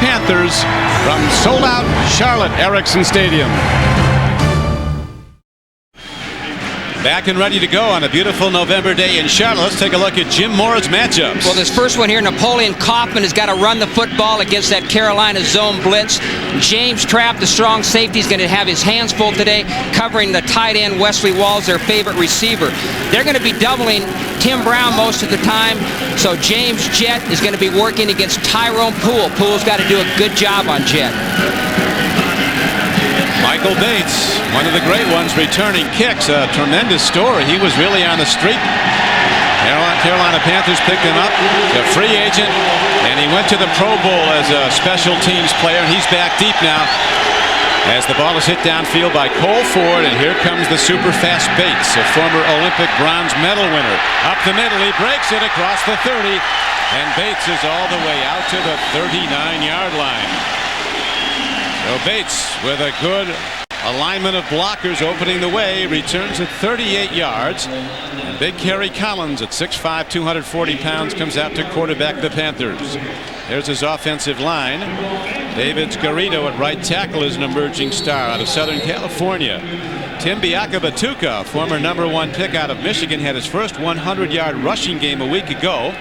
Panthers from sold-out Charlotte Erickson Stadium. Back and ready to go on a beautiful November day in Charlotte. Let's take a look at Jim Moore's matchups. Well, this first one here, Napoleon Kaufman has got to run the football against that Carolina zone blitz. James Trapp, the strong safety, is going to have his hands full today, covering the tight end Wesley Walls, their favorite receiver. They're going to be doubling Tim Brown most of the time, so James Jett is going to be working against Tyrone Poole. Poole's got to do a good job on Jett. Michael Bates, one of the great ones, returning kicks. A tremendous story. He was really on the street. Carolina Panthers picked him up, a free agent, and he went to the Pro Bowl as a special teams player. And he's back deep now as the ball is hit downfield by Cole Ford. And here comes the super fast Bates, a former Olympic bronze medal winner. Up the middle, he breaks it across the 30, and Bates is all the way out to the 39-yard line. So Bates, with a good alignment of blockers opening the way, returns at 38 yards. And big Kerry Collins at 6'5", 240 pounds, comes out to quarterback the Panthers. There's his offensive line. David Garrido at right tackle is an emerging star out of Southern California. Tim Biakabatuka, former #1 pick out of Michigan, had his first 100-yard rushing game a week ago.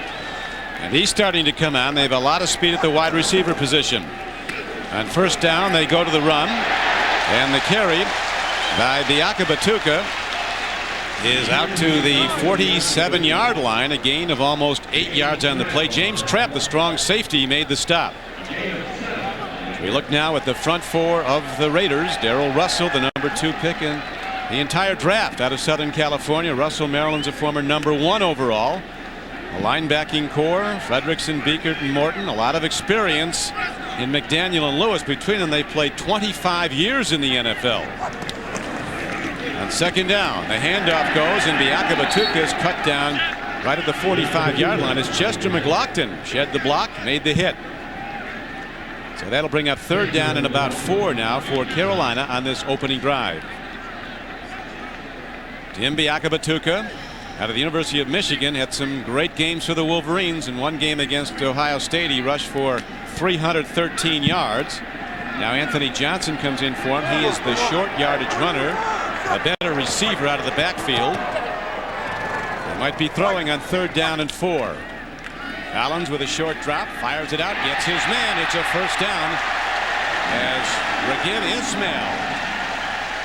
And he's starting to come on. They have a lot of speed at the wide receiver position. On first down, they go to the run, and the carry by Biakabatuka is out to the 47-yard line, a gain of almost 8 yards on the play. James Trapp, the strong safety, made the stop. So we look now at the front four of the Raiders. Darrell Russell, the #2 pick in the entire draft out of Southern California. Russell, Maryland's a former #1 overall. A linebacking core, Fredrickson, Beekert, and Morton. A lot of experience in McDaniel and Lewis. Between them, they played 25 years in the NFL. On second down, the handoff goes, and Biakabatuka is cut down right at the 45-yard line as Chester McLaughlin shed the block, made the hit. So that'll bring up third down and about 4 now for Carolina on this opening drive. Tim Biakabatuka, out of the University of Michigan, had some great games for the Wolverines. In one game against Ohio State, he rushed for 313 yards. Now Anthony Johnson comes in for him. He is the short yardage runner, a better receiver out of the backfield. He might be throwing on third down and 4. Collins with a short drop, fires it out, gets his man. It's a first down as Raghib Ismail,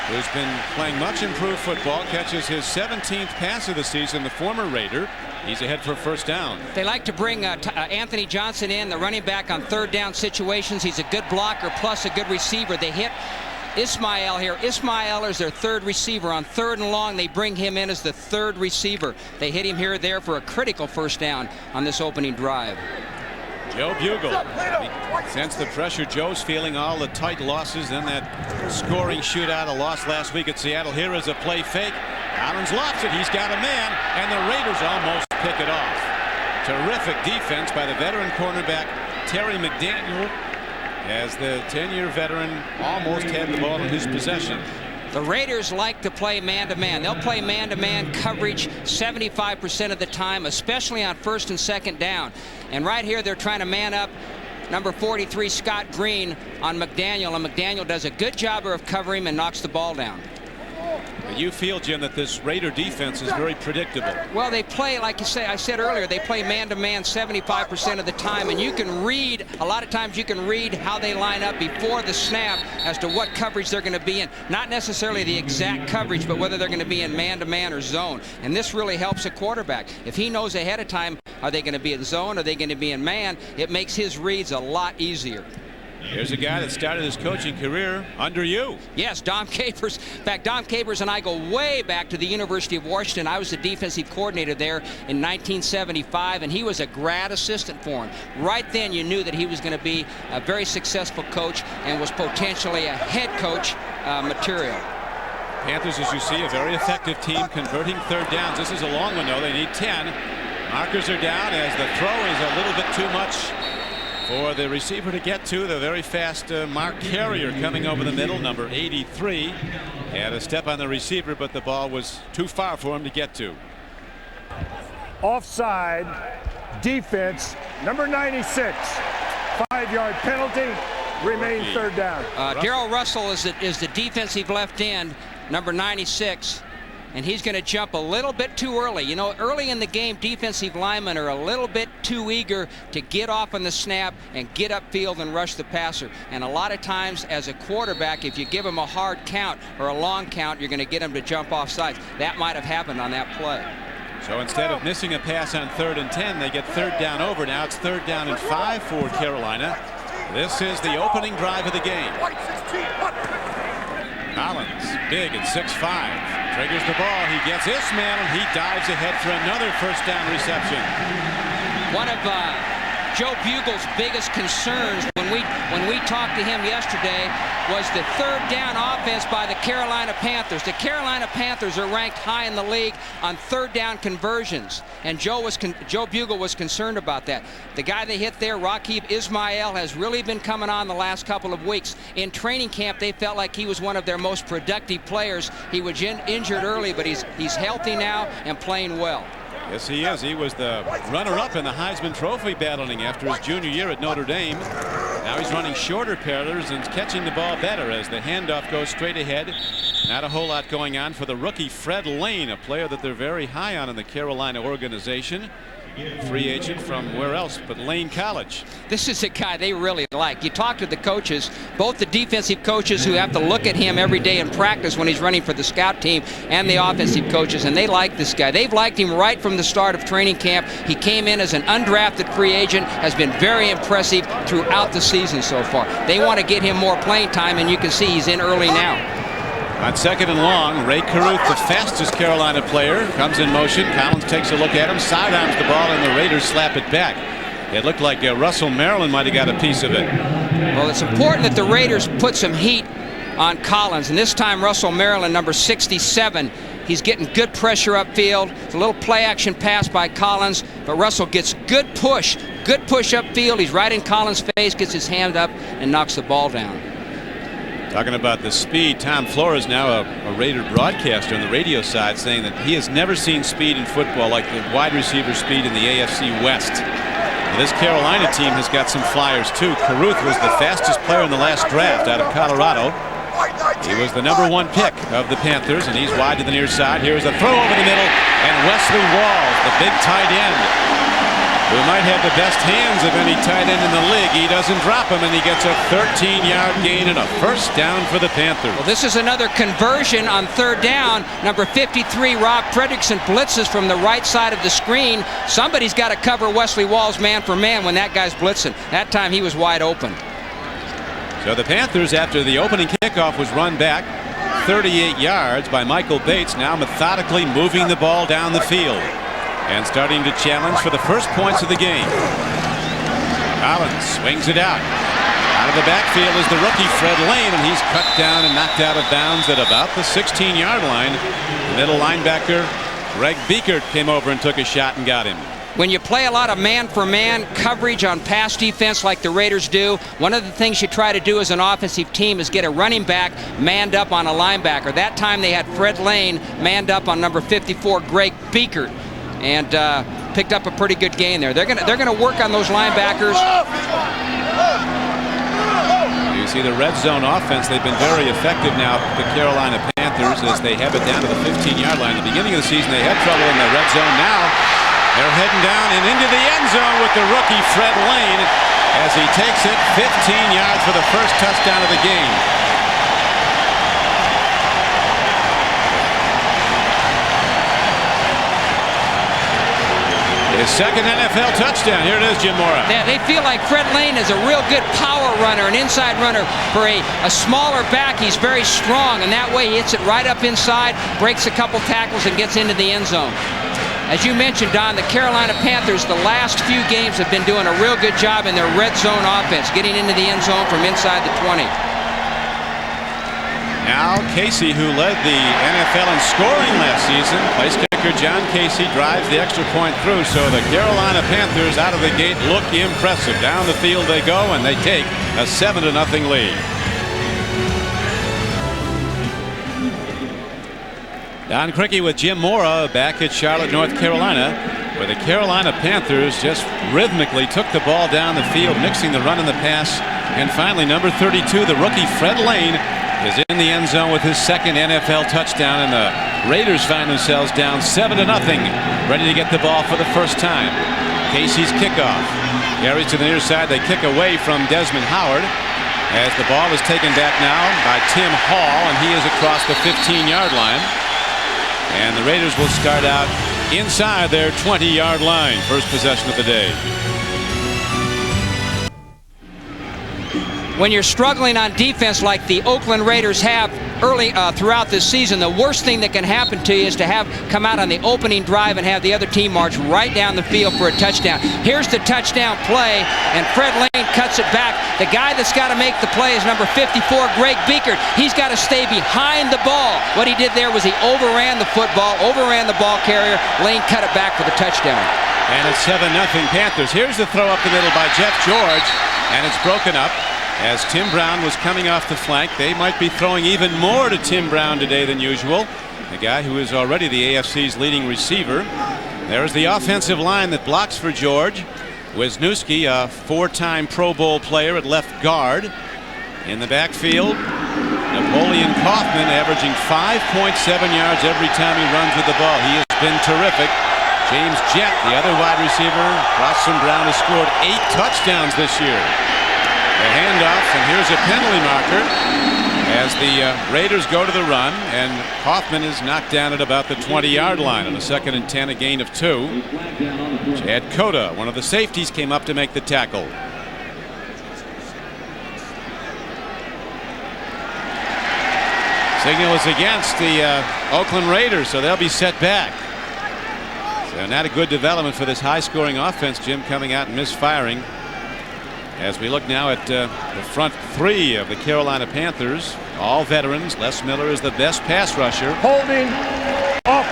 who's been playing much improved football, catches his 17th pass of the season, the former Raider. He's ahead for first down. They like to bring Anthony Johnson in, the running back, on third down situations. He's a good blocker plus a good receiver. They hit Ismail here. Ismail is their third receiver. On third and long, they bring him in as the third receiver. They hit him here or there for a critical first down on this opening drive. Joe Bugle. Sense the pressure Joe's feeling, all the tight losses, then that scoring shootout, a loss last week at Seattle. Here is a play fake. Collins lofts it. He's got a man, and the Raiders almost pick it off. Terrific defense by the veteran cornerback Terry McDaniel, as the 10-year veteran almost had the ball in his possession. The Raiders like to play man-to-man. They'll play man-to-man coverage 75% of the time, especially on first and second down. And right here, they're trying to man up number 43, Scott Green, on McDaniel. And McDaniel does a good job of covering him and knocks the ball down. You feel, Jim, that this Raider defense is very predictable. Well, they play, like I said earlier, they play man-to-man 75% of the time, and you can read, a lot of times you can read how they line up before the snap as to what coverage they're going to be in. Not necessarily the exact coverage, but whether they're going to be in man-to-man or zone. And this really helps a quarterback. If he knows ahead of time, are they going to be in zone, are they going to be in man, it makes his reads a lot easier. Here's a guy that started his coaching career under you. Yes, Dom Capers. In fact, Dom Capers and I go way back to the University of Washington. I was the defensive coordinator there in 1975, and he was a grad assistant for him. Right then, you knew that he was going to be a very successful coach and was potentially a head coach material. Panthers, as you see, a very effective team converting third downs. This is a long one, though. They need 10. Markers are down as the throw is a little bit too much for the receiver to get to. The very fast Mark Carrier coming over the middle, number 83. Had a step on the receiver, but the ball was too far for him to get to. Offside, defense, number 96. 5-yard penalty. Remains third down. Darrell Russell is the defensive left end, number 96. And he's going to jump a little bit too early. You know, early in the game, defensive linemen are a little bit too eager to get off on the snap and get upfield and rush the passer. And a lot of times, as a quarterback, if you give him a hard count or a long count, you're going to get him to jump off sides. That might have happened on that play. So instead of missing a pass on 3rd and 10, they get 3rd down over. Now it's 3rd down and 5 for Carolina. This is the opening drive of the game. Collins, big at 6'5". Triggers the ball. He gets his man, and he dives ahead for another first down reception. One of Joe Bugle's biggest concerns when we talked to him yesterday was the 3rd down offense by the Carolina Panthers. The Carolina Panthers are ranked high in the league on 3rd down conversions, and Joe Bugle was concerned about that. The guy they hit there, Rakib Ismail, has really been coming on the last couple of weeks. In training camp, they felt like he was one of their most productive players. He was injured early, but he's healthy now and playing well. Yes, he is. He was the runner-up in the Heisman Trophy battling after his junior year at Notre Dame. Now he's running shorter parallels and catching the ball better as the handoff goes straight ahead. Not a whole lot going on for the rookie Fred Lane, a player that they're very high on in the Carolina organization. Free agent from where else but Lane College. This is a guy they really like. You talk to the coaches, both the defensive coaches who have to look at him every day in practice when he's running for the scout team, and the offensive coaches, and they like this guy. They've liked him right from the start of training camp. He came in as an undrafted free agent, has been very impressive throughout the season so far. They want to get him more playing time, and you can see he's in early now. On 2nd and long, Ray Caruth, the fastest Carolina player, comes in motion. Collins takes a look at him, sidearms the ball, and the Raiders slap it back. It looked like Russell Maryland might have got a piece of it. Well, it's important that the Raiders put some heat on Collins, and this time Russell Maryland, number 67, he's getting good pressure upfield. It's a little play-action pass by Collins, but Russell gets good push upfield. He's right in Collins' face, gets his hand up, and knocks the ball down. Talking about the speed, Tom Flores, now a Raider broadcaster on the radio side, saying that he has never seen speed in football like the wide receiver speed in the AFC West. This Carolina team has got some flyers too. Caruth was the fastest player in the last draft out of Colorado. He was the #1 pick of the Panthers, and he's wide to the near side. Here's a throw over the middle, and Wesley Walls, the big tight end, who might have the best hands of any tight end in the league. He doesn't drop him, and he gets a 13-yard gain and a first down for the Panthers. Well, this is another conversion on 3rd down. Number 53, Rob Fredrickson, blitzes from the right side of the screen. Somebody's got to cover Wesley Walls man for man when that guy's blitzing. That time he was wide open. So the Panthers, after the opening kickoff was run back 38 yards by Michael Bates, now methodically moving the ball down the field and starting to challenge for the first points of the game. Collins swings it out. Out of the backfield is the rookie Fred Lane, and he's cut down and knocked out of bounds at about the 16-yard line. The middle linebacker Greg Biekert came over and took a shot and got him. When you play a lot of man-for-man coverage on pass defense like the Raiders do, one of the things you try to do as an offensive team is get a running back manned up on a linebacker. That time they had Fred Lane manned up on number 54, Greg Biekert, and picked up a pretty good gain there. They're gonna work on those linebackers. You see the red zone offense. They've been very effective now, the Carolina Panthers, as they have it down to the 15-yard line. At the beginning of the season, they had trouble in the red zone. Now they're heading down and into the end zone with the rookie Fred Lane as he takes it 15 yards for the first touchdown of the game. His second NFL touchdown. Here it is, Jim Mora. Yeah, they feel like Fred Lane is a real good power runner, an inside runner for a smaller back. He's very strong, and that way he hits it right up inside, breaks a couple tackles, and gets into the end zone. As you mentioned, Don, the Carolina Panthers, the last few games have been doing a real good job in their red zone offense, getting into the end zone from inside the 20. Now Casey, who led the NFL in scoring last season, place kicker John Casey drives the extra point through, so the Carolina Panthers out of the gate look impressive. Down the field they go, and they take a 7-0 lead. Don Criqui with Jim Mora back at Charlotte, North Carolina. where the Carolina Panthers just rhythmically took the ball down the field, mixing the run and the pass. And finally, number 32, the rookie Fred Lane, is in the end zone with his second NFL touchdown, and the Raiders find themselves down 7-0, ready to get the ball for the first time. Casey's kickoff. Carries to the near side. They kick away from Desmond Howard as the ball is taken back now by Tim Hall, and he is across the 15-yard line. And the Raiders will start out inside their 20-yard line. First possession of the day. When you're struggling on defense like the Oakland Raiders have early throughout this season, the worst thing that can happen to you is to come out on the opening drive and have the other team march right down the field for a touchdown. Here's the touchdown play, and Fred Lane cuts it back. The guy that's got to make the play is number 54, Greg Beekert. He's got to stay behind the ball. What he did there was he overran the football, overran the ball carrier. Lane cut it back for the touchdown. And it's 7-0 Panthers. Here's the throw up the middle by Jeff George, and it's broken up. As Tim Brown was coming off the flank. They might be throwing even more to Tim Brown today than usual. The guy who is already the AFC's leading receiver. There's the offensive line that blocks for George. Wisniewski, a four-time Pro Bowl player at left guard. In the backfield, Napoleon Kaufman averaging 5.7 yards every time he runs with the ball. He has been terrific. James Jett, the other wide receiver, across from Brown, has scored 8 touchdowns this year. A handoff, and here's a penalty marker as the Raiders go to the run, and Kaufman is knocked down at about the 20-yard line on a 2nd and 10, a gain of 2. Chad Cota, one of the safeties, came up to make the tackle. Signal is against the Oakland Raiders, so they'll be set back. So not a good development for this high-scoring offense. Jim coming out and misfiring. As we look now at the front three of the Carolina Panthers, all veterans. Les Miller is the best pass rusher. Holding off.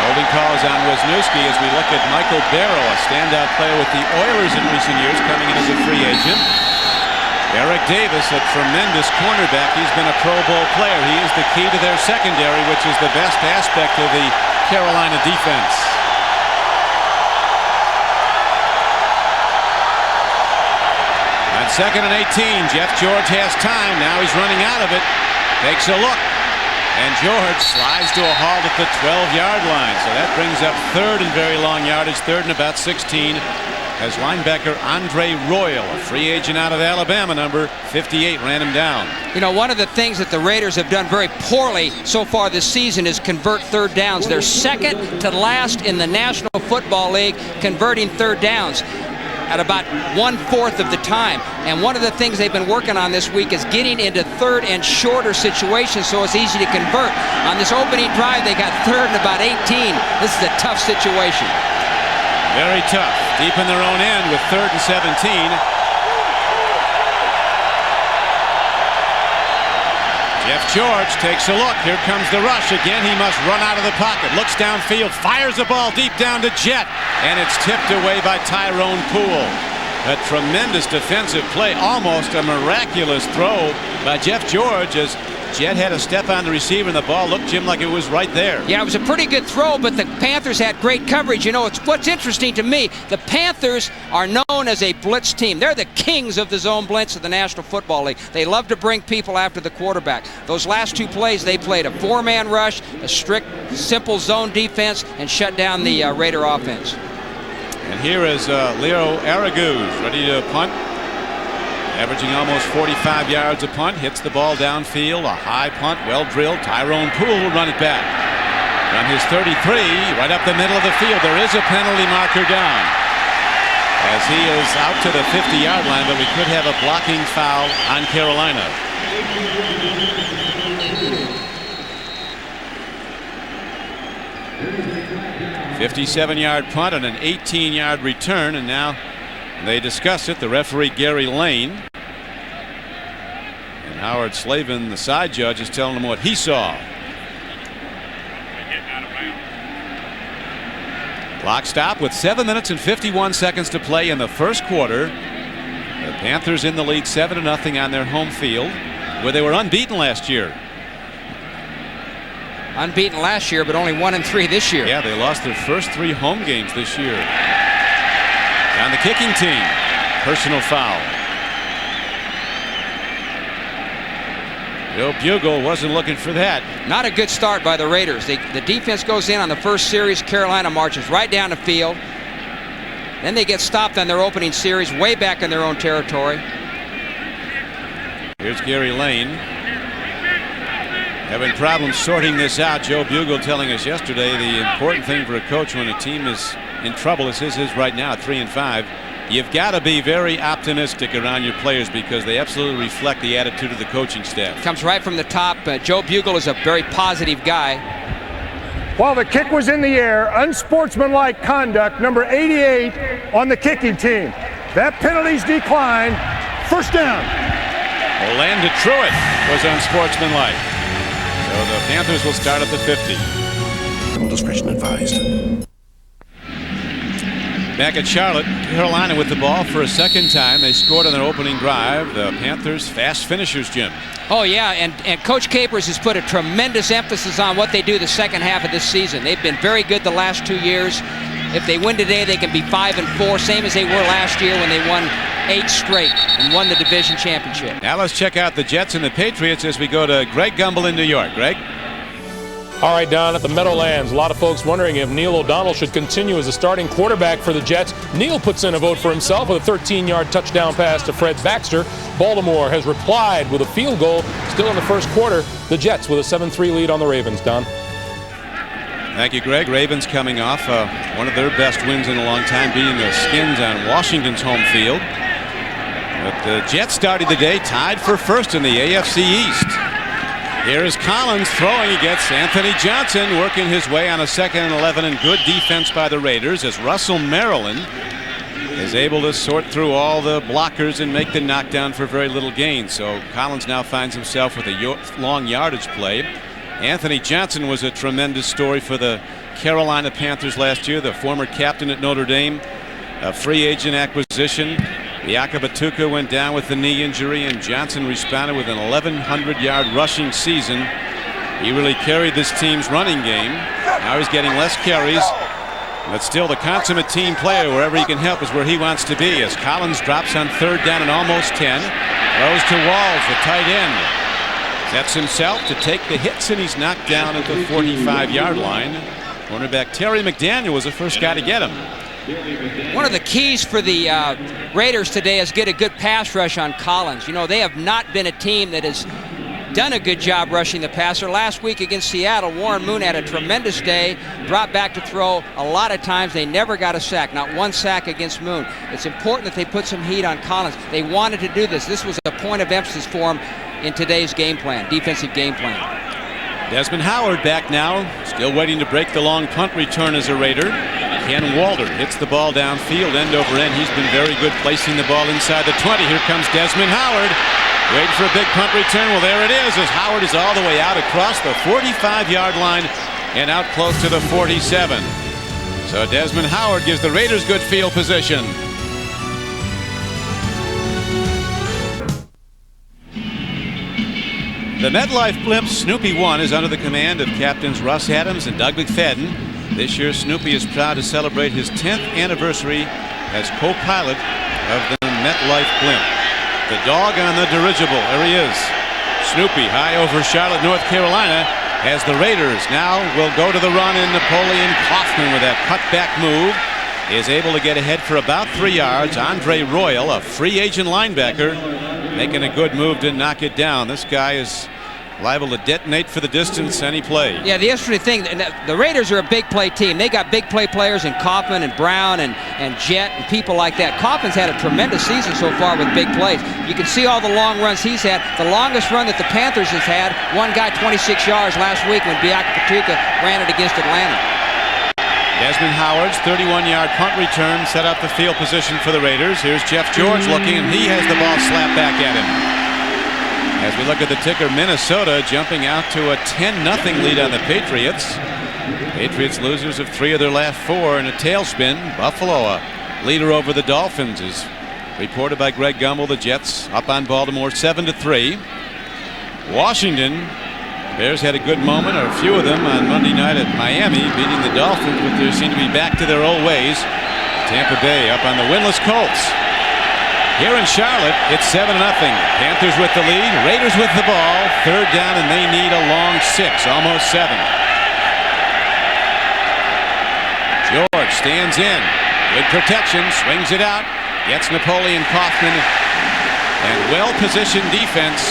Holding calls on Wisniewski as we look at Michael Barrow, a standout player with the Oilers in recent years, coming in as a free agent. Eric Davis, a tremendous cornerback. He's been a Pro Bowl player. He is the key to their secondary, which is the best aspect of the Carolina defense. On 2nd and 18, Jeff George has time. Now he's running out of it. Takes a look. And George slides to a halt at the 12-yard line. So that brings up 3rd and very long yardage, 3rd and about 16. As linebacker Andre Royal, a free agent out of Alabama, number 58, ran him down. You know, one of the things that the Raiders have done very poorly so far this season is convert 3rd downs. They're second to last in the National Football League converting 3rd downs at about 1/4 of the time. And one of the things they've been working on this week is getting into 3rd and shorter situations so it's easy to convert. On this opening drive, they got 3rd and about 18. This is a tough situation. Very tough. Deep in their own end with 3rd and 17. Jeff George takes a look. Here comes the rush again. He must run out of the pocket. Looks downfield, fires the ball deep down to Jett, and it's tipped away by Tyrone Poole. A tremendous defensive play, almost a miraculous throw by Jeff George as Jett had a step on the receiver, and the ball looked, Jim, like it was right there. Yeah, it was a pretty good throw, but the Panthers had great coverage. You know, what's interesting to me, the Panthers are known as a blitz team. They're the kings of the zone blitz of the National Football League. They love to bring people after the quarterback. Those last 2 plays, they played a 4-man rush, a strict, simple zone defense, and shut down the Raider offense. And here is Leo Araguz ready to punt. Averaging almost 45 yards a punt. Hits the ball downfield. A high punt, well drilled. Tyrone Poole will run it back. From his 33, right up the middle of the field. There is a penalty marker down, as he is out to the 50-yard line, but we could have a blocking foul on Carolina. A 57-yard punt and an 18-yard return, and now they discuss it. The referee, Gary Lane. And Howard Slavin, the side judge, is telling him what he saw. Clock stop with 7 minutes and 51 seconds to play in the first quarter. The Panthers in the lead 7-0 on their home field, where they were unbeaten last year. Unbeaten last year, but only 1-3 this year. Yeah, they lost their first 3 home games this year. On the kicking team, personal foul. Joe Bugle wasn't looking for that. Not a good start by the Raiders. The defense goes in on the first series. Carolina marches right down the field. Then they get stopped on their opening series way back in their own territory. Here's Gary Lane. Having problems sorting this out. Joe Bugle telling us yesterday the important thing for a coach when a team is in trouble, as his is right now, 3-5, you've got to be very optimistic around your players because they absolutely reflect the attitude of the coaching staff. Comes right from the top. Joe Bugle is a very positive guy. While the kick was in the air, unsportsmanlike conduct, number 88 on the kicking team. That penalty's declined. First down. Orlando Truitt was unsportsmanlike. So the Panthers will start at the 50. Discretion advised. Back at Charlotte, Carolina with the ball for a second time. They scored on their opening drive. The Panthers fast finishers, Jim. Oh, yeah, and Coach Capers has put a tremendous emphasis on what they do the second half of this season. They've been very good the last 2 years. If they win today, they can be 5-4, same as they were last year when they won 8 straight and won the division championship. Now let's check out the Jets and the Patriots as we go to Greg Gumbel in New York. Greg? All right, Don, at the Meadowlands, a lot of folks wondering if Neil O'Donnell should continue as a starting quarterback for the Jets. Neil puts in a vote for himself with a 13-yard touchdown pass to Fred Baxter. Baltimore has replied with a field goal. Still in the first quarter, the Jets with a 7-3 lead on the Ravens. Don? Thank you, Greg. Ravens coming off one of their best wins in a long time, beating the Skins on Washington's home field. But the Jets started the day tied for first in the AFC East. Here is Collins throwing against Anthony Johnson, working his way on a 2nd and 11, and good defense by the Raiders as Russell Maryland is able to sort through all the blockers and make the knockdown for very little gain. So Collins now finds himself with a long yardage play. Anthony Johnson was a tremendous story for the Carolina Panthers last year, the former captain at Notre Dame, a free agent acquisition. Yakabatuka went down with the knee injury, and Johnson responded with an 1,100-yard rushing season. He really carried this team's running game. Now he's getting less carries, but still the consummate team player. Wherever he can help is where he wants to be, as Collins drops on 3rd down and almost 10. Throws to Walls, the tight end. Sets himself to take the hits, and he's knocked down at the 45-yard line. Cornerback Terry McDaniel was the first guy to get him. One of the keys for the Raiders today is get a good pass rush on Collins. You know, they have not been a team that has done a good job rushing the passer. Last week against Seattle, Warren Moon had a tremendous day, dropped back to throw. A lot of times they never got a sack, not one sack against Moon. It's important that they put some heat on Collins. They wanted to do this. This was a point of emphasis for them in today's game plan, defensive game plan. Desmond Howard back now, still waiting to break the long punt return as a Raider. Ken Walter hits the ball downfield, end over end. He's been very good placing the ball inside the 20. Here comes Desmond Howard, waiting for a big punt return. Well, there it is, as Howard is all the way out across the 45-yard line and out close to the 47. So Desmond Howard gives the Raiders good field position. The MetLife Blimp Snoopy 1 is under the command of Captains Russ Adams and Doug McFadden. This year, Snoopy is proud to celebrate his 10th anniversary as co-pilot of the MetLife Blimp. The dog on the dirigible, there he is. Snoopy high over Charlotte, North Carolina, as the Raiders now will go to the run, and Napoleon Kaufman with that cutback move is able to get ahead for about 3 yards. Andre Royal, a free agent linebacker, making a good move to knock it down. This guy is liable to detonate for the distance any play. Yeah, the interesting thing, the Raiders are a big play team. They got big play players in Kaufman and Brown and Jet and people like that. Kaufman's had a tremendous season so far with big plays. You can see all the long runs he's had. The longest run that the Panthers has had, one guy 26 yards last week when Biakapatuka ran it against Atlanta. Desmond Howard's 31-yard punt return set up the field position for the Raiders. Here's Jeff George looking, and he has the ball slapped back at him. As we look at the ticker, Minnesota jumping out to a 10-0 lead on the Patriots. Patriots losers of 3 of their last 4 in a tailspin. Buffalo, a leader over the Dolphins, is reported by Greg Gumbel. The Jets up on Baltimore 7-3. Washington Bears had a good moment, or a few of them, on Monday night at Miami, beating the Dolphins, but they seem to be back to their old ways. Tampa Bay up on the winless Colts. Here in Charlotte, it's 7-0. Panthers with the lead, Raiders with the ball. Third down, and they need a long 6, almost 7. George stands in. Good protection, swings it out, gets Napoleon Kaufman, and well-positioned defense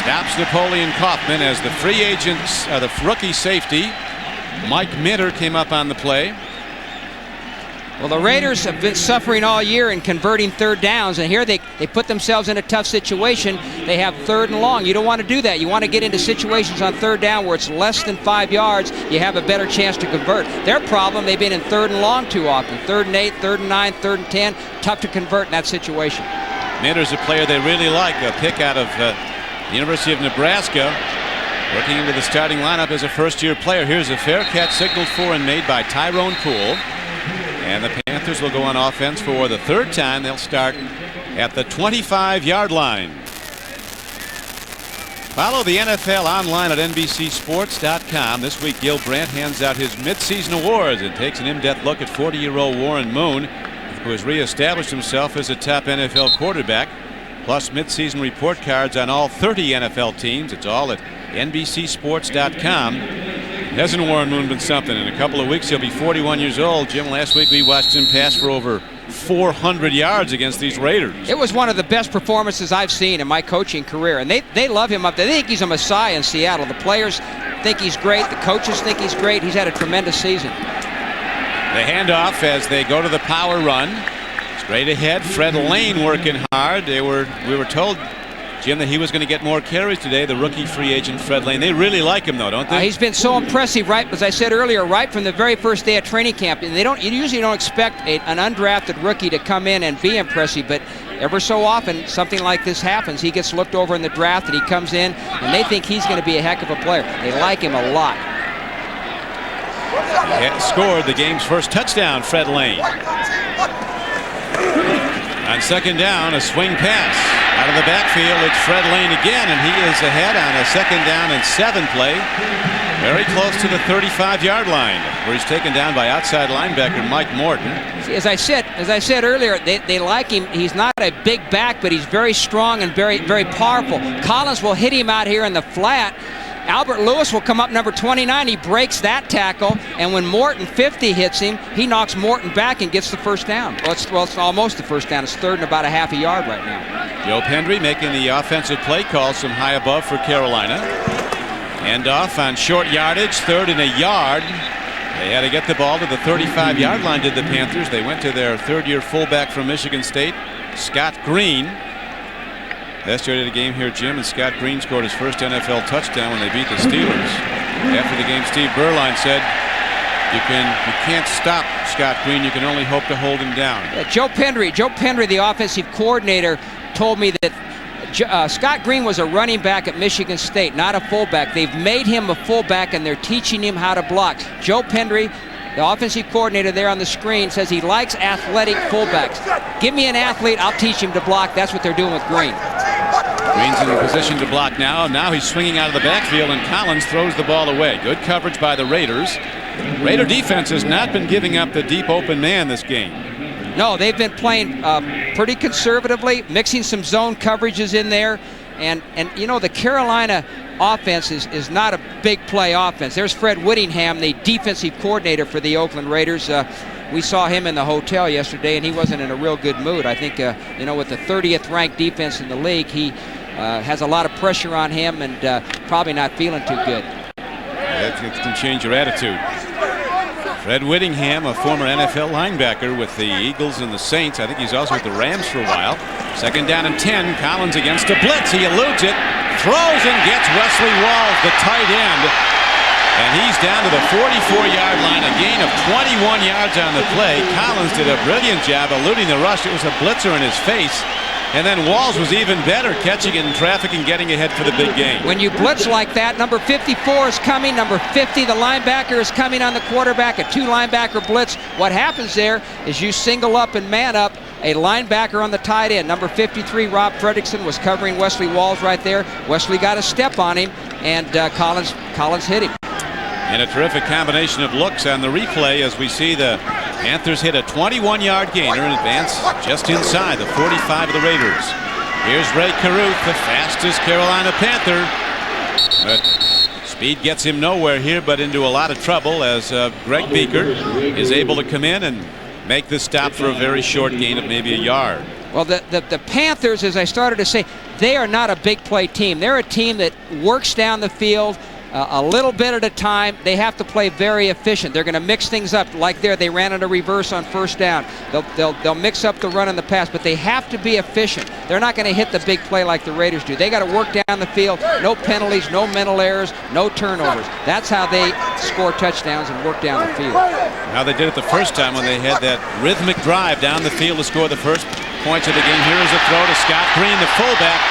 stops Napoleon Kaufman as the free agents, the rookie safety, Mike Minter, came up on the play. Well, the Raiders have been suffering all year in converting third downs, and here they put themselves in a tough situation. They have 3rd and long. You don't want to do that. You want to get into situations on 3rd down where it's less than 5 yards. You have a better chance to convert. Their problem, they've been in 3rd and long too often. 3rd and 8, 3rd and 9, 3rd and 10. Tough to convert in that situation. Minter's a player they really like, a pick out of the University of Nebraska, working into the starting lineup as a first-year player. Here's a fair catch signaled for and made by Tyrone Poole. And the Panthers will go on offense for the 3rd time. They'll start at the 25-yard line. Follow the NFL online at NBCSports.com. This week, Gil Brandt hands out his midseason awards and takes an in-depth look at 40-year-old Warren Moon, who has reestablished himself as a top NFL quarterback, plus midseason report cards on all 30 NFL teams. It's all at NBCSports.com. Hasn't Warren Moon been something? In a couple of weeks, he'll be 41 years old. Jim, last week we watched him pass for over 400 yards against these Raiders. It was one of the best performances I've seen in my coaching career, and they love him up there. They think he's a messiah in Seattle. The players think he's great. The coaches think he's great. He's had a tremendous season. The handoff as they go to the power run. Straight ahead, Fred Lane working hard. We were told, Jim, that he was going to get more carries today, the rookie free agent Fred Lane. They really like him, though, don't they? He's been so impressive, right, as I said earlier, right from the very first day of training camp. And you usually don't expect an undrafted rookie to come in and be impressive, but ever so often something like this happens. He gets looked over in the draft and he comes in, and they think he's going to be a heck of a player. They like him a lot. He scored the game's first touchdown, Fred Lane. On 2nd down, a swing pass. Out of the backfield, it's Fred Lane again, and he is ahead on a 2nd down and 7 play. Very close to the 35-yard line, where he's taken down by outside linebacker Mike Morton. As I said earlier, they like him. He's not a big back, but he's very strong and very, very powerful. Collins will hit him out here in the flat. Albert Lewis will come up number 29. He breaks that tackle, and when Morton 50 hits him, he knocks Morton back and gets the first down. Well, it's almost the first down. It's 3rd and about a half a yard right now. Joe Pendry making the offensive play call, some high above for Carolina. End off on short yardage, 3rd and a yard. They had to get the ball to the 35-yard line, did the Panthers. They went to their 3rd-year fullback from Michigan State, Scott Green. Yesterday at a game here, Jim, and Scott Green scored his first NFL touchdown when they beat the Steelers. After the game, Steve Berline said, you can't stop Scott Green. You can only hope to hold him down. Yeah, Joe Pendry, the offensive coordinator, told me that Scott Green was a running back at Michigan State, not a fullback. They've made him a fullback, and they're teaching him how to block. Joe Pendry, the offensive coordinator there on the screen, says he likes athletic fullbacks. Give me an athlete, I'll teach him to block. That's what they're doing with Green. Green's in the position to block now. Now he's swinging out of the backfield, and Collins throws the ball away. Good coverage by the Raiders. Raider defense has not been giving up the deep open man this game. No, they've been playing pretty conservatively, mixing some zone coverages in there. And you know, the Carolina offense is not a big play offense. There's Fred Whittingham, the defensive coordinator for the Oakland Raiders. We saw him in the hotel yesterday, and he wasn't in a real good mood. I think, you know, with the 30th ranked defense in the league, he has a lot of pressure on him and probably not feeling too good. That can change your attitude. Fred Whittingham, a former NFL linebacker with the Eagles and the Saints. I think he's also with the Rams for a while. 2nd down and 10. Collins against a blitz. He eludes it, throws and gets Wesley Walls, the tight end. And he's down to the 44-yard line, a gain of 21 yards on the play. Collins did a brilliant job eluding the rush. It was a blitzer in his face. And then Walls was even better, catching it in traffic and getting ahead for the big game. When you blitz like that, number 54 is coming, number 50, the linebacker, is coming on the quarterback, a 2-linebacker blitz. What happens there is you single up and man up. a linebacker on the tight end. Number 53, Rob Fredrickson, was covering Wesley Walls right there. Wesley got a step on him, and Collins hit him. And a terrific combination of looks on the replay as we see the Panthers hit a 21-yard gainer and advance just inside the 45 of the Raiders. Here's Ray Caruth, the fastest Carolina Panther. But speed gets him nowhere here, but into a lot of trouble as Greg Beaker is able to come in and make the stop for a very short gain of maybe a yard. Well, the Panthers, as I started to say, they are not a big play team. They're a team that works down the field a little bit at a time. They have to play very efficient. They're going to mix things up. Like there, they ran in a reverse on first down. They'll mix up the run and the pass, but they have to be efficient. They're not going to hit the big play like the Raiders do. They got to work down the field. No penalties, no mental errors, no turnovers. That's how they score touchdowns and work down the field. How they did it the first time when they had that rhythmic drive down the field to score the first points of the game. Here is a throw to Scott Green, the fullback,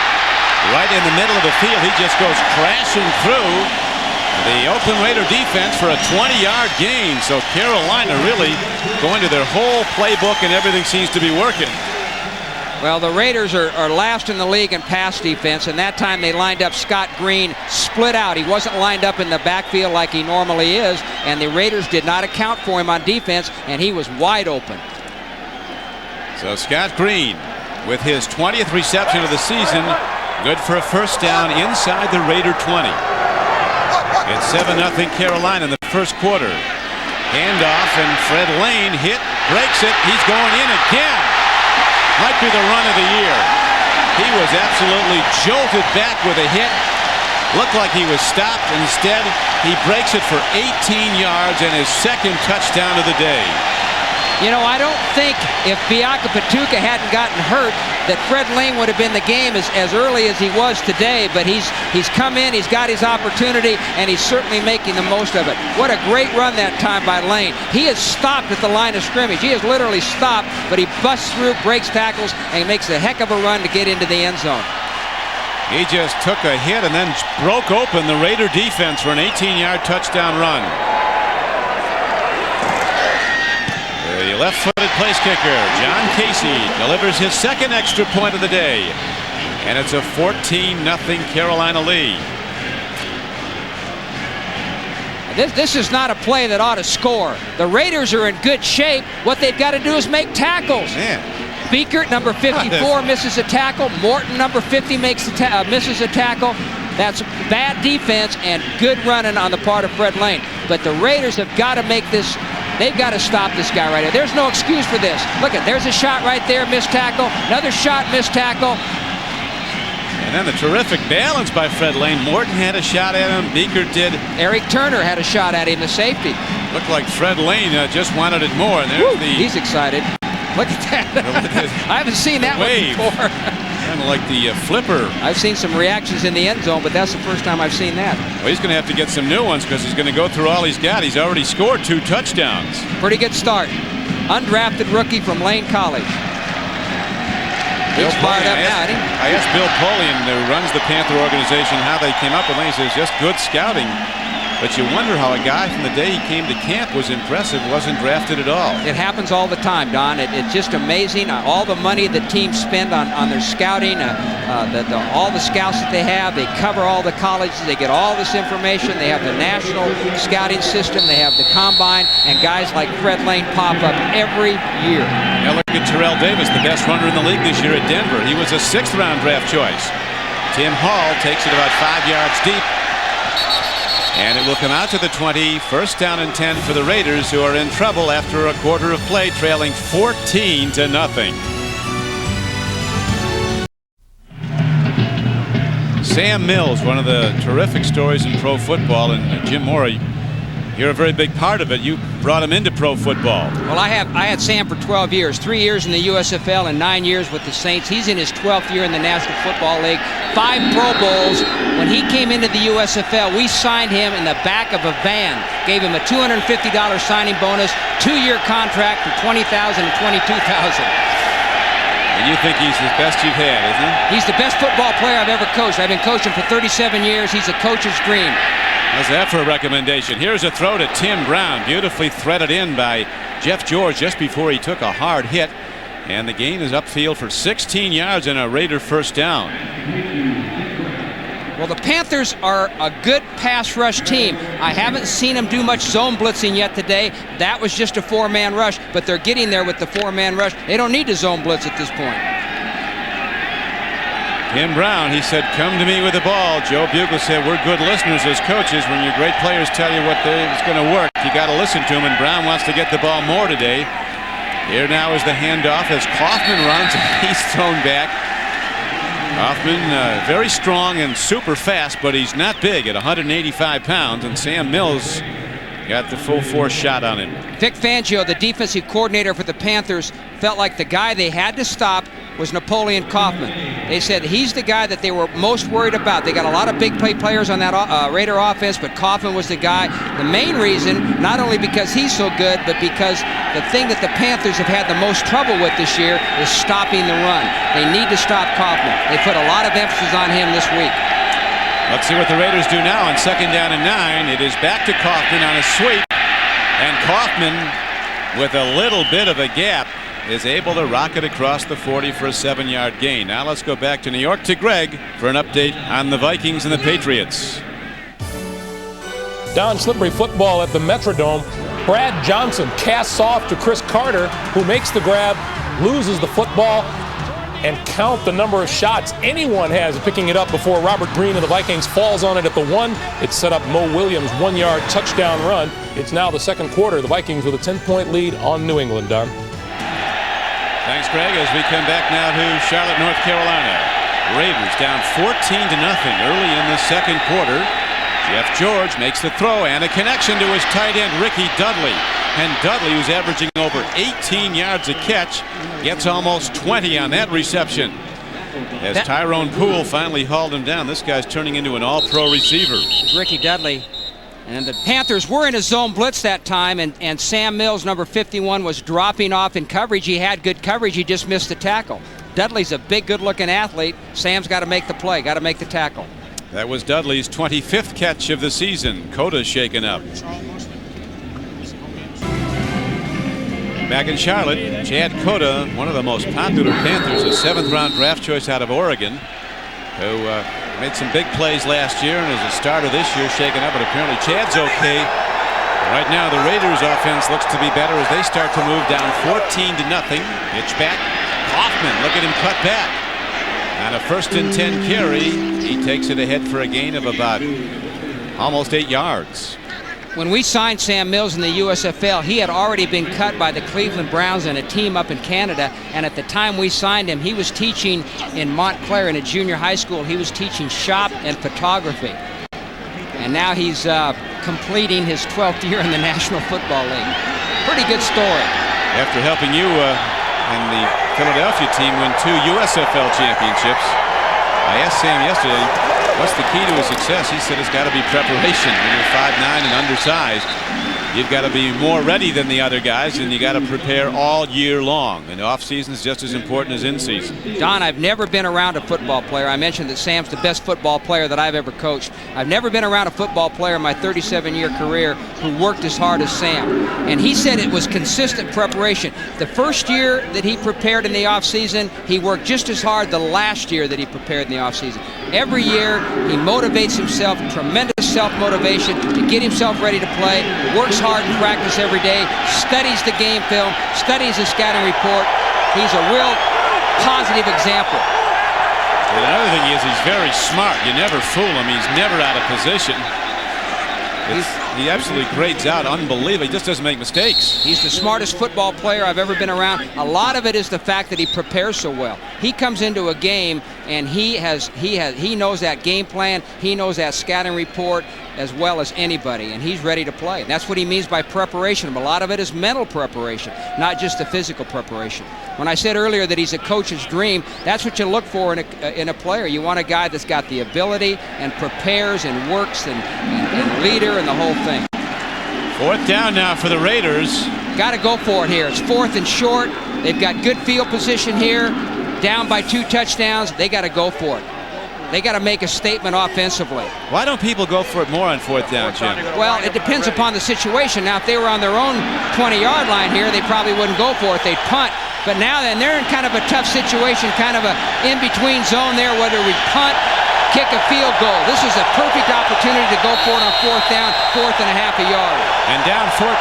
right in the middle of the field. He just goes crashing through the Oakland Raider defense for a 20-yard gain. So Carolina really going to their whole playbook, and everything seems to be working. Well, the Raiders are last in the league in pass defense, and that time they lined up Scott Green split out. He wasn't lined up in the backfield like he normally is, and the Raiders did not account for him on defense, and he was wide open. So Scott Green with his 20th reception of the season, good for a first down inside the Raider 20. It's 7-0 Carolina in the first quarter. Handoff, and Fred Lane breaks it. He's going in again. Might be the run of the year. He was absolutely jolted back with a hit. Looked like he was stopped. Instead, he breaks it for 18 yards and his second touchdown of the day. You know, I don't think if Bianca Patuca hadn't gotten hurt that Fred Lane would have been the game as early as he was today, but he's come in, he's got his opportunity, and he's certainly making the most of it. What a great run that time by Lane. He has stopped at the line of scrimmage. He has literally stopped, but he busts through, breaks tackles, and makes a heck of a run to get into the end zone. He just took a hit and then broke open the Raider defense for an 18-yard touchdown run. The left-footed place kicker, John Casey, delivers his second extra point of the day. And it's a 14-0 Carolina lead. This is not a play that ought to score. The Raiders are in good shape. What they've got to do is make tackles. Man. Beekert, number 54, misses a tackle. Morton, number 50, misses a tackle. That's bad defense and good running on the part of Fred Lane. But the Raiders have got to make this. They've got to stop this guy right here. There's no excuse for this. Look there's a shot right there, missed tackle. Another shot, missed tackle. And then the terrific balance by Fred Lane. Morton had a shot at him. Beekert did. Eric Turner had a shot at him, the safety. Looked like Fred Lane just wanted it more. And there's he's excited. Look at that. I haven't seen that one before. Kind of like the flipper. I've seen some reactions in the end zone, but that's the first time I've seen that. Well, he's going to have to get some new ones because he's going to go through all he's got. He's already scored 2 touchdowns. Pretty good start. Undrafted rookie from Lane College. He's fired up now, isn't he? I asked Bill Polian, who runs the Panther organization, how they came up with Lane. He says just good scouting. But you wonder how a guy from the day he came to camp was impressive, wasn't drafted at all. It happens all the time, Don. It's just amazing. All the money the teams spend on their scouting, all the scouts that they have, they cover all the colleges, they get all this information. They have the national scouting system, they have the combine, and guys like Fred Lane pop up every year. Now look at Terrell Davis, the best runner in the league this year at Denver. He was a 6th-round draft choice. Tim Hall takes it about 5 yards deep. And it will come out to the 20, first down and 10 for the Raiders, who are in trouble after a quarter of play, trailing 14-0. Sam Mills, one of the terrific stories in pro football, and Jim Mora, you're a very big part of it. You brought him into pro football. Well, I had Sam for 12 years, 3 years in the USFL and 9 years with the Saints. He's in his 12th year in the National Football League, 5 Pro Bowls. When he came into the USFL, we signed him in the back of a van, gave him a $250 signing bonus, 2-year contract for $20,000 and $22,000. And you think he's the best you've had, isn't he? He's the best football player I've ever coached. I've been coaching for 37 years. He's a coach's dream. How's that for a recommendation? Here's a throw to Tim Brown, beautifully threaded in by Jeff George just before he took a hard hit. And the gain is upfield for 16 yards and a Raider first down. Well, the Panthers are a good pass rush team. I haven't seen them do much zone blitzing yet today. That was just a 4-man rush, but they're getting there with the 4-man rush. They don't need to zone blitz at this point. Tim Brown, he said, come to me with the ball. Joe Bugel said, we're good listeners as coaches. When your great players tell you it's going to work, you got to listen to them, and Brown wants to get the ball more today. Here now is the handoff as Kaufman runs, and he's thrown back. Kaufman very strong and super fast, but he's not big at 185 pounds, and Sam Mills got the full force shot on him. Vic Fangio, the defensive coordinator for the Panthers, felt like the guy they had to stop was Napoleon Kaufman. They said he's the guy that they were most worried about. They got a lot of big play players on that Raider offense, but Kaufman was the guy. The main reason, not only because he's so good, but because the thing that the Panthers have had the most trouble with this year is stopping the run. They need to stop Kaufman. They put a lot of emphasis on him this week. Let's see what the Raiders do now on 2nd down and 9. It is back to Kaufman on a sweep, and Kaufman, with a little bit of a gap, is able to rocket across the 40 for a 7-yard gain. Now let's go back to New York to Greg for an update on the Vikings and the Patriots. Don, slippery football at the Metrodome. Brad Johnson casts off to Chris Carter, who makes the grab, loses the football, and count the number of shots anyone has picking it up before Robert Green of the Vikings falls on it at the 1. It set up Mo Williams' 1-yard touchdown run. It's now the second quarter. The Vikings with a 10-point lead on New England, Don. Thanks, Greg, as we come back now to Charlotte, North Carolina. Raiders down 14-0 early in the second quarter. Jeff George makes the throw and a connection to his tight end, Ricky Dudley. And Dudley, who's averaging over 18 yards a catch, gets almost 20 on that reception. As Tyrone Poole finally hauled him down. This guy's turning into an all-pro receiver. Ricky Dudley. And the Panthers were in a zone blitz that time, and Sam Mills, number 51, was dropping off in coverage. He had good coverage. He just missed the tackle. Dudley's a big, good-looking athlete. Sam's got to make the play, got to make the tackle. That was Dudley's 25th catch of the season. Coda's shaken up. Back in Charlotte, Chad Coda, one of the most popular Panthers, a 7th-round draft choice out of Oregon, who made some big plays last year and is a starter this year, shaken up, but apparently Chad's okay. Right now the Raiders offense looks to be better as they start to move down 14-0. Pitch back. Kaufman, look at him cut back. On a 1st and 10 carry, he takes it ahead for a gain of about almost 8 yards. When we signed Sam Mills in the USFL, he had already been cut by the Cleveland Browns and a team up in Canada, and at the time we signed him, he was teaching in Montclair in a junior high school. He was teaching shop and photography. And now he's completing his 12th year in the National Football League. Pretty good story. After helping you and the Philadelphia team win 2 USFL championships, I asked Sam yesterday, what's the key to his success? He said it's got to be preparation. When you're 5'9" and undersized, you've got to be more ready than the other guys, and you got to prepare all year long. And off season is just as important as in season. Don, I've never been around a football player. I mentioned that Sam's the best football player that I've ever coached. I've never been around a football player in my 37-year career who worked as hard as Sam. And he said it was consistent preparation. The first year that he prepared in the off season, he worked just as hard the last year that he prepared in the off season. Every year he motivates himself, tremendous self-motivation to get himself ready to play, works hard in practice every day, studies the game film, studies the scouting report. He's a real positive example. And another thing is he's very smart. You never fool him. He's never out of position. He absolutely grades out unbelievable. He just doesn't make mistakes. He's the smartest football player I've ever been around. A lot of it is the fact that he prepares so well. He comes into a game and he knows that game plan. He knows that scouting report as well as anybody, and he's ready to play. And that's what he means by preparation. A lot of it is mental preparation, not just the physical preparation. When I said earlier that he's a coach's dream, that's what you look for in a player. You want a guy that's got the ability and prepares and works and leader and the whole thing. 4th down now for the Raiders. Got to go for it here. It's 4th and short. They've got good field position here. Down by 2 touchdowns. They got to go for it. They got to make a statement offensively. Why don't people go for it more on 4th down, Jim? Well, it depends upon the situation. Now, if they were on their own 20-yard line here, they probably wouldn't go for it. They'd punt. But now then, they're in kind of a tough situation, kind of a in-between zone there, whether we punt, kick a field goal. This is a perfect opportunity to go for it on fourth down, 4.5 yards. And down 14-0.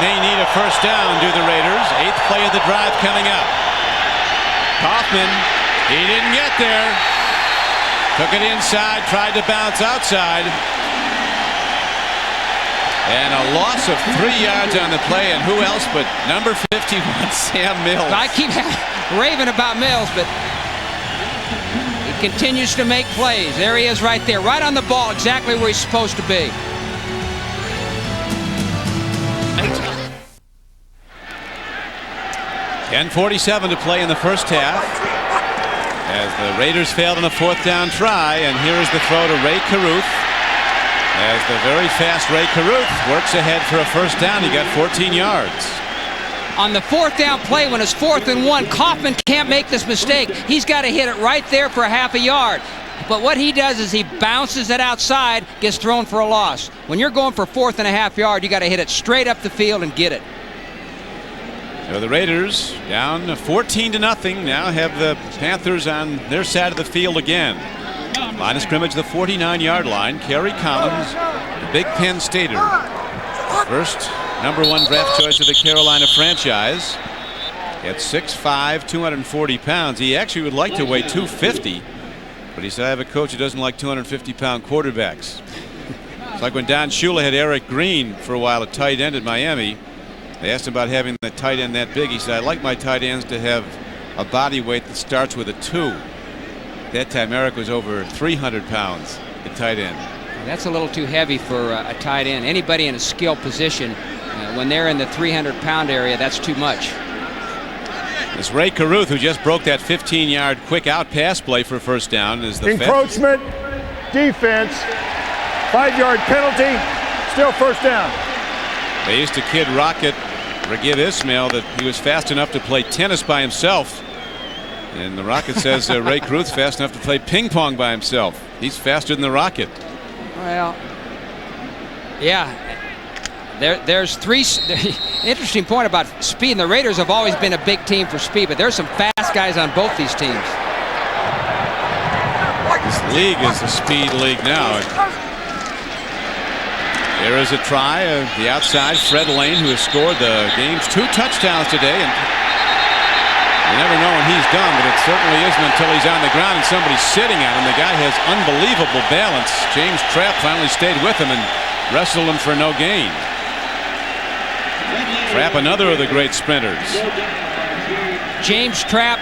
They need a first down, do the Raiders. 8th play of the drive coming up. Kaufman, he didn't get there. Took it inside, tried to bounce outside. And a loss of 3 yards on the play, and who else but number 51, Sam Mills. I keep raving about Mills, but he continues to make plays. There he is right there, right on the ball, exactly where he's supposed to be. .10:47 to play in the first half as the Raiders failed on a fourth down try, and here is the throw to Ray Caruth. As the very fast Ray Caruth works ahead for a first down. He got 14 yards. On the fourth down play, when it's 4th and 1, Kaufman can't make this mistake. He's got to hit it right there for a half a yard. But what he does is he bounces it outside, gets thrown for a loss. When you're going for 4.5 yards, you got to hit it straight up the field and get it. So the Raiders down 14-0 now have the Panthers on their side of the field again. Line of scrimmage, the 49-yard line. Kerry Collins, the Big Penn Stater, first #1 draft choice of the Carolina franchise. At 6'5", 240 pounds. He actually would like to weigh 250, but he said, I have a coach who doesn't like 250-pound quarterbacks. It's like when Don Shula had Eric Green for a while at tight end at Miami. They asked him about having the tight end that big. He said, I like my tight ends to have a body weight that starts with a 2. That time Eric was over 300 pounds at tight end. That's a little too heavy for a tight end. Anybody in a skill position, when they're in the 300-pound area, that's too much. It's Ray Caruth, who just broke that 15-yard quick out pass play for first down. Is the encroachment, defense, 5-yard penalty, still first down. They used to kid Rocket Raghib Ismail that he was fast enough to play tennis by himself. And the Rocket says Ray Caruth's fast enough to play ping pong by himself. He's faster than the Rocket. Well, yeah. There's three. Interesting point about speed. And the Raiders have always been a big team for speed, but there's some fast guys on both these teams. This league is a speed league now. There is a try. The outside, Fred Lane, who has scored the game's 2 touchdowns today. And you never know when he's done, but it certainly isn't until he's on the ground and somebody's sitting on him. The guy has unbelievable balance. James Trapp finally stayed with him and wrestled him for no gain. Trapp, another of the great sprinters. James Trapp,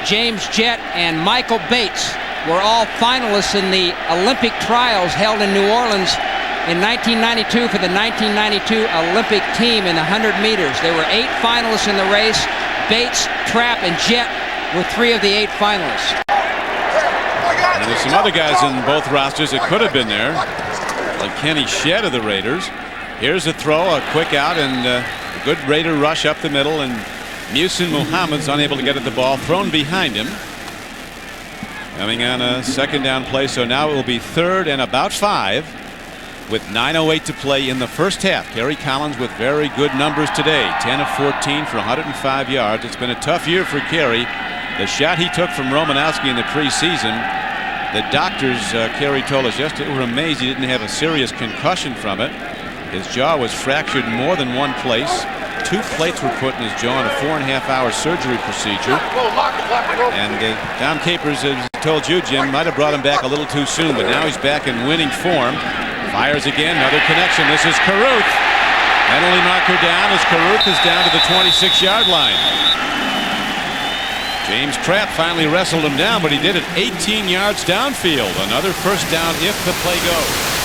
James Jett, and Michael Bates were all finalists in the Olympic trials held in New Orleans in 1992 for the 1992 Olympic team in the 100 meters. There were 8 finalists in the race. Bates, Trapp, and Jett were 3 of the 8 finalists. And there's some other guys in both rosters that could have been there, like Kenny Shedd of the Raiders. Here's a throw, a quick out, and a good Raider rush up the middle, and Muhsin Muhammad's unable to get at the ball, thrown behind him. Coming on a second down play, so now it will be 3rd and about 5 with 9:08 to play in the first half. Kerry Collins with very good numbers today. 10 of 14 for 105 yards. It's been a tough year for Kerry. The shot he took from Romanowski in the preseason, the doctors, Kerry told us yesterday, were amazed he didn't have a serious concussion from it. His jaw was fractured more than one place. 2 plates were put in his jaw in a 4.5-hour surgery procedure. And Tom Capers, as I told you, Jim, might have brought him back a little too soon, but now he's back in winning form. Fires again, another connection. This is Caruth. Penalty marker down as Caruth is down to the 26-yard line. James Trapp finally wrestled him down, but he did it 18 yards downfield. Another first down if the play goes.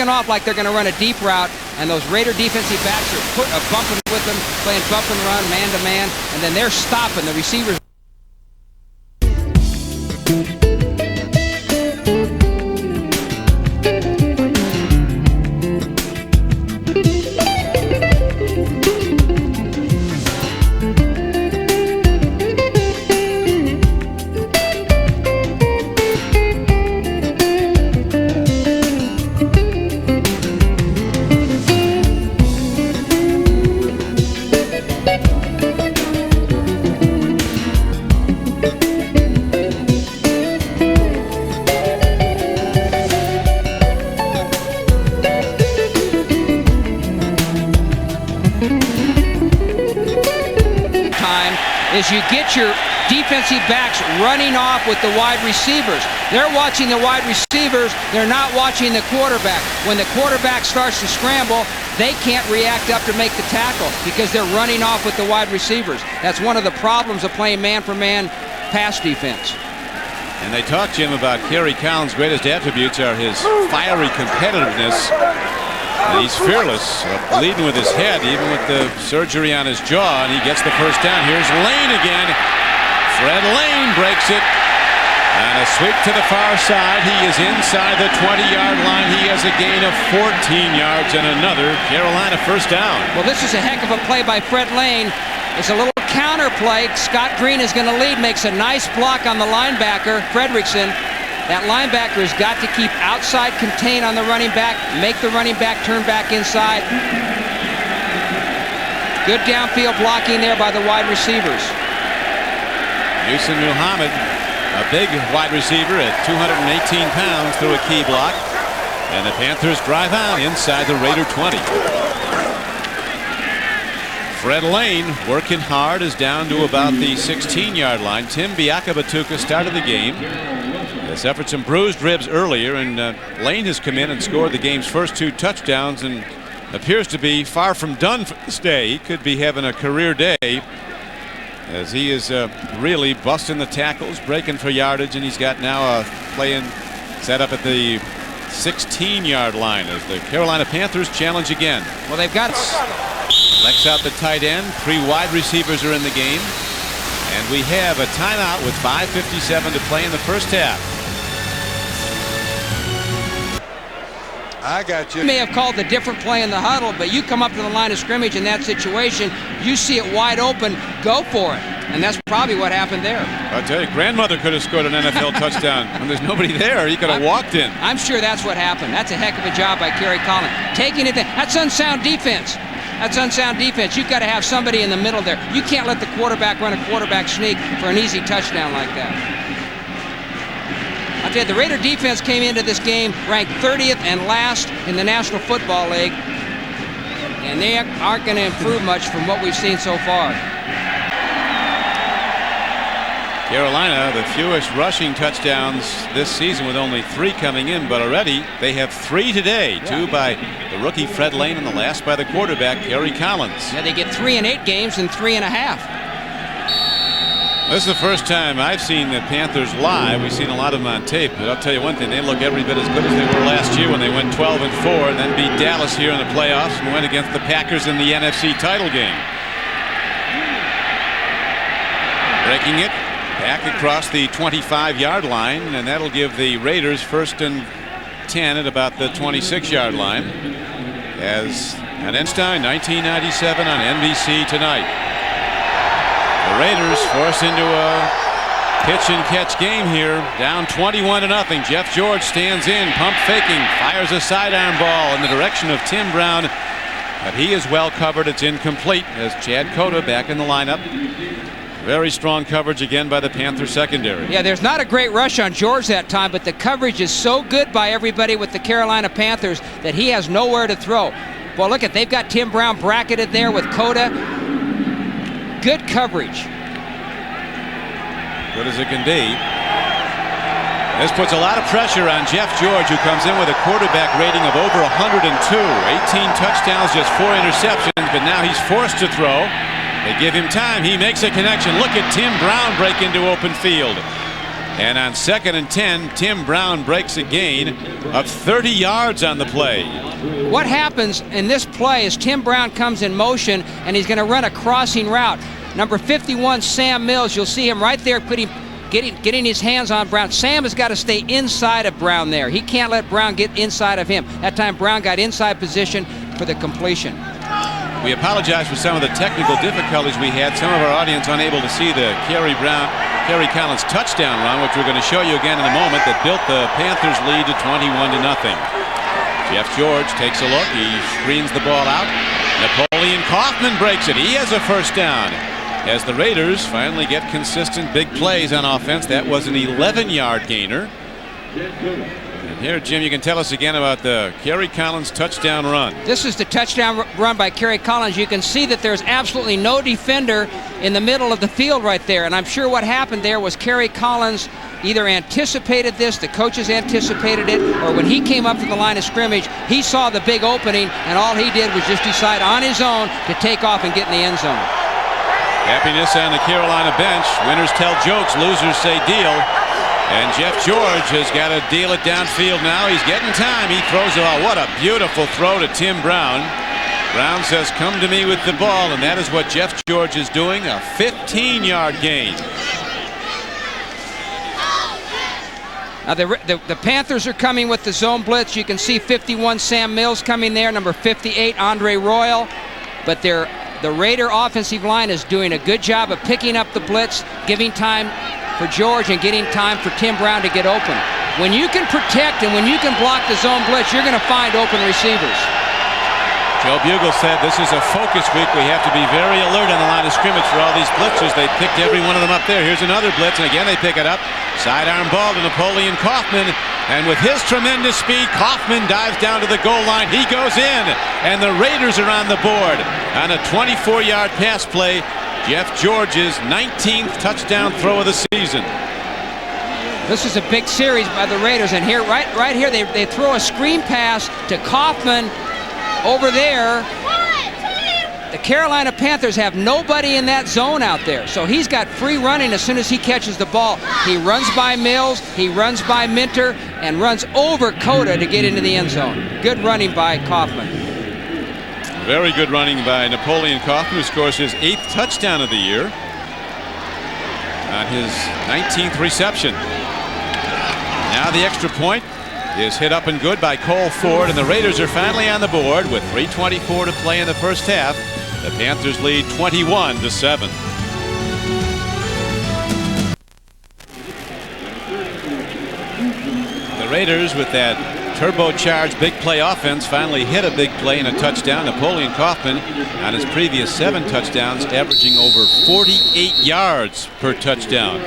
Off like they're going to run a deep route, and those Raider defensive backs are bumping with them, playing bump and run, man to man, and then they're stopping the receivers. is you get your defensive backs running off with the wide receivers. They're watching the wide receivers. They're not watching the quarterback. When the quarterback starts to scramble, they can't react up to make the tackle because they're running off with the wide receivers. That's one of the problems of playing man-for-man pass defense. And they talked, Jim, about Kerry Collins' greatest attributes are his fiery competitiveness. And he's fearless, leading with his head, even with the surgery on his jaw, and he gets the first down. Here's Lane again. Fred Lane breaks it. And a sweep to the far side. He is inside the 20-yard line. He has a gain of 14 yards and another Carolina first down. Well, this is a heck of a play by Fred Lane. It's a little counter play. Scott Green is going to lead, makes a nice block on the linebacker, Fredrickson. That linebacker has got to keep outside contain on the running back, make the running back turn back inside. Good downfield blocking there by the wide receivers. Yusuf Muhammad, a big wide receiver at 218 pounds, through a key block. And the Panthers drive out inside the Raider 20. Fred Lane, working hard, is down to about the 16-yard line. Tim Biakabatuka started the game. He suffered some bruised ribs earlier, and Lane has come in and scored the game's first 2 touchdowns and appears to be far from done for this day. He could be having a career day, as he is really busting the tackles, breaking for yardage, and he's got now a play set up at the 16-yard line as the Carolina Panthers challenge again. Well, they've got Lex out the tight end. 3 wide receivers are in the game, and we have a timeout with 5:57 to play in the first half. I got you. You may have called a different play in the huddle, but you come up to the line of scrimmage in that situation, you see it wide open, go for it. And that's probably what happened there. I'll tell you, grandmother could have scored an NFL touchdown. When there's nobody there, he could have walked in. I'm sure that's what happened. That's a heck of a job by Kerry Collins. Taking it, that's unsound defense. That's unsound defense. You've got to have somebody in the middle there. You can't let the quarterback run a quarterback sneak for an easy touchdown like that. I'll tell you, the Raider defense came into this game ranked 30th and last in the National Football League, and they aren't going to improve much from what we've seen so far. Carolina, the fewest rushing touchdowns this season, with only 3 coming in, but already they have 3 today. 2 by the rookie Fred Lane, and the last by the quarterback Kerry Collins. Yeah, they get 3 in 8 games and 3 1/2. This is the first time I've seen the Panthers live. We've seen a lot of them on tape, but I'll tell you one thing, they look every bit as good as they were last year when they went 12-4 and then beat Dallas here in the playoffs and went against the Packers in the NFC title game. Breaking it back across the 25-yard line, and that'll give the Raiders 1st and 10 at about the 26-yard line. As an Einstein, 1997 on NBC tonight. The Raiders forced into a pitch and catch game here, down 21-0. Jeff George stands in, pump faking, fires a sidearm ball in the direction of Tim Brown, but he is well covered. It's incomplete as Chad Cota back in the lineup. Very strong coverage again by the Panther secondary. Yeah, there's not a great rush on George that time, but the coverage is so good by everybody with the Carolina Panthers that he has nowhere to throw. Well, look at, they've got Tim Brown bracketed there with Cota. Good coverage. Good as it can be. This puts a lot of pressure on Jeff George, who comes in with a quarterback rating of over 102. 18 touchdowns, just 4 interceptions, but now he's forced to throw. They give him time. He makes a connection. Look at Tim Brown break into open field. And on 2nd and 10, Tim Brown breaks a gain of 30 yards on the play. What happens in this play is Tim Brown comes in motion, and he's going to run a crossing route. Number 51, Sam Mills, you'll see him right there getting his hands on Brown. Sam has got to stay inside of Brown there. He can't let Brown get inside of him. That time Brown got inside position for the completion. We apologize for some of the technical difficulties we had. Some of our audience unable to see the Kerry Collins touchdown run, which we're going to show you again in a moment, that built the Panthers lead to 21-0. Jeff George takes a look. He screens the ball out. Napoleon Kaufman breaks it. He has a first down. As the Raiders finally get consistent big plays on offense. That was an 11-yard gainer. Here, Jim, you can tell us again about the Kerry Collins touchdown run. This is the touchdown run by Kerry Collins. You can see that there's absolutely no defender in the middle of the field right there. And I'm sure what happened there was Kerry Collins either anticipated this, the coaches anticipated it, or when he came up to the line of scrimmage, he saw the big opening, and all he did was just decide on his own to take off and get in the end zone. Happiness on the Carolina bench. Winners tell jokes, losers say deal. And Jeff George has got to deal it downfield now. He's getting time. He throws it all. What a beautiful throw to Tim Brown. Brown says, come to me with the ball, and that is what Jeff George is doing, a 15-yard gain. Now the Panthers are coming with the zone blitz. You can see 51 Sam Mills coming there, number 58 Andre Royal. But the Raider offensive line is doing a good job of picking up the blitz, giving time for George and getting time for Tim Brown to get open. When you can protect and when you can block the zone blitz, you're going to find open receivers. Joe Bugle said this is a focus week. We have to be very alert on the line of scrimmage for all these blitzers. They picked every one of them up there. Here's another blitz, and again they pick it up. Sidearm ball to Napoleon Kaufman, and with his tremendous speed, Kaufman dives down to the goal line. He goes in, and the Raiders are on the board on a 24-yard pass play. Jeff George's 19th touchdown throw of the season. This is a big series by the Raiders, and here, right here, they throw a screen pass to Kaufman over there. The Carolina Panthers have nobody in that zone out there, so he's got free running as soon as he catches the ball. He runs by Mills, he runs by Minter, and runs over Cota to get into the end zone. Good running by Kaufman. Very good running by Napoleon Kaufman, who scores his 8th touchdown of the year on his 19th reception. Now the extra point is hit up and good by Cole Ford, and the Raiders are finally on the board with 3:24 to play in the first half. The Panthers lead 21-7. The Raiders, with that turbocharged big play offense, finally hit a big play and a touchdown. Napoleon Kaufman, on his previous 7 touchdowns, averaging over 48 yards per touchdown.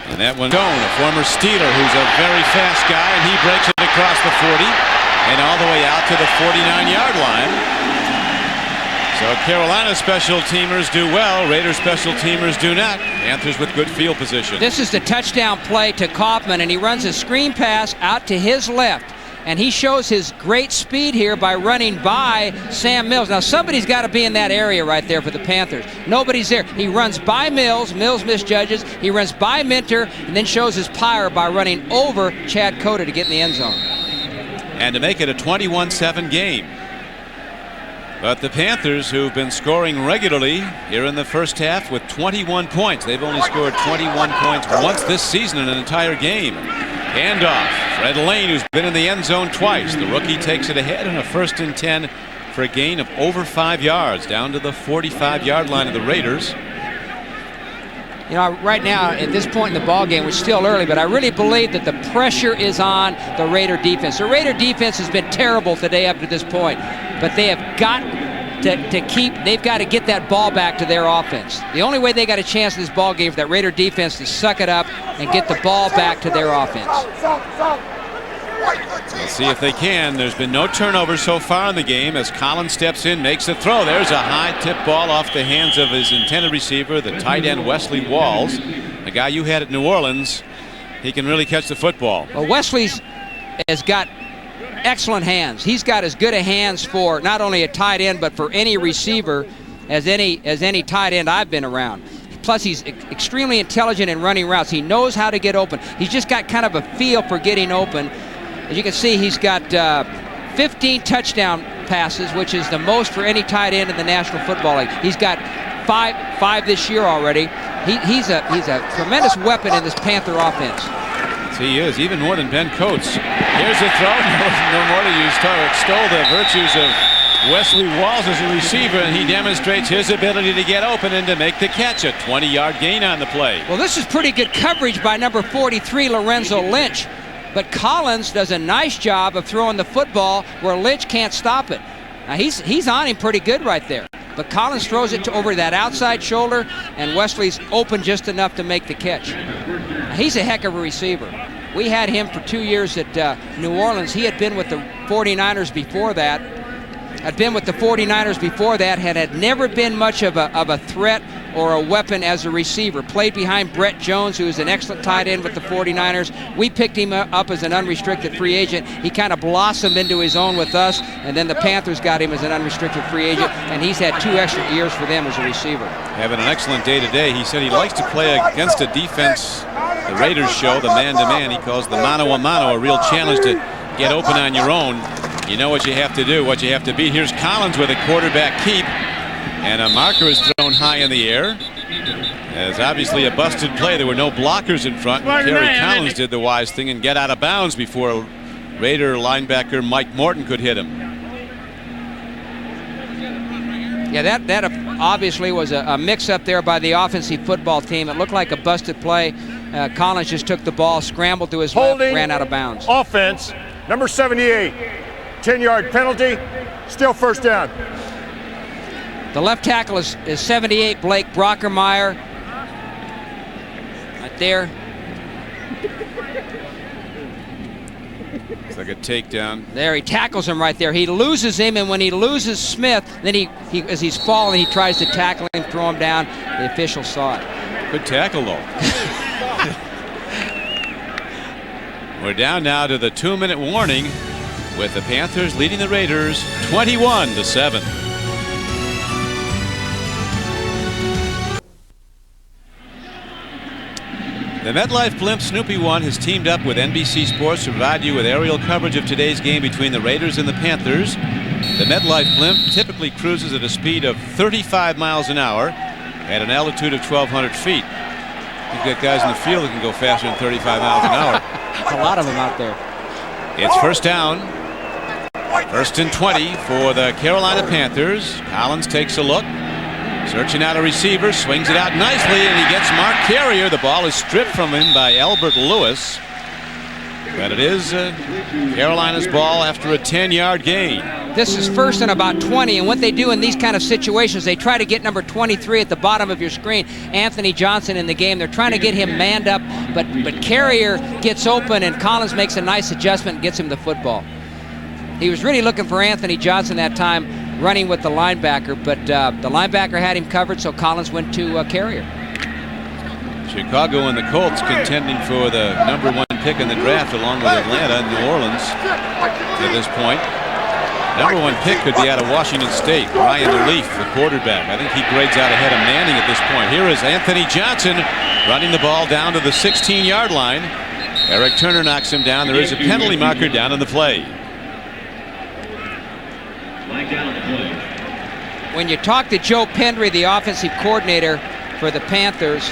And that one, Stone, a former Steeler, who's a very fast guy, and he breaks it across the 40 and all the way out to the 49-yard line. So Carolina special teamers do well, Raiders special teamers do not. Panthers with good field position. This is the touchdown play to Kaufman, and he runs a screen pass out to his left. And he shows his great speed here by running by Sam Mills. Now somebody's got to be in that area right there for the Panthers. Nobody's there. He runs by Mills. Mills misjudges. He runs by Minter and then shows his power by running over Chad Cota to get in the end zone. And to make it a 21-7 game. But the Panthers, who've been scoring regularly here in the first half with 21 points. They've only scored 21 points once this season in an entire game. Handoff. Fred Lane, who's been in the end zone twice. The rookie takes it ahead on a 1st and 10 for a gain of over 5 yards down to the 45-yard line of the Raiders. You know, right now at this point in the ball game, it's still early, but I really believe that the pressure is on the Raider defense. The Raider defense has been terrible today up to this point, but they have got they've got to get that ball back to their offense. The only way they got a chance in this ball game for that Raider defense to suck it up and get the ball back to their offense. Let's see if they can. There's been no turnovers so far in the game as Collins steps in, makes the throw. There's a high tip ball off the hands of his intended receiver, the tight end Wesley Walls, a guy you had at New Orleans. He can really catch the football. Well, Wesley's has got excellent hands. He's got as good a hands for not only a tight end but for any receiver as any tight end I've been around. Plus, he's extremely intelligent in running routes. He knows how to get open. He's just got kind of a feel for getting open. As you can see, he's got 15 touchdown passes, which is the most for any tight end in the National Football League. He's got five this year already. He's a tremendous weapon in this Panther offense. He is, even more than Ben Coates. Here's a throw. No more to use to extol the virtues of Wesley Walls as a receiver, and he demonstrates his ability to get open and to make the catch. A 20-yard gain on the play. Well, this is pretty good coverage by number 43, Lorenzo Lynch. But Collins does a nice job of throwing the football where Lynch can't stop it. Now he's on him pretty good right there. But Collins throws it over that outside shoulder, and Wesley's open just enough to make the catch. Now, he's a heck of a receiver. We had him for 2 years at New Orleans. He had been with the 49ers before that. Had never been much of a threat or a weapon as a receiver. Played behind Brett Jones, who is an excellent tight end with the 49ers. We picked him up as an unrestricted free agent. He kind of blossomed into his own with us, and then the Panthers got him as an unrestricted free agent, and he's had 2 extra years for them as a receiver. Having an excellent day today. He said he likes to play against a defense the Raiders show, the man-to-man. He calls the mano-a-mano a real challenge to get open on your own. You know what you have to do, what you have to be. Here's Collins with a quarterback keep, and a marker is thrown high in the air. As obviously a busted play. There were no blockers in front. Kerry Collins did the wise thing and get out of bounds before Raider linebacker Mike Morton could hit him. Yeah, that obviously was a mix-up there by the offensive football team. It looked like a busted play. Collins just took the ball, scrambled to his left, ran out of bounds. Offense, number 78. 10-yard penalty, still first down. The left tackle is 78, Blake Brockermeyer. Right there. It's like a takedown. There, he tackles him right there. He loses him, and when he loses Smith, then he as he's falling, he tries to tackle him, throw him down. The official saw it. Good tackle, though. We're down now to the 2-minute warning, with the Panthers leading the Raiders 21-7. The MetLife Blimp Snoopy 1 has teamed up with NBC Sports to provide you with aerial coverage of today's game between the Raiders and the Panthers. The MetLife Blimp typically cruises at a speed of 35 miles an hour at an altitude of 1,200 feet. You've got guys in the field that can go faster than 35 miles an hour. A lot of them out there. It's first down. 1st and 20 for the Carolina Panthers. Collins takes a look. Searching out a receiver, swings it out nicely, and he gets Mark Carrier. The ball is stripped from him by Albert Lewis. But it is Carolina's ball after a 10-yard gain. This is 1st and about 20, and what they do in these kind of situations, they try to get number 23 at the bottom of your screen, Anthony Johnson, in the game. They're trying to get him manned up, but Carrier gets open, and Collins makes a nice adjustment and gets him the football. He was really looking for Anthony Johnson that time, running with the linebacker, but the linebacker had him covered, so Collins went to Carrier. Chicago and the Colts contending for the #1 pick in the draft, along with Atlanta and New Orleans at this point. #1 pick could be out of Washington State. Ryan Leaf, the quarterback. I think he grades out ahead of Manning at this point. Here is Anthony Johnson running the ball down to the 16-yard line. Eric Turner knocks him down. There is a penalty marker down in the play. When you talk to Joe Pendry, the offensive coordinator for the Panthers,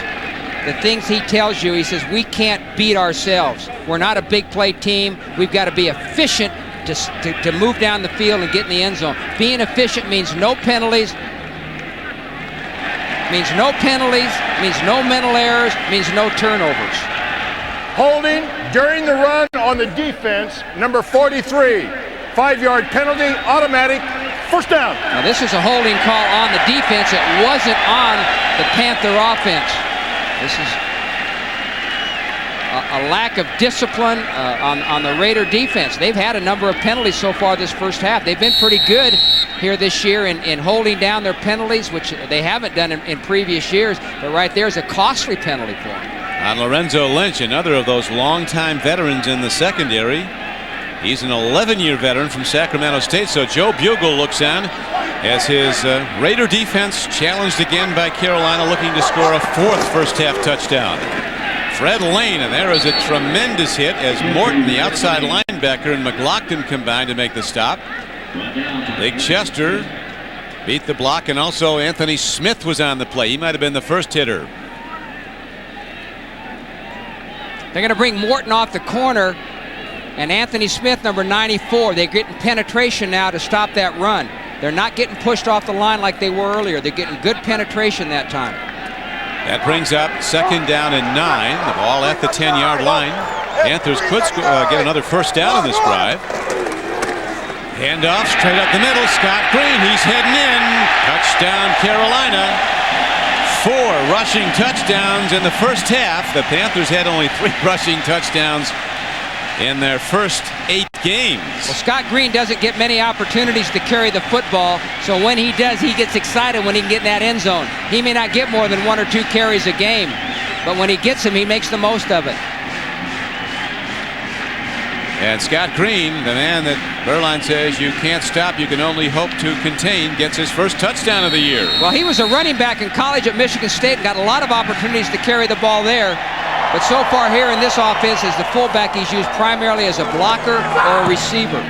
the things he tells you, he says, we can't beat ourselves. We're not a big play team. We've got to be efficient to move down the field and get in the end zone. Being efficient means no penalties, means no mental errors, means no turnovers. Holding during the run on the defense, number 43. 5-yard penalty, automatic, first down. Now this is a holding call on the defense. It wasn't on the Panther offense. This is a lack of discipline on the Raider defense. They've had a number of penalties so far this first half. They've been pretty good here this year in holding down their penalties, which they haven't done in previous years. But right there's a costly penalty for them. On Lorenzo Lynch, another of those longtime veterans in the secondary. He's an 11-year veteran from Sacramento State, so Joe Bugle looks on as his Raider defense challenged again by Carolina, looking to score a 4th first-half touchdown. Fred Lane, and there is a tremendous hit as Morton, the outside linebacker, and McLaughlin combined to make the stop. Big Chester beat the block, and also Anthony Smith was on the play. He might have been the first hitter. They're going to bring Morton off the corner. And Anthony Smith, number 94, they're getting penetration now to stop that run. They're not getting pushed off the line like they were earlier. They're getting good penetration that time. That brings up 2nd down and 9. The ball at the 10-yard line. Panthers could get another first down on this drive. Handoff straight up the middle. Scott Green, he's heading in. Touchdown, Carolina. 4 rushing touchdowns in the first half. The Panthers had only 3 rushing touchdowns in their first 8 games. Well, Scott Green doesn't get many opportunities to carry the football, so when he does, he gets excited when he can get in that end zone. He may not get more than 1 or 2 carries a game, but when he gets them, he makes the most of it. And Scott Green, the man that Berline says you can't stop, you can only hope to contain, gets his first touchdown of the year. Well, he was a running back in college at Michigan State and got a lot of opportunities to carry the ball there. But so far here in this offense, as the fullback, he's used primarily as a blocker or a receiver.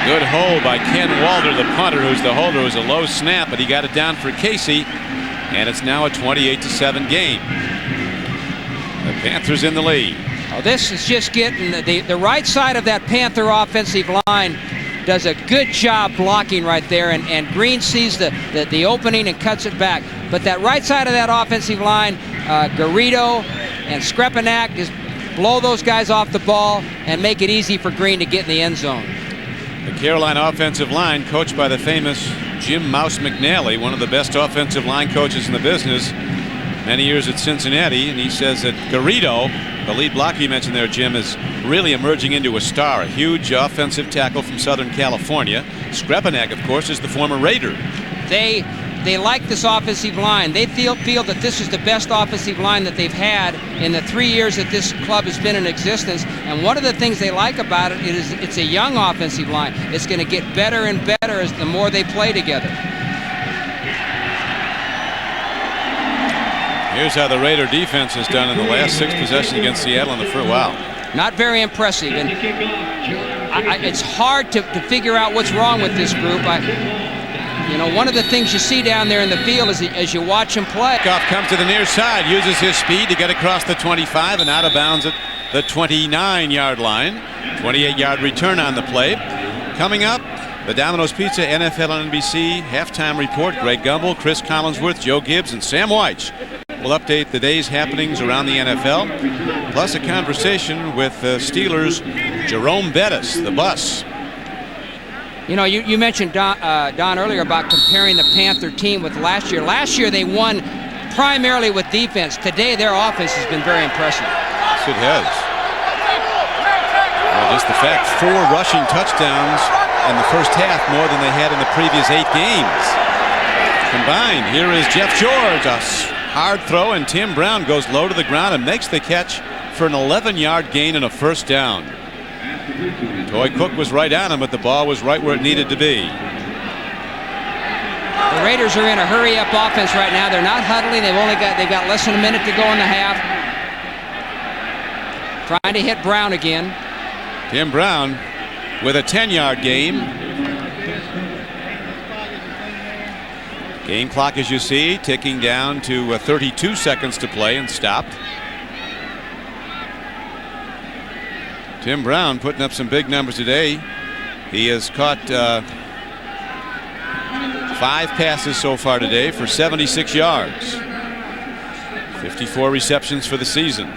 Good hold by Ken Walder, the punter, who's the holder. It was a low snap, but he got it down for Casey, and it's now a 28-7 game. The Panthers in the lead. Oh, this is just getting the right side of that Panther offensive line does a good job blocking right there, and Green sees the opening and cuts it back. But that right side of that offensive line, Garrido and Skrepenak just blow those guys off the ball and make it easy for Green to get in the end zone. The Carolina offensive line, coached by the famous Jim Mouse McNally, one of the best offensive line coaches in the business, many years at Cincinnati, and he says that Garrido, the lead blocker you mentioned there, Jim, is really emerging into a star, a huge offensive tackle from Southern California. Skrepenak, of course, is the former Raider. They like this offensive line. They feel that this is the best offensive line that they've had in the 3 years that this club has been in existence. And one of the things they like about it is it's a young offensive line. It's going to get better and better as the more they play together. Here's how the Raider defense has done in the last 6 possessions against Seattle in the first. Wow. Not very impressive. And it's hard to figure out what's wrong with this group. You know, one of the things you see down there in the field is as you watch him play. Goff comes to the near side, uses his speed to get across the 25 and out of bounds at the 29-yard line. 28-yard return on the play. Coming up, the Domino's Pizza NFL on NBC halftime report. Greg Gumbel, Chris Collinsworth, Joe Gibbs, and Sam Weich will update the day's happenings around the NFL. Plus a conversation with Steelers' Jerome Bettis, the bus. You know, you mentioned, Don, earlier about comparing the Panther team with last year. Last year they won primarily with defense. Today their offense has been very impressive. Yes, it has. Well, just the fact 4 rushing touchdowns in the first half, more than they had in the previous 8 games. Combined, here is Jeff George, a hard throw, and Tim Brown goes low to the ground and makes the catch for an 11-yard gain and a first down. Toy Cook was right on him, but the ball was right where it needed to be. The Raiders are in a hurry-up offense right now. They're not huddling. They've got less than a minute to go in the half. Trying to hit Brown again. Tim Brown with a 10-yard gain. Game clock, as you see, ticking down to 32 seconds to play and stopped. Tim Brown putting up some big numbers today. He has caught 5 passes so far today for 76 yards. 54 receptions for the season.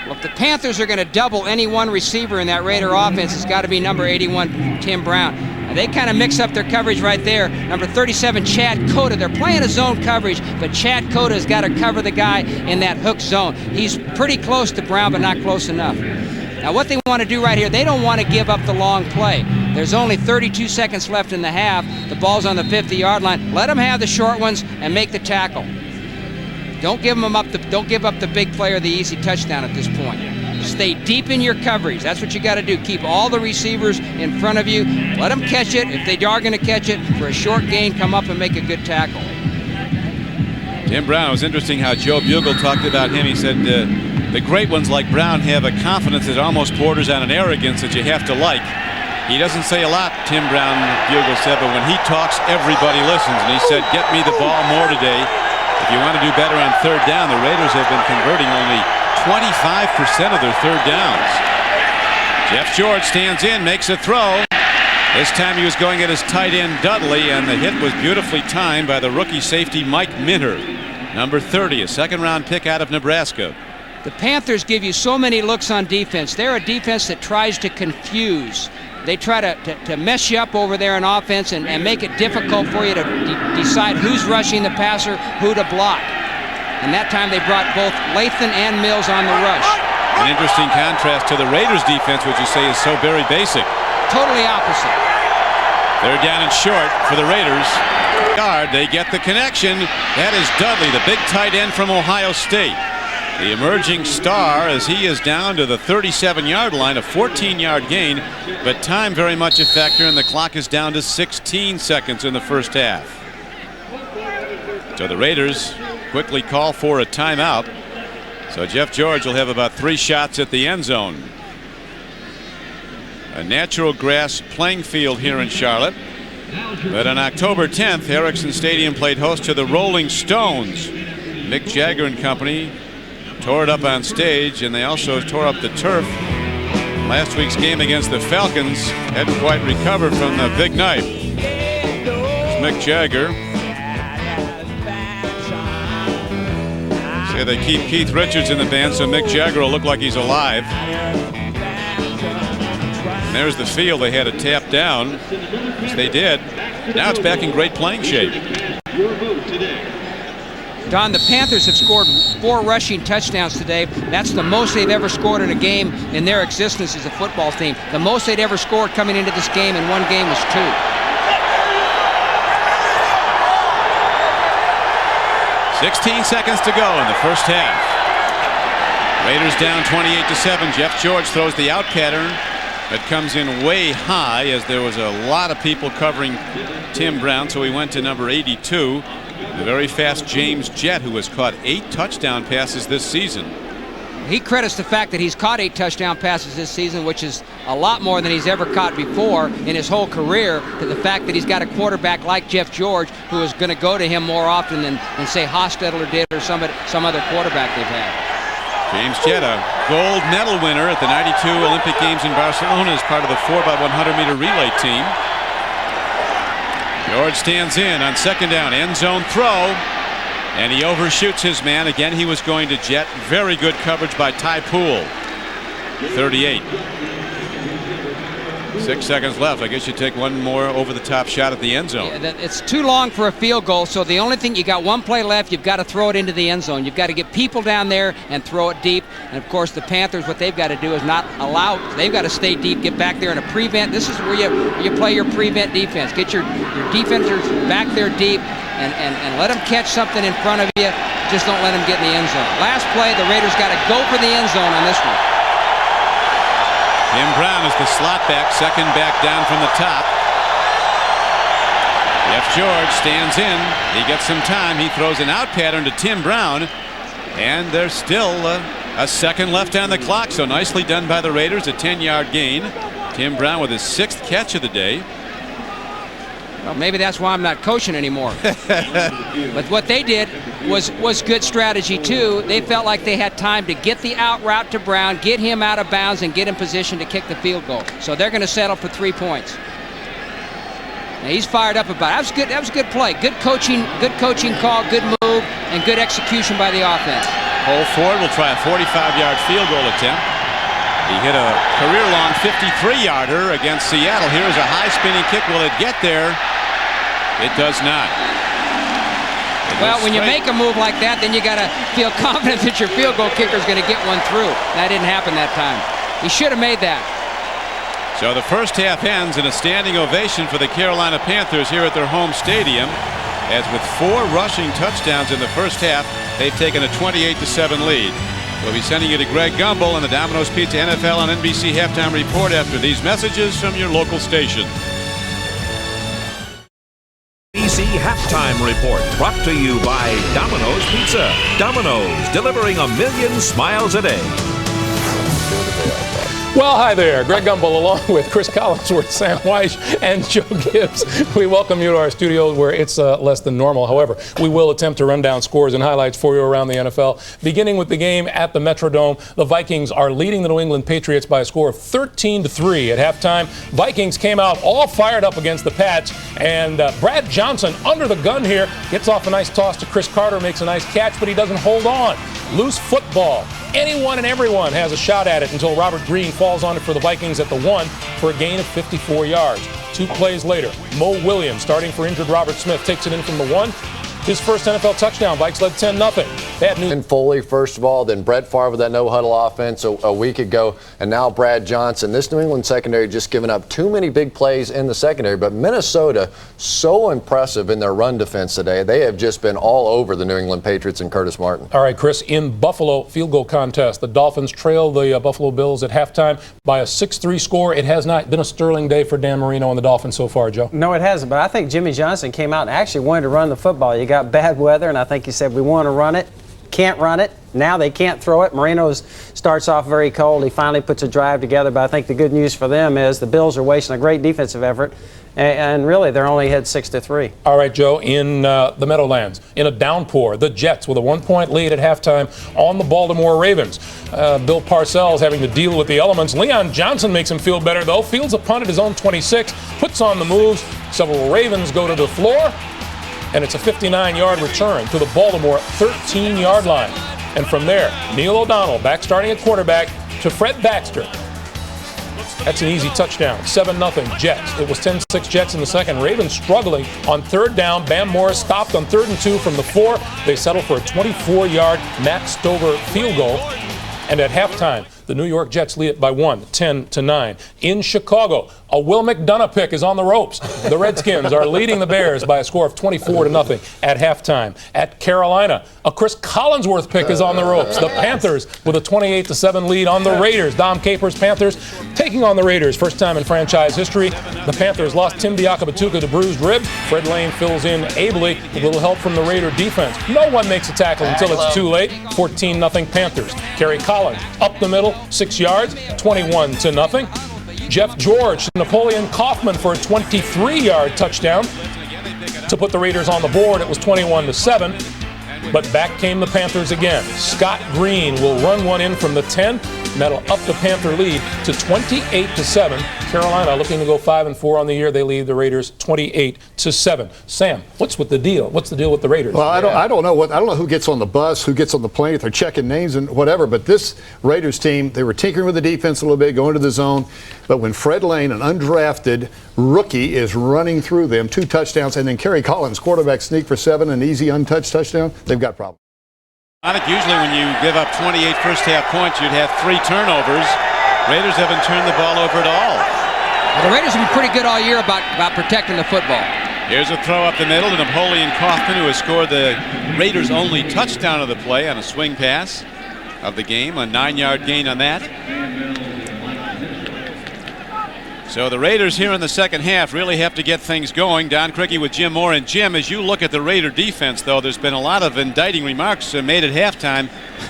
Well, if the Panthers are going to double any one receiver in that Raider offense, it's got to be number 81, Tim Brown. And they kind of mix up their coverage right there. Number 37, Chad Cota. They're playing a zone coverage, but Chad Cota has got to cover the guy in that hook zone. He's pretty close to Brown, but not close enough. Now, what they want to do right here, they don't want to give up the long play. There's only 32 seconds left in the half. The ball's on the 50-yard line. Let them have the short ones and make the tackle. Don't give up the big play or the easy touchdown at this point. Stay deep in your coverage. That's what you got to do. Keep all the receivers in front of you. Let them catch it. If they are going to catch it for a short gain, come up and make a good tackle. Tim Brown, it was interesting how Joe Bugle talked about him. He said the great ones like Brown have a confidence that almost borders on an arrogance that you have to like. He doesn't say a lot, Tim Brown, Bugle said, but when he talks, everybody listens. And he said, get me the ball more today. If you want to do better on third down, the Raiders have been converting only 25% of their third downs. Jeff George stands in, makes a throw. This time he was going at his tight end Dudley, and the hit was beautifully timed by the rookie safety Mike Minter, number 30, a second-round pick out of Nebraska. The Panthers give you so many looks on defense. They're a defense that tries to confuse. They try to mess you up over there in offense and make it difficult for you to decide who's rushing the passer, who to block. And that time they brought both Lathan and Mills on the rush. An interesting contrast to the Raiders defense, which you say is so very basic. Totally opposite. They're down and short for the Raiders. They get the connection. That is Dudley, the big tight end from Ohio State. The emerging star as he is down to the 37-yard line, a 14-yard gain, but time very much a factor, and the clock is down to 16 seconds in the first half. So the Raiders quickly call for a timeout. So Jeff George will have about 3 shots at the end zone. A natural grass playing field here in Charlotte. But on October 10th, Ericsson Stadium played host to the Rolling Stones. Mick Jagger and company tore it up on stage, and they also tore up the turf. Last week's game against the Falcons hadn't quite recovered from the big night. There's Mick Jagger. Say they keep Keith Richards in the band, so Mick Jagger will look like he's alive. And there's the field they had to tap down, which they did. Now it's back in great playing shape. Don, the Panthers have scored 4 rushing touchdowns today. That's the most they've ever scored in a game in their existence as a football team. The most they'd ever scored coming into this game in one game was 2. "16 seconds to go in the first half. Raiders down 28-7. Jeff George throws the out pattern that comes in way high, as there was a lot of people covering Tim Brown, so he went to number 82. The very fast James Jett, who has caught 8 touchdown passes this season. He credits the fact that he's caught 8 touchdown passes this season, which is a lot more than he's ever caught before in his whole career, to the fact that he's got a quarterback like Jeff George who is going to go to him more often than say Hostetler did or some other quarterback they've had. James Jett, a gold medal winner at the '92 Olympic Games in Barcelona as part of the 4x100 meter relay team. George stands in on second down, end zone throw, and he overshoots his man. Again, he was going to Jett. Very good coverage by Ty Poole. 38. 6 seconds left. I guess you take one more over-the-top shot at the end zone. Yeah, it's too long for a field goal, so the only thing, you got 1 play left, you've got to throw it into the end zone. You've got to get people down there and throw it deep. And of course, the Panthers, what they've got to do is not allow, they've got to stay deep, get back there in a prevent. This is where you play your prevent defense. Get your defenders back there deep and let them catch something in front of you. Just don't let them get in the end zone. Last play, the Raiders got to go for the end zone on this one. Tim Brown is the slot back, second back down from the top. Jeff George stands in. He gets some time. He throws an out pattern to Tim Brown, and there's still a second left on the clock. So nicely done by the Raiders, a 10-yard gain. Tim Brown with his 6th catch of the day. Well, maybe that's why I'm not coaching anymore. But what they did was good strategy too. They felt like they had time to get the out route to Brown, get him out of bounds, and get in position to kick the field goal. So they're going to settle for 3 points. Now he's fired up about it. That was good. That was a good play. Good coaching call, good move, and good execution by the offense. Cole Ford will try a 45-yard field goal attempt. He hit a career-long 53-yarder against Seattle. Here is a high-spinning kick. Will it get there? It does not. Well, when you make a move like that, then you got to feel confident that your field goal kicker is going to get one through. That didn't happen that time. He should have made that. So the first half ends in a standing ovation for the Carolina Panthers here at their home stadium, as with 4 rushing touchdowns in the first half, they've taken a 28-7 lead. We'll be sending you to Greg Gumbel and the Domino's Pizza NFL on NBC Halftime Report after these messages from your local station. NBC Halftime Report, brought to you by Domino's Pizza. Domino's, delivering 1 million smiles a day. Well, hi there. Greg Gumbel along with Chris Collinsworth, Sam Weish, and Joe Gibbs. We welcome you to our studios where it's less than normal. However, we will attempt to run down scores and highlights for you around the NFL. Beginning with the game at the Metrodome, the Vikings are leading the New England Patriots by a score of 13-3 at halftime. Vikings came out all fired up against the Pats, and Brad Johnson under the gun here gets off a nice toss to Chris Carter, makes a nice catch, but he doesn't hold on. Loose football. Anyone and everyone has a shot at it until Robert Green falls on it for the Vikings at the 1 for a gain of 54 yards. 2 plays later, Mo Williams, starting for injured Robert Smith, takes it in from the 1. His first NFL touchdown. Vikes led 10-0. Bad news. And Foley, first of all, then Brett Favre with that no-huddle offense a week ago, and now Brad Johnson. This New England secondary just giving up too many big plays in the secondary, but Minnesota, so impressive in their run defense today. They have just been all over the New England Patriots and Curtis Martin. All right, Chris, in Buffalo field goal contest, the Dolphins trail the Buffalo Bills at halftime by a 6-3 score. It has not been a sterling day for Dan Marino and the Dolphins so far, Joe. No, it hasn't, but I think Jimmy Johnson came out and actually wanted to run the football. You got bad weather, and I think he said, we want to run it. Can't run it. Now they can't throw it. Marino starts off very cold. He finally puts a drive together, but I think the good news for them is the Bills are wasting a great defensive effort, and really they're only ahead 6-3. All right, Joe, in the Meadowlands, in a downpour, the Jets with a 1-point lead at halftime on the Baltimore Ravens. Bill Parcells having to deal with the elements. Leon Johnson makes him feel better, though. Fields a punt at his own 26, puts on the moves. Several Ravens go to the floor, and it's a 59-yard return to the Baltimore 13-yard line. And from there, Neil O'Donnell back starting at quarterback to Fred Baxter. That's an easy touchdown. 7-0 Jets. It was 10-6 Jets in the second. Ravens struggling on third down. Bam Morris stopped on 3rd and 2 from the 4. They settle for a 24-yard Matt Stover field goal. And at halftime, the New York Jets lead it by 1, 10-9. In Chicago, a Will McDonough pick is on the ropes. The Redskins are leading the Bears by a score of 24-0 at halftime. At Carolina, a Chris Collinsworth pick is on the ropes. The Panthers with a 28-7 lead on the Raiders. Dom Capers' Panthers taking on the Raiders. First time in franchise history. The Panthers lost Tim Diakabatuka to bruised rib. Fred Lane fills in ably with a little help from the Raider defense. No one makes a tackle until it's too late. 14-0 Panthers. Kerry Collins up the middle, 6 yards, 21-0. Jeff George, Napoleon Kaufman for a 23-yard touchdown to put the Raiders on the board. It was 21-7, but back came the Panthers again. Scott Green will run one in from the 10, and that'll up the Panther lead to 28-7. Carolina looking to go 5-4 on the year. They lead the Raiders 28-7. Sam, what's with the deal? What's the deal with the Raiders? Well, I don't know who gets on the bus, who gets on the plane, if they're checking names and whatever. But this Raiders team, they were tinkering with the defense a little bit, going to the zone. But when Fred Lane, an undrafted rookie, is running through them, 2 touchdowns, and then Kerry Collins, quarterback sneak for 7, an easy untouched touchdown, they've got problems. I think usually when you give up 28 first-half points, you'd have 3 turnovers. Raiders haven't turned the ball over at all. Well, the Raiders have been pretty good all year about protecting the football. Here's a throw up the middle to Napoleon Kaufman, who has scored the Raiders' only touchdown of the play on a swing pass of the game. A 9-yard gain on that. So the Raiders here in the second half really have to get things going. Don Criqui with Jim Moore. And Jim, as you look at the Raider defense, though, there's been a lot of indicting remarks made at halftime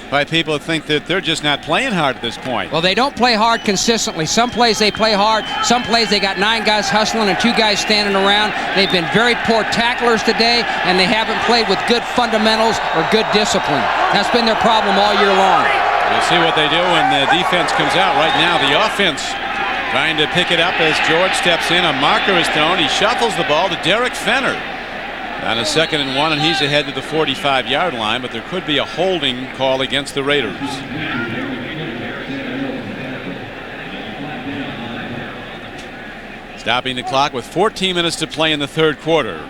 by people who think that they're just not playing hard at this point. Well, they don't play hard consistently. Some plays they play hard. Some plays they got 9 guys hustling and 2 guys standing around. They've been very poor tacklers today, and they haven't played with good fundamentals or good discipline. That's been their problem all year long. We'll see what they do when the defense comes out. Right now, the offense trying to pick it up as George steps in. A marker is thrown. He shuffles the ball to Derek Fenner on a 2nd and 1, and he's ahead to the 45-yard line, but there could be a holding call against the Raiders. Stopping the clock with 14 minutes to play in the third quarter.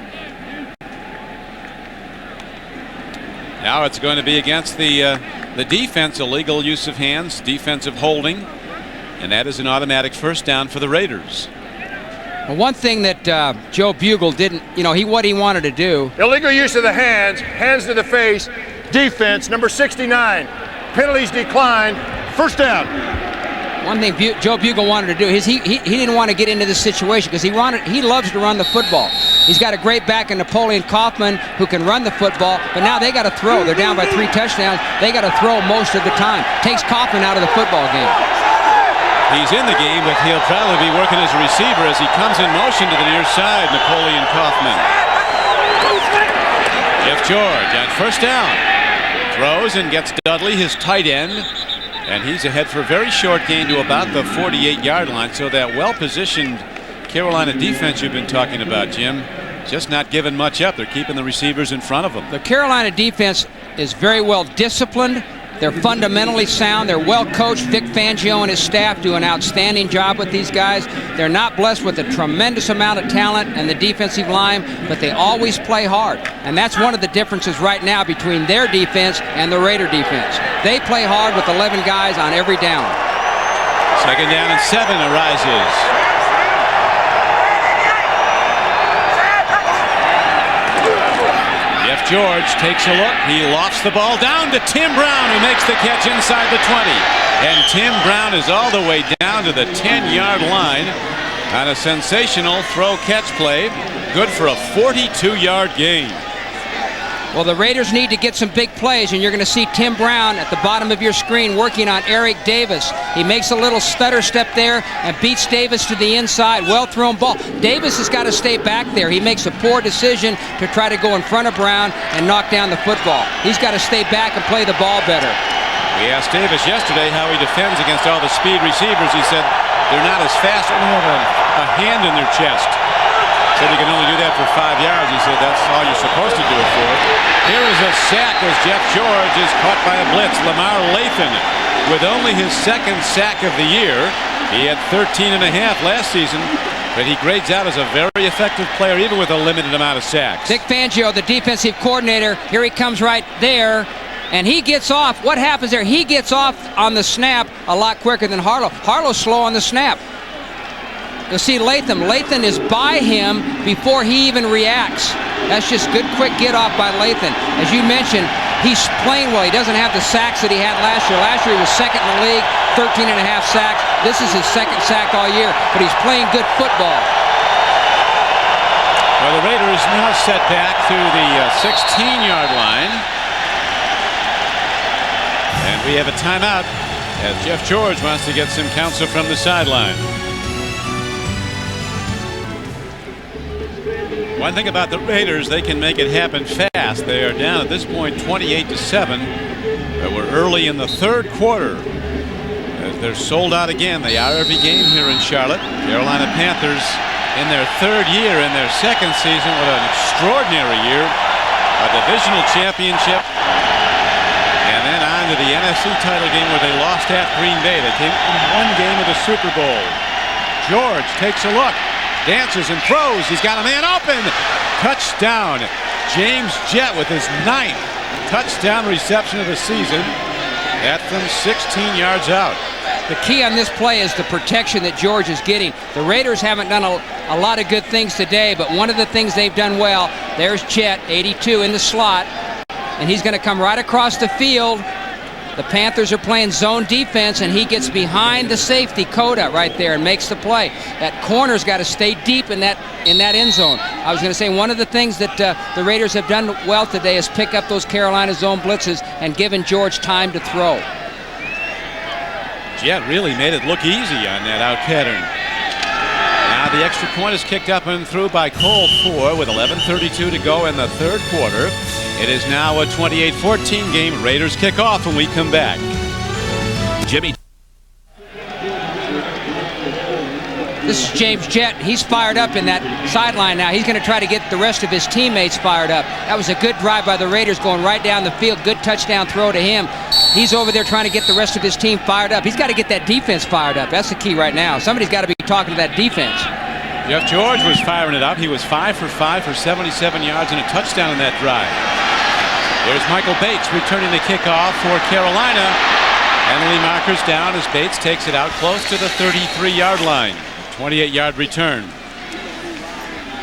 Now it's going to be against the defense, illegal use of hands, defensive holding. And that is an automatic first down for the Raiders. Well, one thing that Joe Bugle didn't, what he wanted to do. Illegal use of the hands, hands to the face, defense, number 69. Penalties declined, first down. One thing Joe Bugle wanted to do is he didn't want to get into this situation because he loves to run the football. He's got a great back in Napoleon Kaufman who can run the football, but now they got to throw. They're down by 3 touchdowns. They got to throw most of the time. Takes Kaufman out of the football game. He's in the game, but he'll probably be working as a receiver as he comes in motion to the near side. Napoleon Kaufman. Jeff George on first down. Throws and gets Dudley, his tight end. And he's ahead for a very short gain to about the 48-yard line. So that well-positioned Carolina defense you've been talking about, Jim, just not giving much up. They're keeping the receivers in front of them. The Carolina defense is very well disciplined. They're fundamentally sound. They're well coached. Vic Fangio and his staff do an outstanding job with these guys. They're not blessed with a tremendous amount of talent and the defensive line, but they always play hard. And that's one of the differences right now between their defense and the Raider defense. They play hard with 11 guys on every down. 2nd down and 7 arises. Jeff George takes a look. He lofts the ball down to Tim Brown, who makes the catch inside the 20. And Tim Brown is all the way down to the 10-yard line on a sensational throw-catch play. Good for a 42-yard gain. Well, the Raiders need to get some big plays, and you're going to see Tim Brown at the bottom of your screen working on Eric Davis. He makes a little stutter step there and beats Davis to the inside. Well-thrown ball. Davis has got to stay back there. He makes a poor decision to try to go in front of Brown and knock down the football. He's got to stay back and play the ball better. We asked Davis yesterday how he defends against all the speed receivers. He said they're not as fast. They have a hand in their chest. Said he can only do that for 5 yards. He said that's all you're supposed to do it for. Here is a sack as Jeff George is caught by a blitz. Lamar Lathan with only his 2nd sack of the year. He had 13 and a half last season, but he grades out as a very effective player even with a limited amount of sacks. Vic Fangio, the defensive coordinator, here he comes right there. And he gets off. What happens there? He gets off on the snap a lot quicker than Harlow. Harlow's slow on the snap. You'll see Latham. Lathan is by him before he even reacts. That's just good, quick get off by Lathan. As you mentioned, he's playing well. He doesn't have the sacks that he had last year. Last year he was 2nd in the league, 13 and a half sacks. This is his 2nd sack all year, but he's playing good football. Well, the Raiders now set back to the 16-yard line. And we have a timeout as Jeff George wants to get some counsel from the sideline. One thing about the Raiders, they can make it happen fast. They are down at this point 28-7. But we're early in the 3rd quarter. As they're sold out again. They are every game here in Charlotte. Carolina Panthers in their 3rd year, in their 2nd season. What an extraordinary year. A divisional championship. And then on to the NFC title game where they lost at Green Bay. They came in one game of the Super Bowl. George takes a look. Dances and throws. He's got a man open. Touchdown. James Jett with his 9th touchdown reception of the season. That from 16 yards out. The key on this play is the protection that George is getting. The Raiders haven't done a lot of good things today, but one of the things they've done well, there's Jett, 82 in the slot, and he's going to come right across the field. The Panthers are playing zone defense, and he gets behind the safety, Coda, right there, and makes the play. That corner's got to stay deep in that end zone. I was going to say one of the things that the Raiders have done well today is pick up those Carolina zone blitzes and given George time to throw. Jett really made it look easy on that out pattern. Now the extra point is kicked up and through by Cole Ford with 11:32 to go in the 3rd quarter. It is now a 28-14 game. Raiders kick off when we come back. Jimmy. This is James Jett. He's fired up in that sideline now. He's going to try to get the rest of his teammates fired up. That was a good drive by the Raiders going right down the field. Good touchdown throw to him. He's over there trying to get the rest of his team fired up. He's got to get that defense fired up. That's the key right now. Somebody's got to be talking to that defense. Jeff George was firing it up. He was 5 for 5 for 77 yards and a touchdown in that drive. There's Michael Bates returning the kickoff for Carolina. Penalty markers down as Bates takes it out close to the 33-yard line. 28-yard return.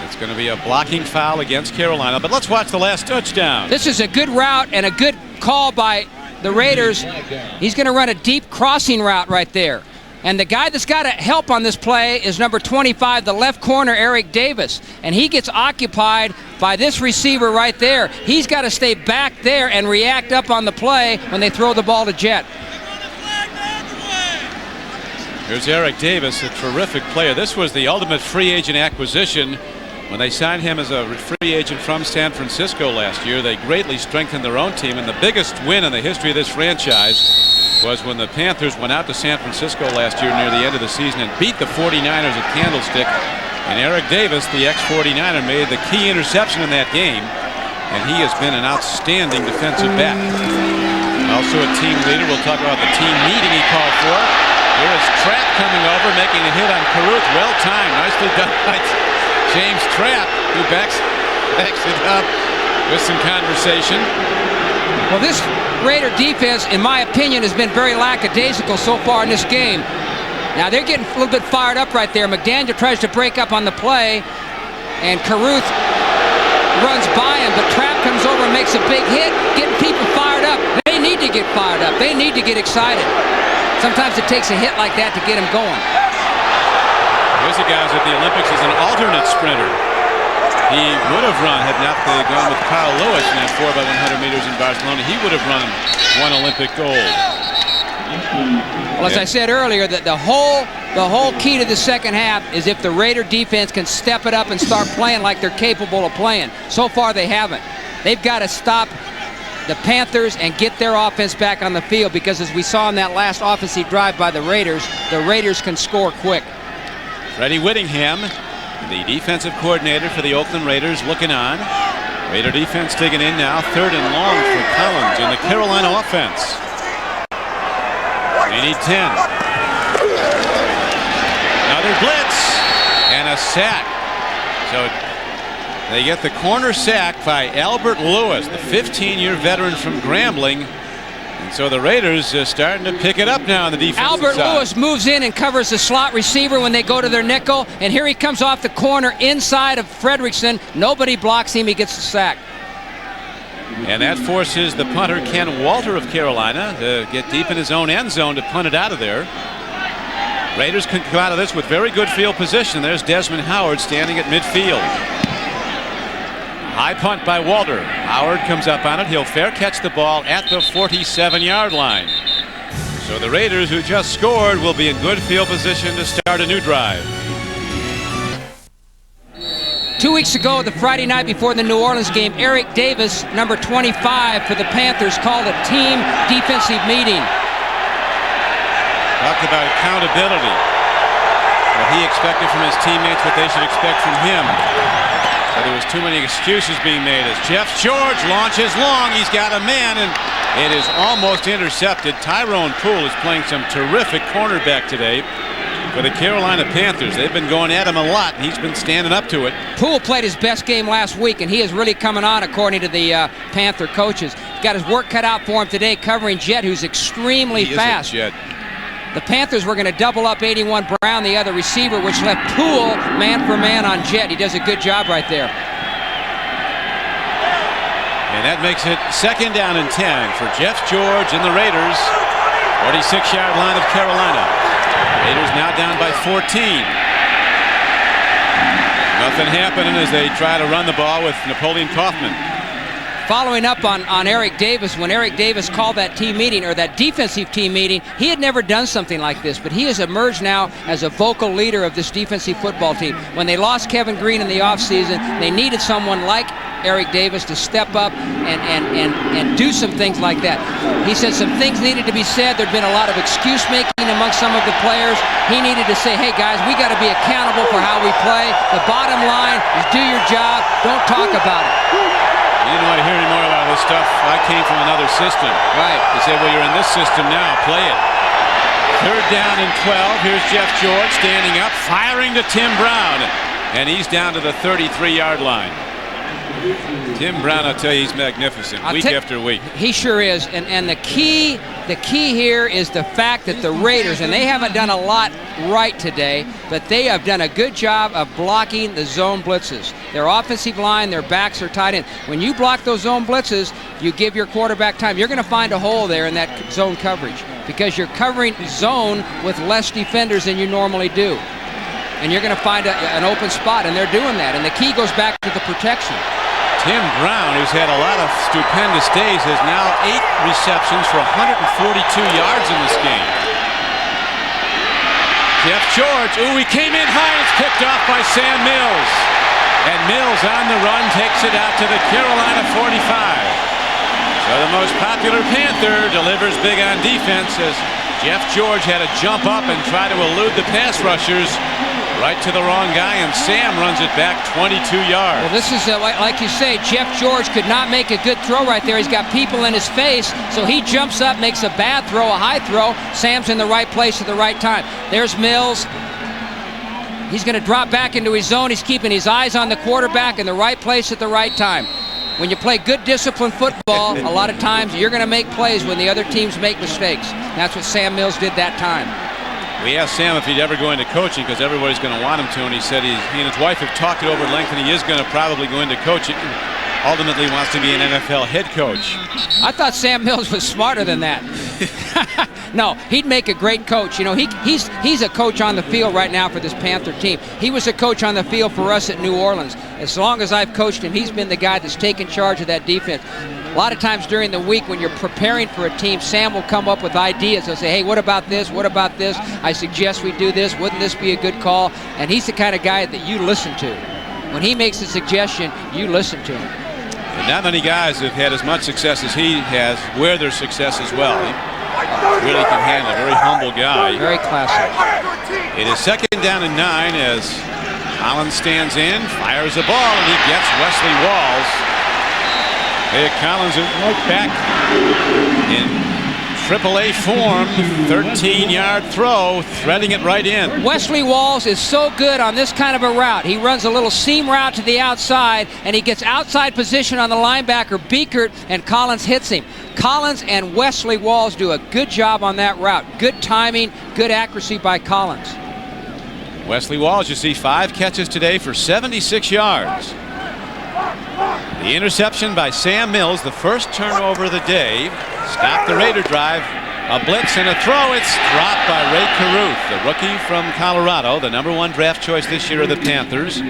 It's going to be a blocking foul against Carolina, but let's watch the last touchdown. This is a good route and a good call by the Raiders. He's going to run a deep crossing route right there. And the guy that's got to help on this play is number 25, the left corner, Eric Davis. And he gets occupied by this receiver right there. He's got to stay back there and react up on the play when they throw the ball to Jett. Here's Eric Davis, a terrific player. This was the ultimate free agent acquisition. When they signed him as a free agent from San Francisco last year, they greatly strengthened their own team. And the biggest win in the history of this franchise was when the Panthers went out to San Francisco last year near the end of the season and beat the 49ers at Candlestick. And Eric Davis, the ex-49er, made the key interception in that game. And he has been an outstanding defensive back. Also a team leader. We'll talk about the team meeting he called for. Here is Trapp coming over, making a hit on Caruth. Well timed. Nicely done by James Trapp, who backs it up with some conversation. Well, this Raider defense, in my opinion, has been very lackadaisical so far in this game. Now they're getting a little bit fired up right there. McDaniel tries to break up on the play, and Caruth runs by him, but Trapp comes over and makes a big hit, getting people fired up. They need to get fired up. They need to get excited. Sometimes it takes a hit like that to get them going. Here's a guy who's at the Olympics as an alternate sprinter. He would have run, had not they gone with Kyle Lewis in that 4x100 meters in Barcelona. He would have run one Olympic gold. Well, as I said earlier, that the whole key to the second half is if the Raider defense can step it up and start playing like they're capable of playing. So far, they haven't. They've got to stop the Panthers and get their offense back on the field, because as we saw in that last offensive drive by the Raiders can score quick. Freddie Whittingham, the defensive coordinator for the Oakland Raiders, looking on. Raider defense taking in now, 3rd and long for Collins in the Carolina offense. They need 10. Another blitz and a sack. So they get the corner sack by Albert Lewis, the 15-year veteran from Grambling. And so the Raiders are starting to pick it up now on the defensive Albert side. Lewis moves in and covers the slot receiver when they go to their nickel, and here he comes off the corner inside of Fredrickson. Nobody blocks him. He gets the sack. And that forces the punter, Ken Walter of Carolina, to get deep in his own end zone to punt it out of there. Raiders can come out of this with very good field position. There's Desmond Howard standing at midfield. High punt by Walter. Howard comes up on it. He'll fair catch the ball at the 47-yard line. So the Raiders, who just scored, will be in good field position to start a new drive. 2 weeks ago, the Friday night before the New Orleans game, Eric Davis, number 25 for the Panthers, called a team defensive meeting. Talked about accountability. What he expected from his teammates, what they should expect from him. So there was too many excuses being made as Jeff George launches long. He's got a man, and it is almost intercepted. Tyrone Poole is playing some terrific cornerback today for the Carolina Panthers. They've been going at him a lot, and he's been standing up to it. Poole played his best game last week, and he is really coming on, according to the Panther coaches. He's got his work cut out for him today, covering Jet, who's extremely fast. He is a Jet. The Panthers were going to double up 81 Brown, the other receiver, which left Poole man for man on Jet. He does a good job right there. And that makes it 2nd down and 10 for Jeff George and the Raiders. 46-yard line of Carolina. Raiders now down by 14. Nothing happening as they try to run the ball with Napoleon Kaufman. Following up on Eric Davis, when Eric Davis called that team meeting, or that defensive team meeting, he had never done something like this, but he has emerged now as a vocal leader of this defensive football team. When they lost Kevin Green in the offseason, they needed someone like Eric Davis to step up and do some things like that. He said some things needed to be said. There'd been a lot of excuse making among some of the players. He needed to say, hey guys, we got to be accountable for how we play. The bottom line is do your job, don't talk about it. You didn't want to hear any more about this stuff. I came from another system. Right. They said, well, you're in this system now. Play it. 3rd down and 12. Here's Jeff George standing up, firing to Tim Brown. And he's down to the 33-yard line. Tim Brown, I'll tell you, he's magnificent week after week. He sure is. And the key here is the fact that the Raiders, and they haven't done a lot right today, but they have done a good job of blocking the zone blitzes. Their offensive line, their backs are tight in. When you block those zone blitzes, you give your quarterback time. You're going to find a hole there in that zone coverage because you're covering zone with less defenders than you normally do. And you're going to find an open spot, and they're doing that. And the key goes back to the protection. Tim Brown, who's had a lot of stupendous days, has now 8 receptions for 142 yards in this game. Jeff George, he came in high. It's picked off by Sam Mills. And Mills on the run takes it out to the Carolina 45. So the most popular Panther delivers big on defense as Jeff George had to jump up and try to elude the pass rushers. Right to the wrong guy, and Sam runs it back 22 yards. Well, this is, like you say, Jeff George could not make a good throw right there. He's got people in his face, so he jumps up, makes a bad throw, a high throw. Sam's in the right place at the right time. There's Mills. He's going to drop back into his zone. He's keeping his eyes on the quarterback in the right place at the right time. When you play good disciplined football, a lot of times you're going to make plays when the other teams make mistakes. That's what Sam Mills did that time. We asked Sam if he'd ever go into coaching because everybody's going to want him to, and he said he and his wife have talked it over at length, and he is going to probably go into coaching. Ultimately wants to be an NFL head coach. I thought Sam Mills was smarter than that. No, he'd make a great coach. You know, he's a coach on the field right now for this Panther team. He was a coach on the field for us at New Orleans. As long as I've coached him, he's been the guy that's taken charge of that defense. A lot of times during the week when you're preparing for a team, Sam will come up with ideas. He'll say, hey, what about this? What about this? I suggest we do this. Wouldn't this be a good call? And he's the kind of guy that you listen to. When he makes a suggestion, you listen to him. And not many guys have had as much success as he has where there's success as well. He really can handle it. Very humble guy. Very classy. It is 2nd down and 9 as Collins stands in, fires the ball, and he gets Wesley Walls. Hey, Collins is right back in AAA form. 13-yard throw, threading it right in. Wesley Walls is so good on this kind of a route. He runs a little seam route to the outside, and he gets outside position on the linebacker, Beekert, and Collins hits him. Collins and Wesley Walls do a good job on that route. Good timing, good accuracy by Collins. Wesley Walls, you see, 5 catches today for 76 yards. The interception by Sam Mills, the first turnover of the day, stopped the Raider drive. A blitz and a throw. It's dropped by Ray Caruth, the rookie from Colorado, the #1 draft choice this year of the Panthers.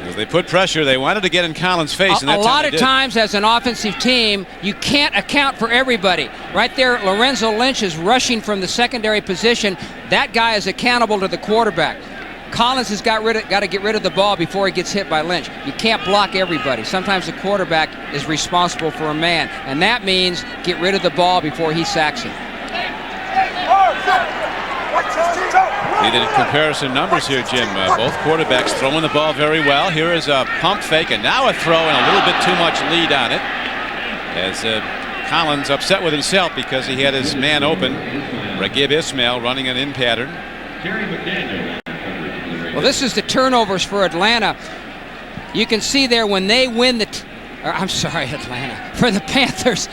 As they put pressure, they wanted to get in Collins' face. And a lot of times as an offensive team, you can't account for everybody. Right there, Lorenzo Lynch is rushing from the secondary position. That guy is accountable to the quarterback. Collins has got to get rid of the ball before he gets hit by Lynch. You can't block everybody. Sometimes the quarterback is responsible for a man, and that means get rid of the ball before he sacks him. See the comparison numbers here, Jim. Both quarterbacks throwing the ball very well. Here is a pump fake, and now a throw, and a little bit too much lead on it. As Collins upset with himself because he had his man open. Ragib Ismail running an in pattern. Well, this is the turnovers for Atlanta. You can see there when they win Atlanta. For the Panthers,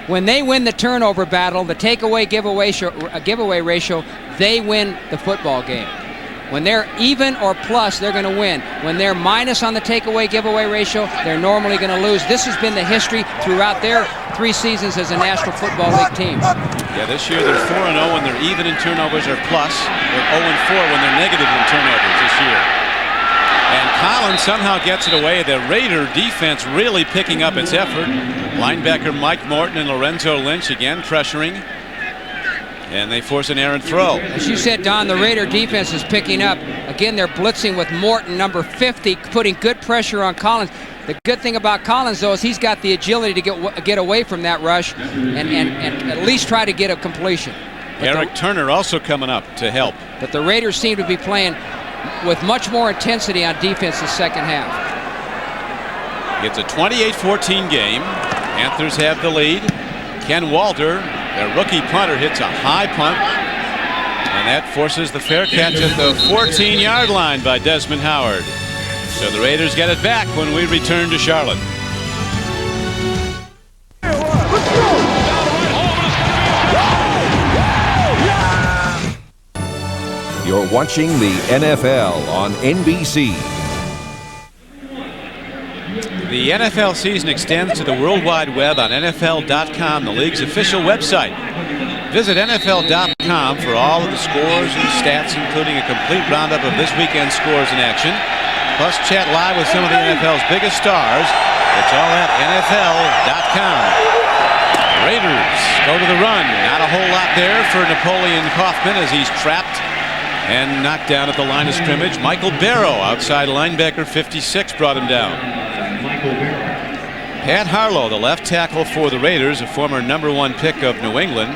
when they win the turnover battle, the takeaway giveaway ratio, they win the football game. When they're even or plus, they're going to win. When they're minus on the takeaway giveaway ratio, they're normally going to lose. This has been the history throughout their 3 seasons as a National Football League team. Yeah, this year they're 4-0 when they're even in turnovers or plus. They're 0-4 when they're negative in turnovers this year. And Collins somehow gets it away. The Raider defense really picking up its effort. Linebacker Mike Morton and Lorenzo Lynch again pressuring. And they force an errant throw. As you said, Don, the Raider defense is picking up. Again, they're blitzing with Morton, number 50, putting good pressure on Collins. The good thing about Collins, though, is he's got the agility to get away from that rush and at least try to get a completion. But Eric Turner also coming up to help. But the Raiders seem to be playing with much more intensity on defense the second half. It's a 28-14 game. Panthers have the lead. Ken Walter, their rookie punter, hits a high punt. And that forces the fair catch at the 14-yard line by Desmond Howard. So the Raiders get it back when we return to Charlotte. You're watching the NFL on NBC. The NFL season extends to the World Wide Web on NFL.com, the league's official website. Visit NFL.com for all of the scores and stats, including a complete roundup of this weekend's scores in action. Plus chat live with some of the NFL's biggest stars. It's all at NFL.com. Raiders go to the run. Not a whole lot there for Napoleon Kaufman as he's trapped and knocked down at the line of scrimmage. Michael Barrow, outside linebacker, 56, brought him down. Pat Harlow, the left tackle for the Raiders, a former #1 pick of New England,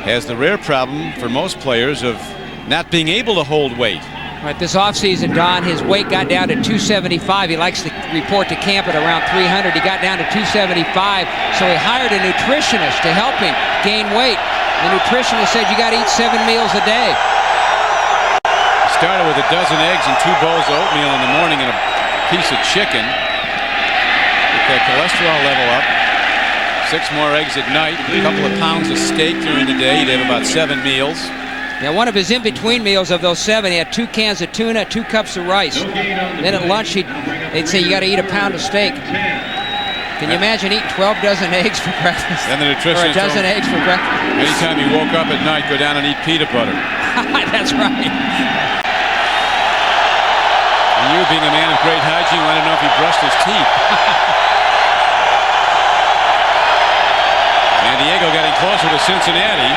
has the rare problem for most players of not being able to hold weight. Right, this offseason, Don, his weight got down to 275. He likes to report to camp at around 300. He got down to 275, so he hired a nutritionist to help him gain weight. The nutritionist said you got to eat 7 meals a day. He started with a dozen eggs and 2 bowls of oatmeal in the morning and a piece of chicken. Get that cholesterol level up. 6 more eggs at night, a couple of pounds of steak during the day. He'd have about 7 meals. Now, one of his in-between meals of those 7, he had 2 cans of tuna, 2 cups of rice. Then at lunch, they'd say you got to eat a pound of steak. Can you imagine eating 12 dozen eggs for breakfast? And the nutritionist or a dozen eggs for breakfast. Anytime you woke up at night, go down and eat peanut butter. That's right. And you, being a man of great hygiene, want to know if he brushed his teeth. San Diego getting closer to Cincinnati.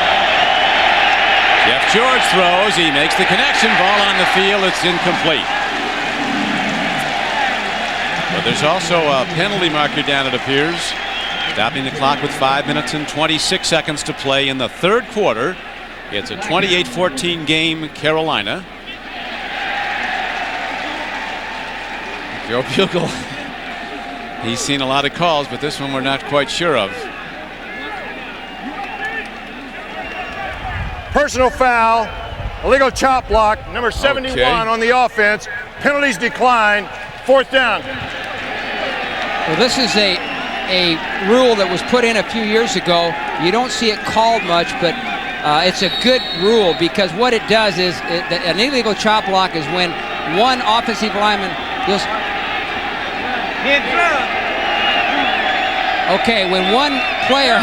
Jeff George throws. He makes the connection. Ball on the field. It's incomplete. But there's also a penalty marker down, it appears. Stopping the clock with 5 minutes and 26 seconds to play in the 3rd quarter. It's a 28-14 game, Carolina. Joe Bugle. He's seen a lot of calls, but this one we're not quite sure of. Personal foul, illegal chop block, number 71 on the offense. Penalties decline. 4th down. Well, this is a rule that was put in a few years ago. You don't see it called much, but it's a good rule because what it does is an illegal chop block is when one offensive lineman goes. Okay, when one player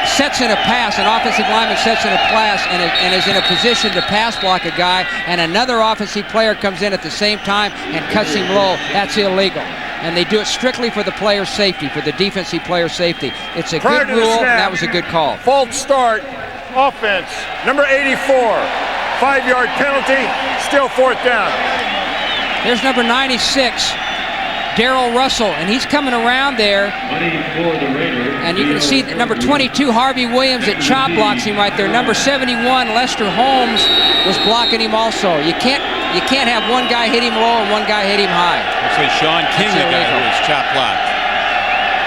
sets in a pass, an offensive lineman sets in a pass and is in a position to pass block a guy, and another offensive player comes in at the same time and cuts him low, that's illegal. And they do it strictly for the player's safety, for the defensive player's safety. It's a good rule, and that was a good call. False start, offense, number 84. 5-yard penalty, still 4th down. There's number 96. Darrell Russell, and he's coming around there. And you can see that number 22, Harvey Williams, that chop blocks him right there. Number 71, Lester Holmes, was blocking him also. You can't have one guy hit him low and one guy hit him high. Actually, Sean King, the guy who was chop blocked.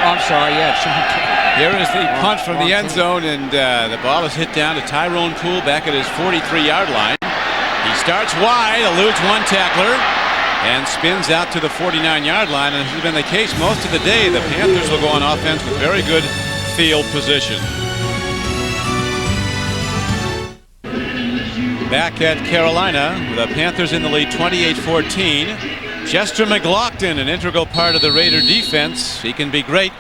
Oh, I'm sorry, yeah, Sean King. Here is the punt from the end zone, and the ball is hit down to Tyrone Poole back at his 43-yard line. He starts wide, eludes one tackler, and spins out to the 49-yard line. And this has been the case most of the day. The Panthers will go on offense with very good field position. Back at Carolina, the Panthers in the lead 28-14. Chester McLaughlin, an integral part of the Raider defense. He can be great.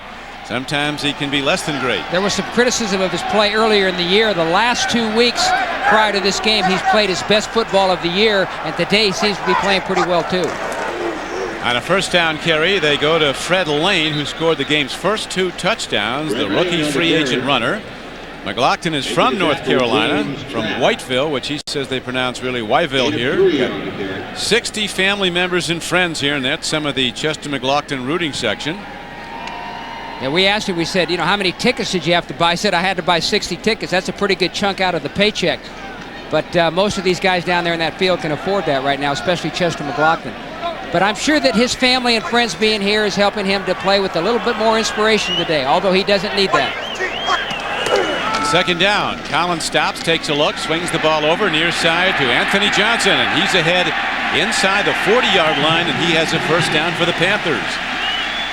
Sometimes he can be less than great. There was some criticism of his play earlier in the year. The last 2 weeks prior to this game, he's played his best football of the year, and today he seems to be playing pretty well too. On a 1st down carry, they go to Fred Lane, who scored the game's first 2 touchdowns, the rookie free agent runner. McLaughlin is from North Carolina, from Whiteville, which he says they pronounce really Wyville here. We've got 60 family members and friends here, and that's some of the Chester McLaughlin rooting section. Yeah, we asked him, we said, how many tickets did you have to buy? He said, I had to buy 60 tickets. That's a pretty good chunk out of the paycheck. But most of these guys down there in that field can afford that right now, especially Chester McLaughlin. But I'm sure that his family and friends being here is helping him to play with a little bit more inspiration today, although he doesn't need that. 2nd down, Collins stops, takes a look, swings the ball over near side to Anthony Johnson, and he's ahead inside the 40-yard line, and he has a 1st down for the Panthers.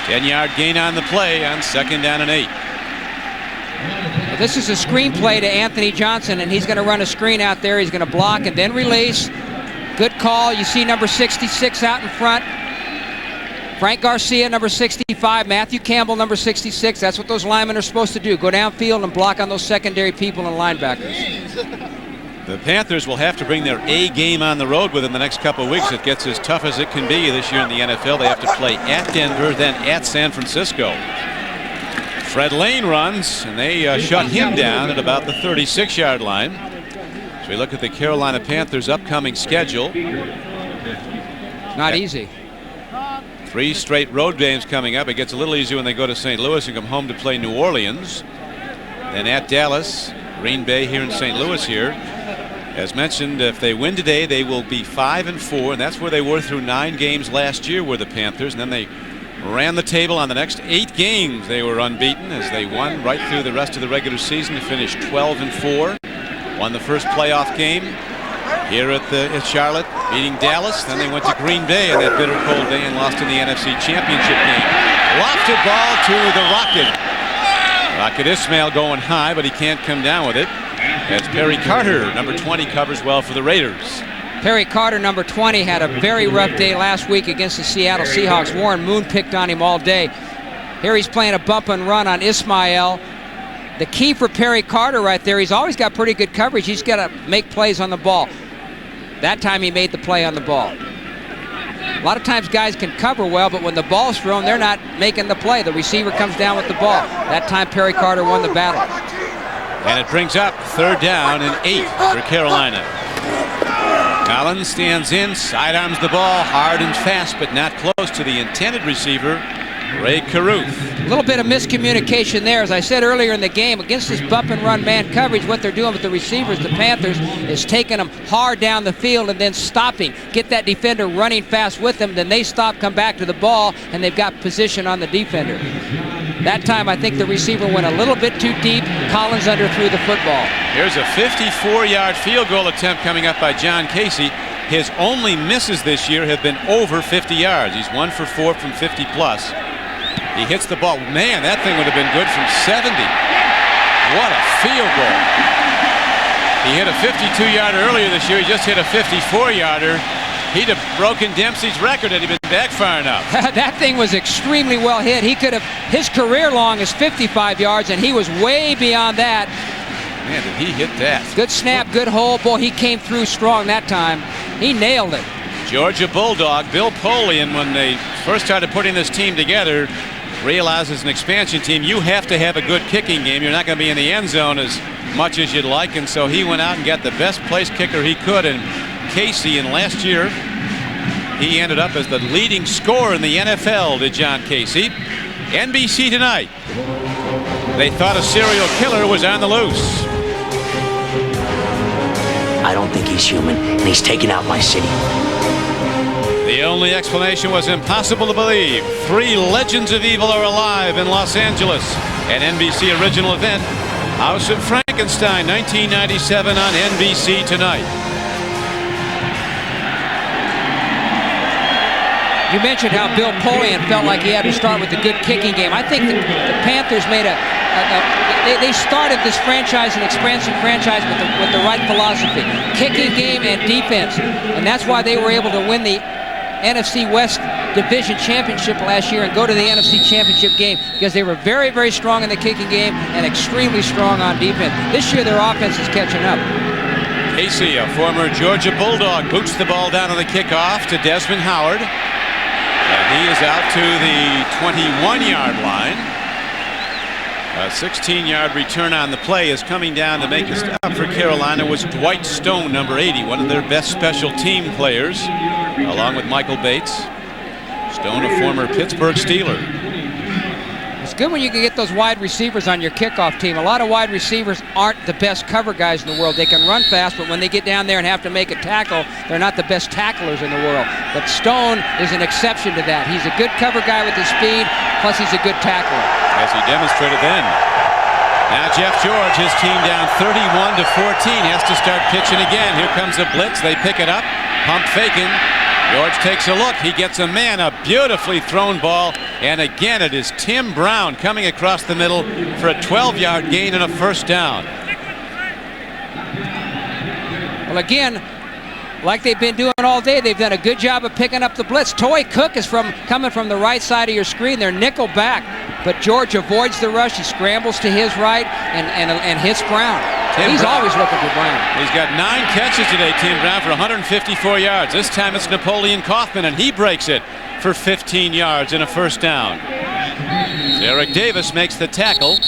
10-yard gain on the play on 2nd down and 8. This is a screen play to Anthony Johnson, and he's going to run a screen out there. He's going to block and then release. Good call. You see number 66 out in front. Frank Garcia, number 65. Matthew Campbell, number 66. That's what those linemen are supposed to do. Go downfield and block on those secondary people and linebackers. The Panthers will have to bring their A game on the road within the next couple of weeks. It gets as tough as it can be this year in the NFL. They have to play at Denver, then at San Francisco. Fred Lane runs, and they shut him down at about the 36-yard line. So we look at the Carolina Panthers' upcoming schedule. Not easy. 3 straight road games coming up. It gets a little easier when they go to St. Louis and come home to play New Orleans. Then at Dallas, Green Bay here in St. Louis here. As mentioned, if they win today, they will be 5-4, and that's where they were through 9 games last year, were the Panthers. And then they ran the table on the next 8 games. They were unbeaten as they won right through the rest of the regular season to finish 12-4. Won the first playoff game here at Charlotte, beating Dallas. Then they went to Green Bay on that bitter cold day and lost in the NFC Championship game. Lofted ball to the Rocket. Rocket Ismail going high, but he can't come down with it. As Perry Carter, number 20, covers well for the Raiders. Perry Carter, number 20, had a very rough day last week against the Seattle Seahawks. Warren Moon picked on him all day. Here he's playing a bump and run on Ismail. The key for Perry Carter right there, he's always got pretty good coverage. He's got to make plays on the ball. That time he made the play on the ball. A lot of times guys can cover well, but when the ball's thrown, they're not making the play. The receiver comes down with the ball. That time Perry Carter won the battle. And it brings up 3rd down and 8 for Carolina. Collins stands in, sidearms the ball hard and fast, but not close to the intended receiver, Ray Caruth. A little bit of miscommunication there. As I said earlier in the game, against this bump and run man coverage, what they're doing with the receivers, the Panthers, is taking them hard down the field and then stopping. Get that defender running fast with them, then they stop, come back to the ball, and they've got position on the defender. That time, I think the receiver went a little bit too deep. Collins underthrew the football. Here's a 54-yard field goal attempt coming up by John Casey. His only misses this year have been over 50 yards. He's 1 for 4 from 50 plus. He hits the ball. Man, that thing would have been good from 70. What a field goal. He hit a 52-yarder earlier this year. He just hit a 54-yarder. He'd have broken Dempsey's record had he been back far enough. That thing was extremely well hit. He could have, his career long is 55 yards, and he was way beyond that. Man, did he hit that. Good snap, good hole. Boy, he came through strong that time. He nailed it. Georgia Bulldog, Bill Polian, when they first started putting this team together, realized as an expansion team, you have to have a good kicking game. You're not going to be in the end zone as much as you'd like, and so he went out and got the best place kicker he could, and Casey, and last year he ended up as the leading scorer in the NFL to John Casey. NBC tonight. They thought a serial killer was on the loose. I don't think he's human, and he's taking out my city. The only explanation was impossible to believe. 3 legends of evil are alive in Los Angeles. An NBC original event, House of Frankenstein, 1997 on NBC tonight. You mentioned how Bill Polian felt like he had to start with a good kicking game. I think the Panthers made they started this franchise, an expansion franchise, with the right philosophy. Kicking game and defense. And that's why they were able to win the NFC West Division Championship last year and go to the NFC Championship game, because they were very, very strong in the kicking game and extremely strong on defense. This year their offense is catching up. Casey, a former Georgia Bulldog, boots the ball down on the kickoff to Desmond Howard. And he is out to the 21-yard line. A 16-yard return on the play is coming down to make a stop for Carolina was Dwight Stone, number 80, one of their best special team players, along with Michael Bates. Stone, a former Pittsburgh Steeler. It's good when you can get those wide receivers on your kickoff team. A lot of wide receivers aren't the best cover guys in the world. They can run fast, but when they get down there and have to make a tackle, they're not the best tacklers in the world. But Stone is an exception to that. He's a good cover guy with his speed, plus he's a good tackler. As he demonstrated then. Now Jeff George, his team down 31-14, has to start pitching again. Here comes a blitz. They pick it up. Pump faking. George takes a look. He gets a man, a beautifully thrown ball. And again, it is Tim Brown coming across the middle for a 12-yard gain and a first down. Well, again, like they've been doing all day, they've done a good job of picking up the blitz. Toy Cook is coming from the right side of your screen. They're nickel back, but George avoids the rush. He scrambles to his right and hits Brown. He's always looking for Brown. He's got 9 catches today, Tim Brown, for 154 yards. This time it's Napoleon Kaufman, and he breaks it for 15 yards and a first down. Eric Davis makes the tackle,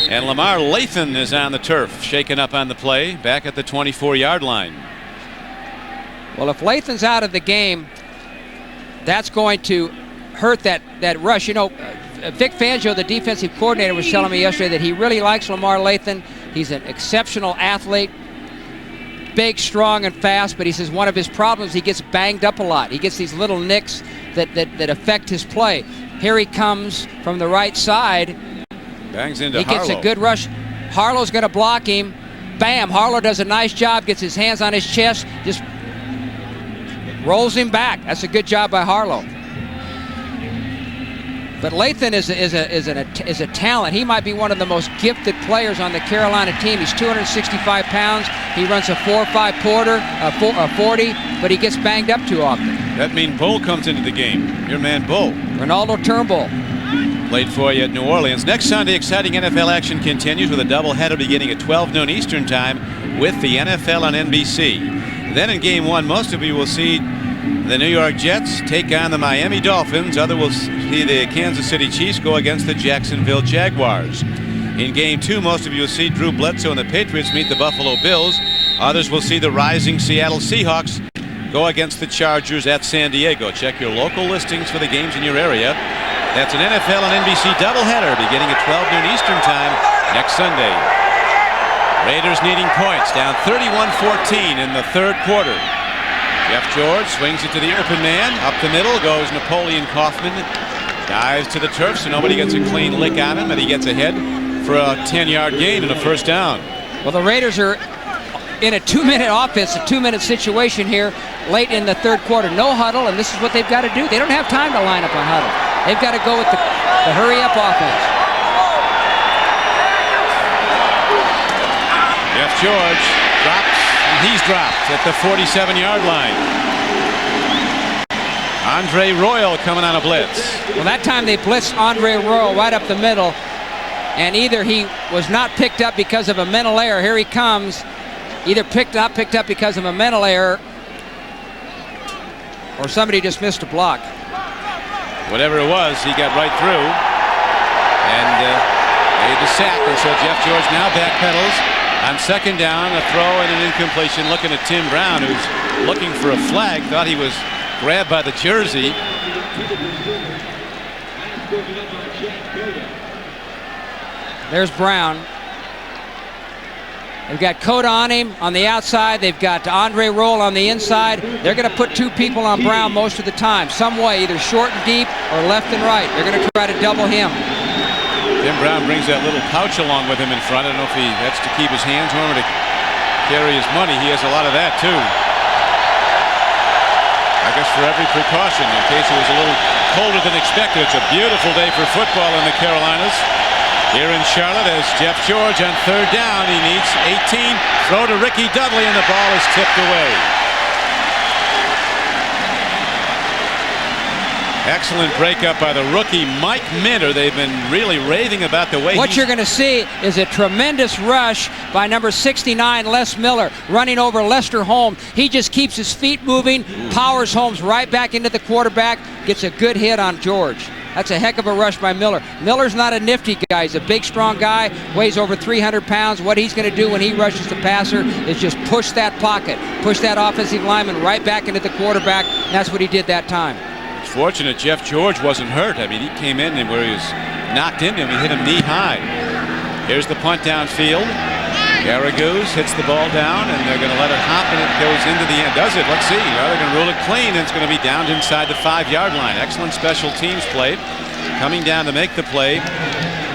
and Lamar Lathan is on the turf, shaken up on the play, back at the 24-yard line. Well, if Lathan's out of the game, that's going to hurt that rush. You know, Vic Fangio, the defensive coordinator, was telling me yesterday that he really likes Lamar Lathan. He's an exceptional athlete, big, strong, and fast, but he says one of his problems, he gets banged up a lot. He gets these little nicks that affect his play. Here he comes from the right side. Bangs into He gets a good rush. Harlow's going to block him. Bam, Harlow does a nice job, gets his hands on his chest, just rolls him back. That's a good job by Harlow. But Lathan is a talent. He might be one of the most gifted players on the Carolina team. He's 265 pounds. He runs a 4.5 quarter, a 40, but he gets banged up too often. That means Bull comes into the game. Your man Bull. Ronaldo Turnbull. Played for you at New Orleans. Next Sunday, exciting NFL action continues with a doubleheader beginning at 12 noon Eastern time with the NFL on NBC. Then in Game 1, most of you will see the New York Jets take on the Miami Dolphins. Others will see the Kansas City Chiefs go against the Jacksonville Jaguars. In Game 2, most of you will see Drew Bledsoe and the Patriots meet the Buffalo Bills. Others will see the rising Seattle Seahawks go against the Chargers at San Diego. Check your local listings for the games in your area. That's an NFL and NBC doubleheader beginning at 12 noon Eastern time next Sunday. Raiders needing points, down 31-14 in the third quarter. Jeff George swings it to the open man. Up the middle goes Napoleon Kaufman. Dives to the turf so nobody gets a clean lick on him, and he gets ahead for a 10-yard gain and a first down. Well, the Raiders are in a 2-minute offense, a 2-minute situation here late in the third quarter. No huddle, and this is what they've got to do. They don't have time to line up on huddle. They've got to go with the hurry-up offense. Jeff George drops, and he's dropped at the 47-yard line. Andre Royal coming on a blitz. Well, that time they blitzed Andre Royal right up the middle, and either he was not picked up because of a mental error. Here he comes. Either picked up because of a mental error, or somebody just missed a block. Whatever it was, he got right through and made the sack. And so Jeff George now backpedals on second down, a throw and an incompletion. Looking at Tim Brown, who's looking for a flag. Thought he was grabbed by the jersey. There's Brown. They've got Coda on him on the outside. They've got Andre Roll on the inside. They're going to put two people on Brown most of the time, some way, either short and deep or left and right. They're going to try to double him. Tim Brown brings that little pouch along with him in front. I don't know if that's to keep his hands warm or to carry his money. He has a lot of that, too. I guess for every precaution, in case it was a little colder than expected. It's a beautiful day for football in the Carolinas. Here in Charlotte as Jeff George on third down. He needs 18. Throw to Ricky Dudley, and the ball is tipped away. Excellent breakup by the rookie Mike Minter. They've been really raving about the way what you're going to see is a tremendous rush by number 69, Les Miller, running over Lester Holmes. He just keeps his feet moving, powers Holmes right back into the quarterback, gets a good hit on George. That's a heck of a rush by Miller. Miller's not a nifty guy. He's a big, strong guy, weighs over 300 pounds. What he's going to do when he rushes the passer is just push that pocket, push that offensive lineman right back into the quarterback. That's what he did that time. It's fortunate Jeff George wasn't hurt. I mean, he came in and where he was knocked into him, he hit him knee high. Here's the punt downfield. Garaguz hits the ball down, and they're going to let it hop, and it goes into the end. Does it? Let's see. Well, they're going to rule it clean, and it's going to be down inside the 5-yard line. Excellent special teams play. Coming down to make the play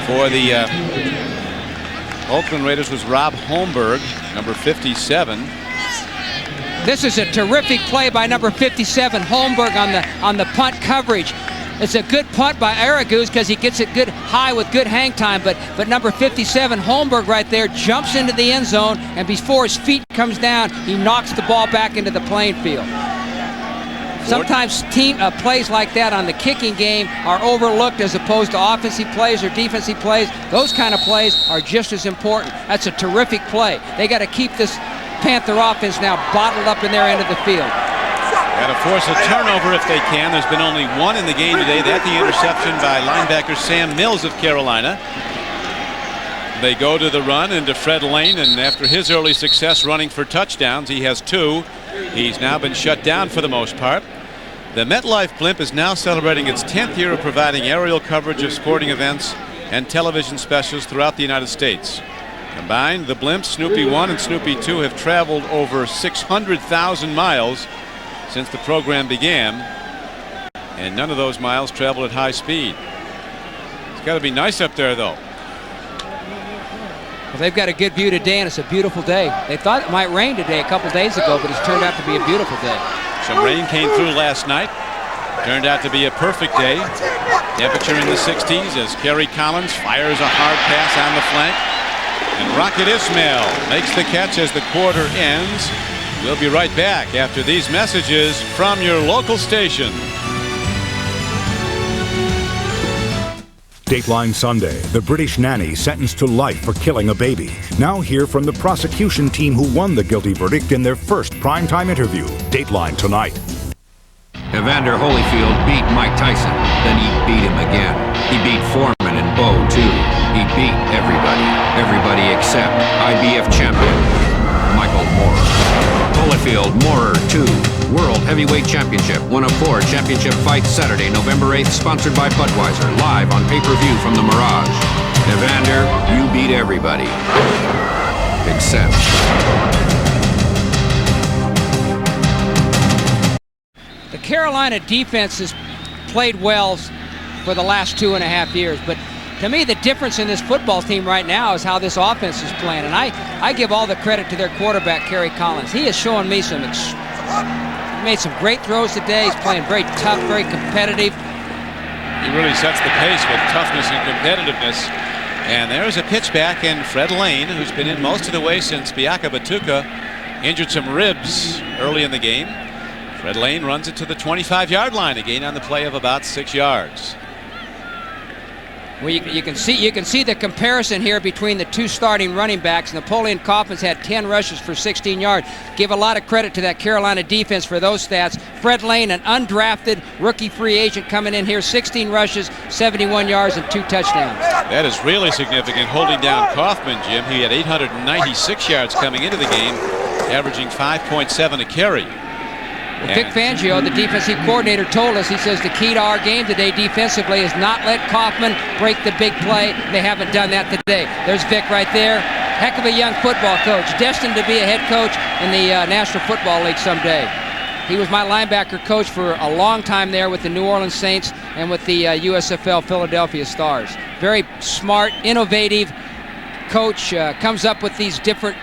for the Oakland Raiders was Rob Holmberg, number 57. This is a terrific play by number 57, Holmberg, on the punt coverage. It's a good punt by Araguz because he gets it good high with good hang time, but number 57, Holmberg, right there, jumps into the end zone, and before his feet comes down, he knocks the ball back into the playing field. Sometimes plays like that on the kicking game are overlooked as opposed to offensive plays or defensive plays. Those kind of plays are just as important. That's a terrific play. They got to keep this Panther offense now bottled up in their end of the field. Got to force a turnover if they can. There's been only one in the game today. That's the interception by linebacker Sam Mills of Carolina. They go to the run into Fred Lane, and after his early success running for touchdowns, he has 2. He's now been shut down for the most part. The MetLife blimp is now celebrating its 10th year of providing aerial coverage of sporting events and television specials throughout the United States. Combined, the blimps Snoopy 1 and Snoopy 2 have traveled over 600,000 miles since the program began, and none of those miles traveled at high speed. It's got to be nice up there, though. Well, they've got a good view today, and it's a beautiful day. They thought it might rain today a couple days ago, but it's turned out to be a beautiful day. Some rain came through last night. Turned out to be a perfect day. Temperature in the 60s as Kerry Collins fires a hard pass on the flank. And Rocket Ismail makes the catch as the quarter ends. We'll be right back after these messages from your local station. Dateline Sunday, the British nanny sentenced to life for killing a baby. Now hear from the prosecution team who won the guilty verdict in their first primetime interview. Dateline tonight. Evander Holyfield beat Mike Tyson. Then he beat him again. He beat Foreman and Bo, too. He beat everybody. Everybody except IBF champion Michael Moorer. Holyfield, Moorer 2. World Heavyweight Championship. One of 4 championship fights Saturday, November 8th, sponsored by Budweiser. Live on pay-per-view from the Mirage. Evander, you beat everybody. Except... The Carolina defense has played well for the last 2.5 years, but to me the difference in this football team right now is how this offense is playing, and I give all the credit to their quarterback, Kerry Collins. He has shown me made some great throws today. He's playing very tough, very competitive. He really sets the pace with toughness and competitiveness. And there's a pitch back, and Fred Lane, who's been in most of the way since Biaka Batuka injured some ribs early in the game. Fred Lane runs it to the 25-yard line, a gain on the play of about 6 yards. Well, you can see the comparison here between the two starting running backs. Napoleon Kaufman's had 10 rushes for 16 yards. Give a lot of credit to that Carolina defense for those stats. Fred Lane, an undrafted rookie free agent, coming in here, 16 rushes, 71 yards, and 2 touchdowns. That is really significant, holding down Kaufman, Jim. He had 896 yards coming into the game, averaging 5.7 a carry. Well, Vic Fangio, the defensive coordinator, told us, he says the key to our game today defensively is not let Kaufman break the big play. They haven't done that today. There's Vic right there. Heck of a young football coach, destined to be a head coach in the National Football League someday. He was my linebacker coach for a long time there with the New Orleans Saints and with the USFL Philadelphia Stars. Very smart, innovative coach, comes up with these different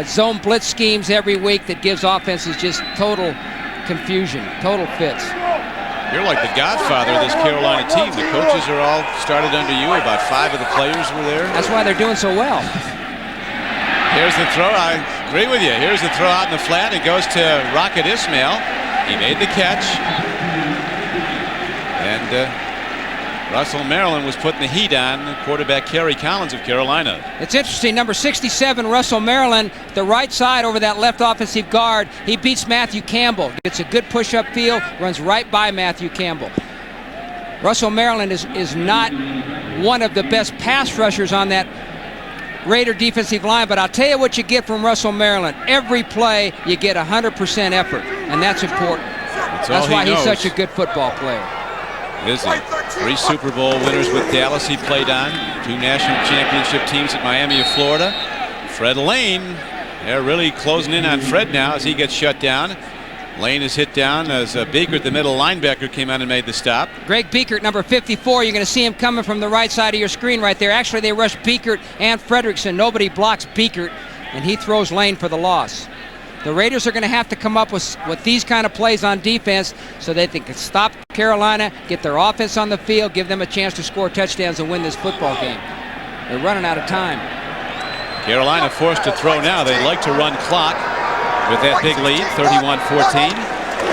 zone blitz schemes every week that gives offenses just total confusion, total fits. You're like the godfather of this Carolina team. The coaches are all started under you. About 5 of the players were there. That's why they're doing so well. Here's the throw. I agree with you. Here's the throw out in the flat. It goes to Rocket Ismail. He made the catch. And Russell Maryland was putting the heat on quarterback Kerry Collins of Carolina. It's interesting, number 67, Russell Maryland, the right side over that left offensive guard. He beats Matthew Campbell. Gets a good push-up field, runs right by Matthew Campbell. Russell Maryland is not one of the best pass rushers on that Raider defensive line, but I'll tell you what you get from Russell Maryland. Every play, you get 100% effort, and that's important. That's why he's such a good football player. Is he? 3 Super Bowl winners with Dallas he played on. 2 national championship teams at Miami of Florida. Fred Lane, they're really closing in on Fred now as he gets shut down. Lane is hit down as Beekert, the middle linebacker, came out and made the stop. Greg Beekert, number 54. You're going to see him coming from the right side of your screen right there. Actually, they rush Beekert and Fredrickson. Nobody blocks Beekert, and he throws Lane for the loss. The Raiders are going to have to come up with these kind of plays on defense so that they can stop Carolina, get their offense on the field, give them a chance to score touchdowns and win this football game. They're running out of time. Carolina forced to throw now. They like to run clock with that big lead, 31-14.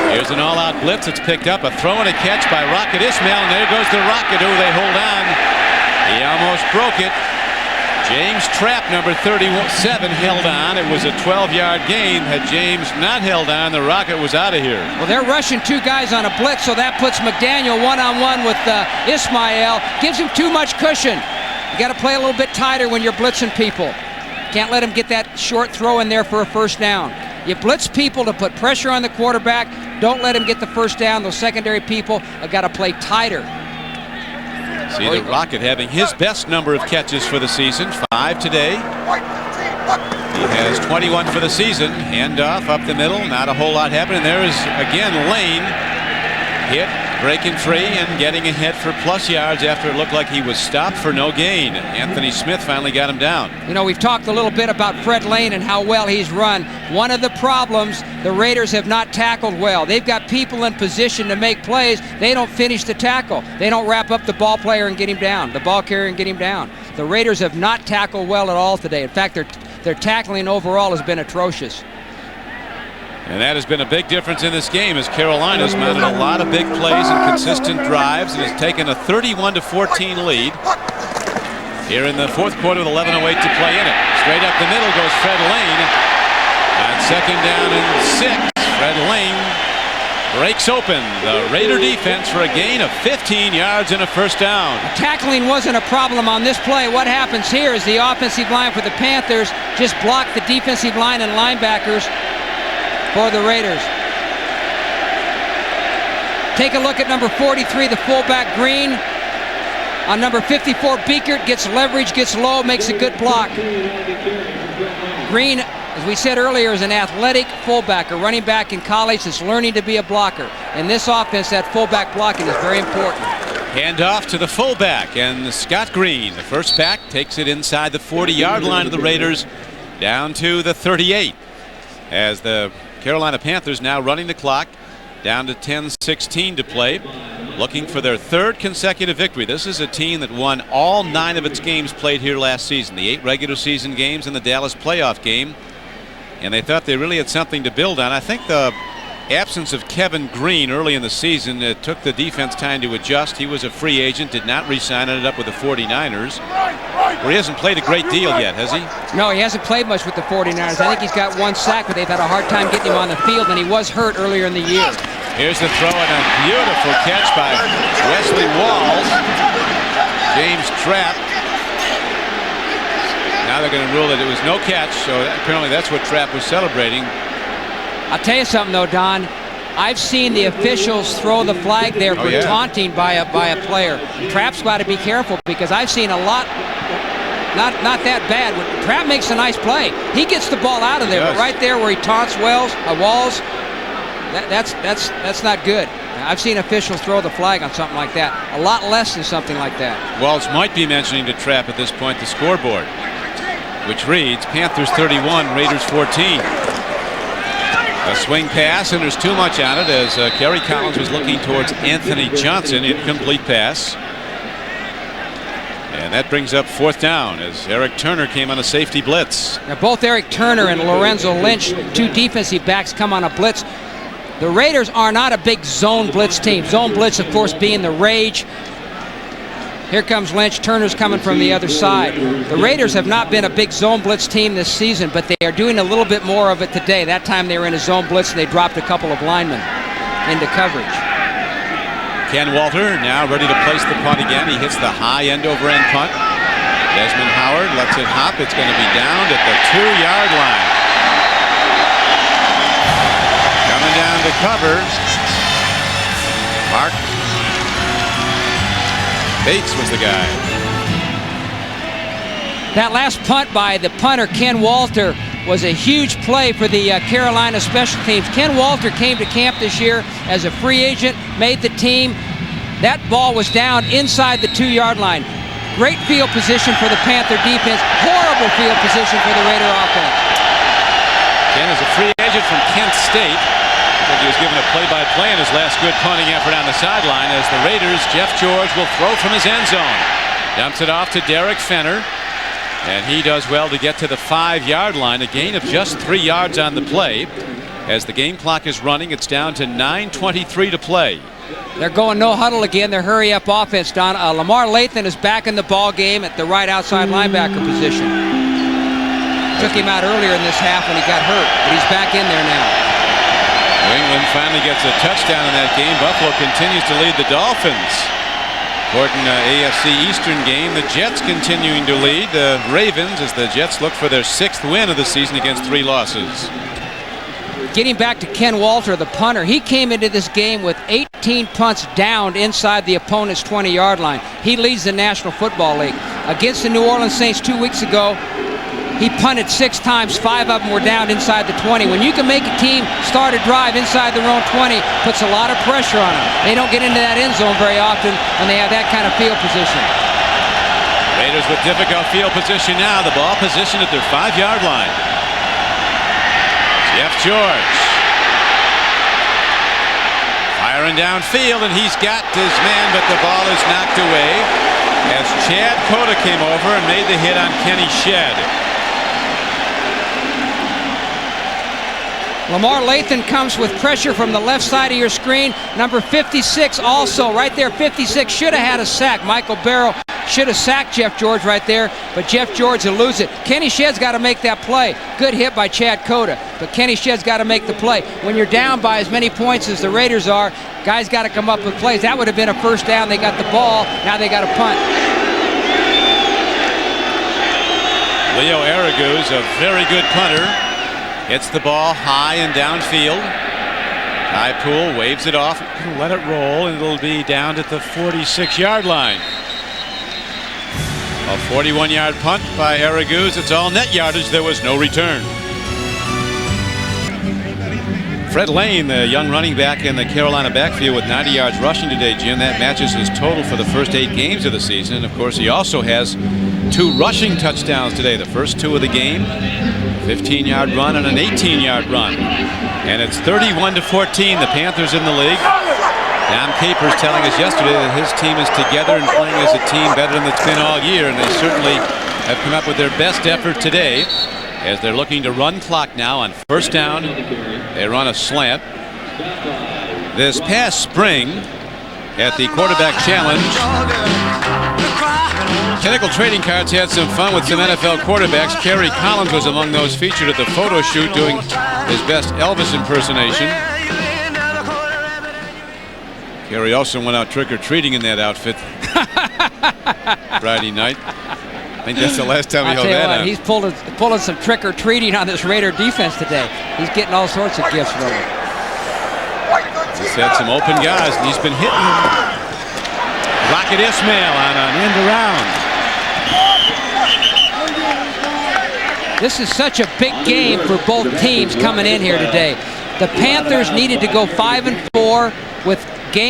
Here's an all-out blitz. It's picked up. A throw and a catch by Rocket Ismail, and there goes the Rocket. Oh, they hold on. He almost broke it. James Trapp, number 37, held on. It was a 12-yard gain. Had James not held on, the Rocket was out of here. Well, they're rushing 2 guys on a blitz, so that puts McDaniel one-on-one with Ismail. Gives him too much cushion. You got to play a little bit tighter when you're blitzing people. Can't let him get that short throw in there for a first down. You blitz people to put pressure on the quarterback, Don't let him get the first down. Those secondary people have got to play tighter. See the Rocket having his best number of catches for the season, 5 today. He has 21 for the season. Handoff up the middle, not a whole lot happening. There is again Lane hit, breaking free and getting ahead for plus yards after it looked like he was stopped for no gain. Anthony Smith finally got him down. You know, we've talked a little bit about Fred Lane and how well he's run. One of the problems, the Raiders have not tackled well. They've got people in position to make plays. They don't finish the tackle. They don't wrap up the ball player and get him down, the ball carrier and get him down. The Raiders have not tackled well at all today. In fact, their tackling overall has been atrocious. And that has been a big difference in this game as Carolina's mounted a lot of big plays and consistent drives and has taken a 31-14 lead. Here in the fourth quarter with 11:08 to play in it. Straight up the middle goes Fred Lane. On second down and 6, Fred Lane breaks open the Raider defense for a gain of 15 yards and a first down. Tackling wasn't a problem on this play. What happens here is the offensive line for the Panthers just blocked the defensive line and linebackers for the Raiders. Take a look at number 43, the fullback Green. On number 54, Beekert gets leverage, gets low, makes a good block. Green, as we said earlier, is an athletic fullback, a running back in college that's learning to be a blocker. In this offense, that fullback blocking is very important. Hand off to the fullback, and Scott Green, the first back, takes it inside the 40-yard line of the Raiders, down to the 38. As the Carolina Panthers now running the clock down to 10:16 to play, looking for their third consecutive victory. This is a team that won all 9 of its games played here last season, the 8 regular season games and the Dallas playoff game, and they thought they really had something to build on. I think the absence of Kevin Green early in the season took the defense time to adjust. He was a free agent, did not re-sign, ended up with the 49ers, where he hasn't played a great deal yet, has he? No, he hasn't played much with the 49ers. I think he's got 1 sack, but they've had a hard time getting him on the field, and he was hurt earlier in the year. Here's the throw and a beautiful catch by Wesley Walls. James Trapp. Now they're going to rule that it was no catch, so apparently that's what Trapp was celebrating. I'll tell you something, though, Don. I've seen the officials throw the flag there for taunting by a player. Trapp's got to be careful because I've seen a lot, not that bad. Trapp makes a nice play. He gets the ball out of there, but right there where he taunts Walls, that's not good. I've seen officials throw the flag on something like that. A lot less than something like that. Walls might be mentioning to Trapp at this point the scoreboard, which reads Panthers 31, Raiders 14. A swing pass, and there's too much on it as Kerry Collins was looking towards Anthony Johnson. Incomplete pass. And that brings up 4th down as Eric Turner came on a safety blitz. Now both Eric Turner and Lorenzo Lynch, 2 defensive backs, come on a blitz. The Raiders are not a big zone blitz team. Zone blitz, of course, being the rage. Here comes Lynch. Turner's coming from the other side. The Raiders have not been a big zone blitz team this season, but they are doing a little bit more of it today. That time they were in a zone blitz and they dropped a couple of linemen into coverage. Ken Walter now ready to place the punt again. He hits the high end over end punt. Desmond Howard lets it hop. It's going to be down at the 2-yard line. Coming down to cover. Mark Bates was the guy. That last punt by the punter, Ken Walter, was a huge play for the Carolina special teams. Ken Walter came to camp this year as a free agent, made the team. That ball was down inside the 2-yard line. Great field position for the Panther defense. Horrible field position for the Raider offense. Ken is a free agent from Kent State. He was given a play-by-play in his last good punting effort on the sideline as the Raiders, Jeff George will throw from his end zone. Dumps it off to Derek Fenner, and he does well to get to the 5-yard line, a gain of just 3 yards on the play. As the game clock is running, it's down to 9:23 to play. They're going no huddle again. They're hurry-up offense, Don. Lamar Lathan is back in the ball game at the right outside linebacker position. Took him out earlier in this half when he got hurt, but he's back in there now. New England finally gets a touchdown in that game. Buffalo continues to lead the Dolphins. Important AFC Eastern game. The Jets continuing to lead the Ravens as the Jets look for their 6th win of the season against 3 losses. getting back to Ken Walter, the punter, he came into this game with 18 punts downed inside the opponent's 20-yard line. He leads the National Football League. Against the New Orleans Saints 2 weeks ago, he punted 6 times, 5 of them were down inside the 20. When you can make a team start a drive inside their own 20, puts a lot of pressure on them. They don't get into that end zone very often when they have that kind of field position. Raiders with difficult field position now. The ball positioned at their 5-yard line. Jeff George firing downfield, and he's got his man, but the ball is knocked away as Chad Cota came over and made the hit on Kenny Shedd. Lamar Lathan comes with pressure from the left side of your screen. Number 56 also right there. 56 should have had a sack. Michael Barrow should have sacked Jeff George right there, but Jeff George will lose it. Kenny Shedd's got to make that play. Good hit by Chad Cota, but Kenny Shedd's got to make the play. When you're down by as many points as the Raiders are, guys got to come up with plays. That would have been a first down. They got the ball. Now they got a punt. Leo Araguz, a very good punter, hits the ball high and downfield. Ty Poole waves it off, let it roll, and it'll be down at the 46-yard line. A 41-yard punt by Araguz. It's all net yardage. There was no return. Fred Lane, the young running back in the Carolina backfield with 90 yards rushing today, Jim. That matches his total for the first 8 games of the season. And of course, he also has 2 rushing touchdowns today. The first 2 of the game, 15-yard run and an 18-yard run. And it's 31-14. The Panthers in the league. Don Capers telling us yesterday that his team is together and playing as a team better than it's been all year, and they certainly have come up with their best effort today as they're looking to run clock now on first down. They run a slant. This past spring at the quarterback challenge, Pinnacle Trading Cards had some fun with some NFL quarterbacks. Kerry Collins was among those featured at the photo shoot doing his best Elvis impersonation. Kerry also went out trick-or-treating in that outfit Friday night. I think that's the last time he held that out. He's pulling some trick-or-treating on this Raider defense today. He's getting all sorts of gifts from it. He's had some open guys, and he's been hitting Rocket Ismail on an end around. This is such a big game for both teams coming in here today. The Panthers needed to go 5-4 with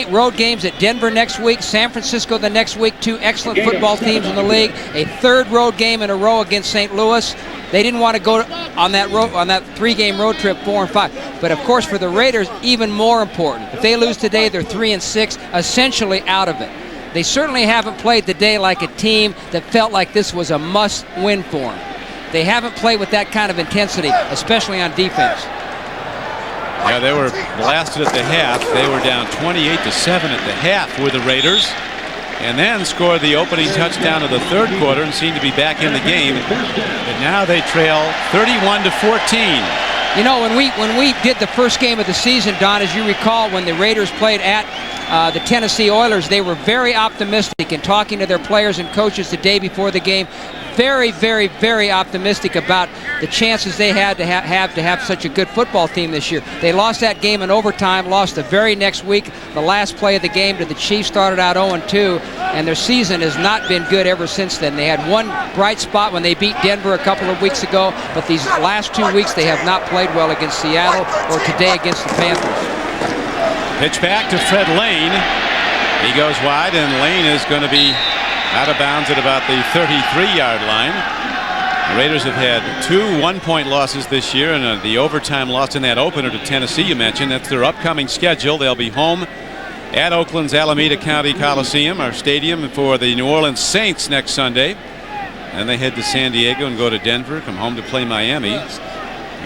road games at Denver next week, San Francisco the next week, 2 excellent football teams in the league, a 3rd road game in a row against St. Louis. They didn't want to go on that 3-game road trip 4-5. But of course, for the Raiders, even more important. If they lose today, they're 3-6, essentially out of it. They certainly haven't played today like a team that felt like this was a must-win for them. They haven't played with that kind of intensity, especially on defense. Yeah, they were blasted at the half. They were down 28-7 at the half with the Raiders, and then scored the opening touchdown of the 3rd quarter and seemed to be back in the game. But now they trail 31-14. You know, when we did the first game of the season, Don, as you recall, when the Raiders played at the Tennessee Oilers, they were very optimistic in talking to their players and coaches the day before the game. Very, very, very optimistic about the chances they had to have such a good football team this year. They lost that game in overtime, lost the very next week, the last play of the game to the Chiefs, started out 0-2, and their season has not been good ever since then. They had one bright spot when they beat Denver a couple of weeks ago, but these last 2 weeks they have not played well against Seattle or today against the Panthers. Pitch back to Fred Lane. He goes wide, and Lane is going to be out of bounds at about the 33-yard line. The Raiders have had 2 1-point losses this year, and the overtime loss in that opener to Tennessee you mentioned. That's their upcoming schedule. They'll be home at Oakland's Alameda County Coliseum, our stadium, for the New Orleans Saints next Sunday. And they head to San Diego and go to Denver, come home to play Miami.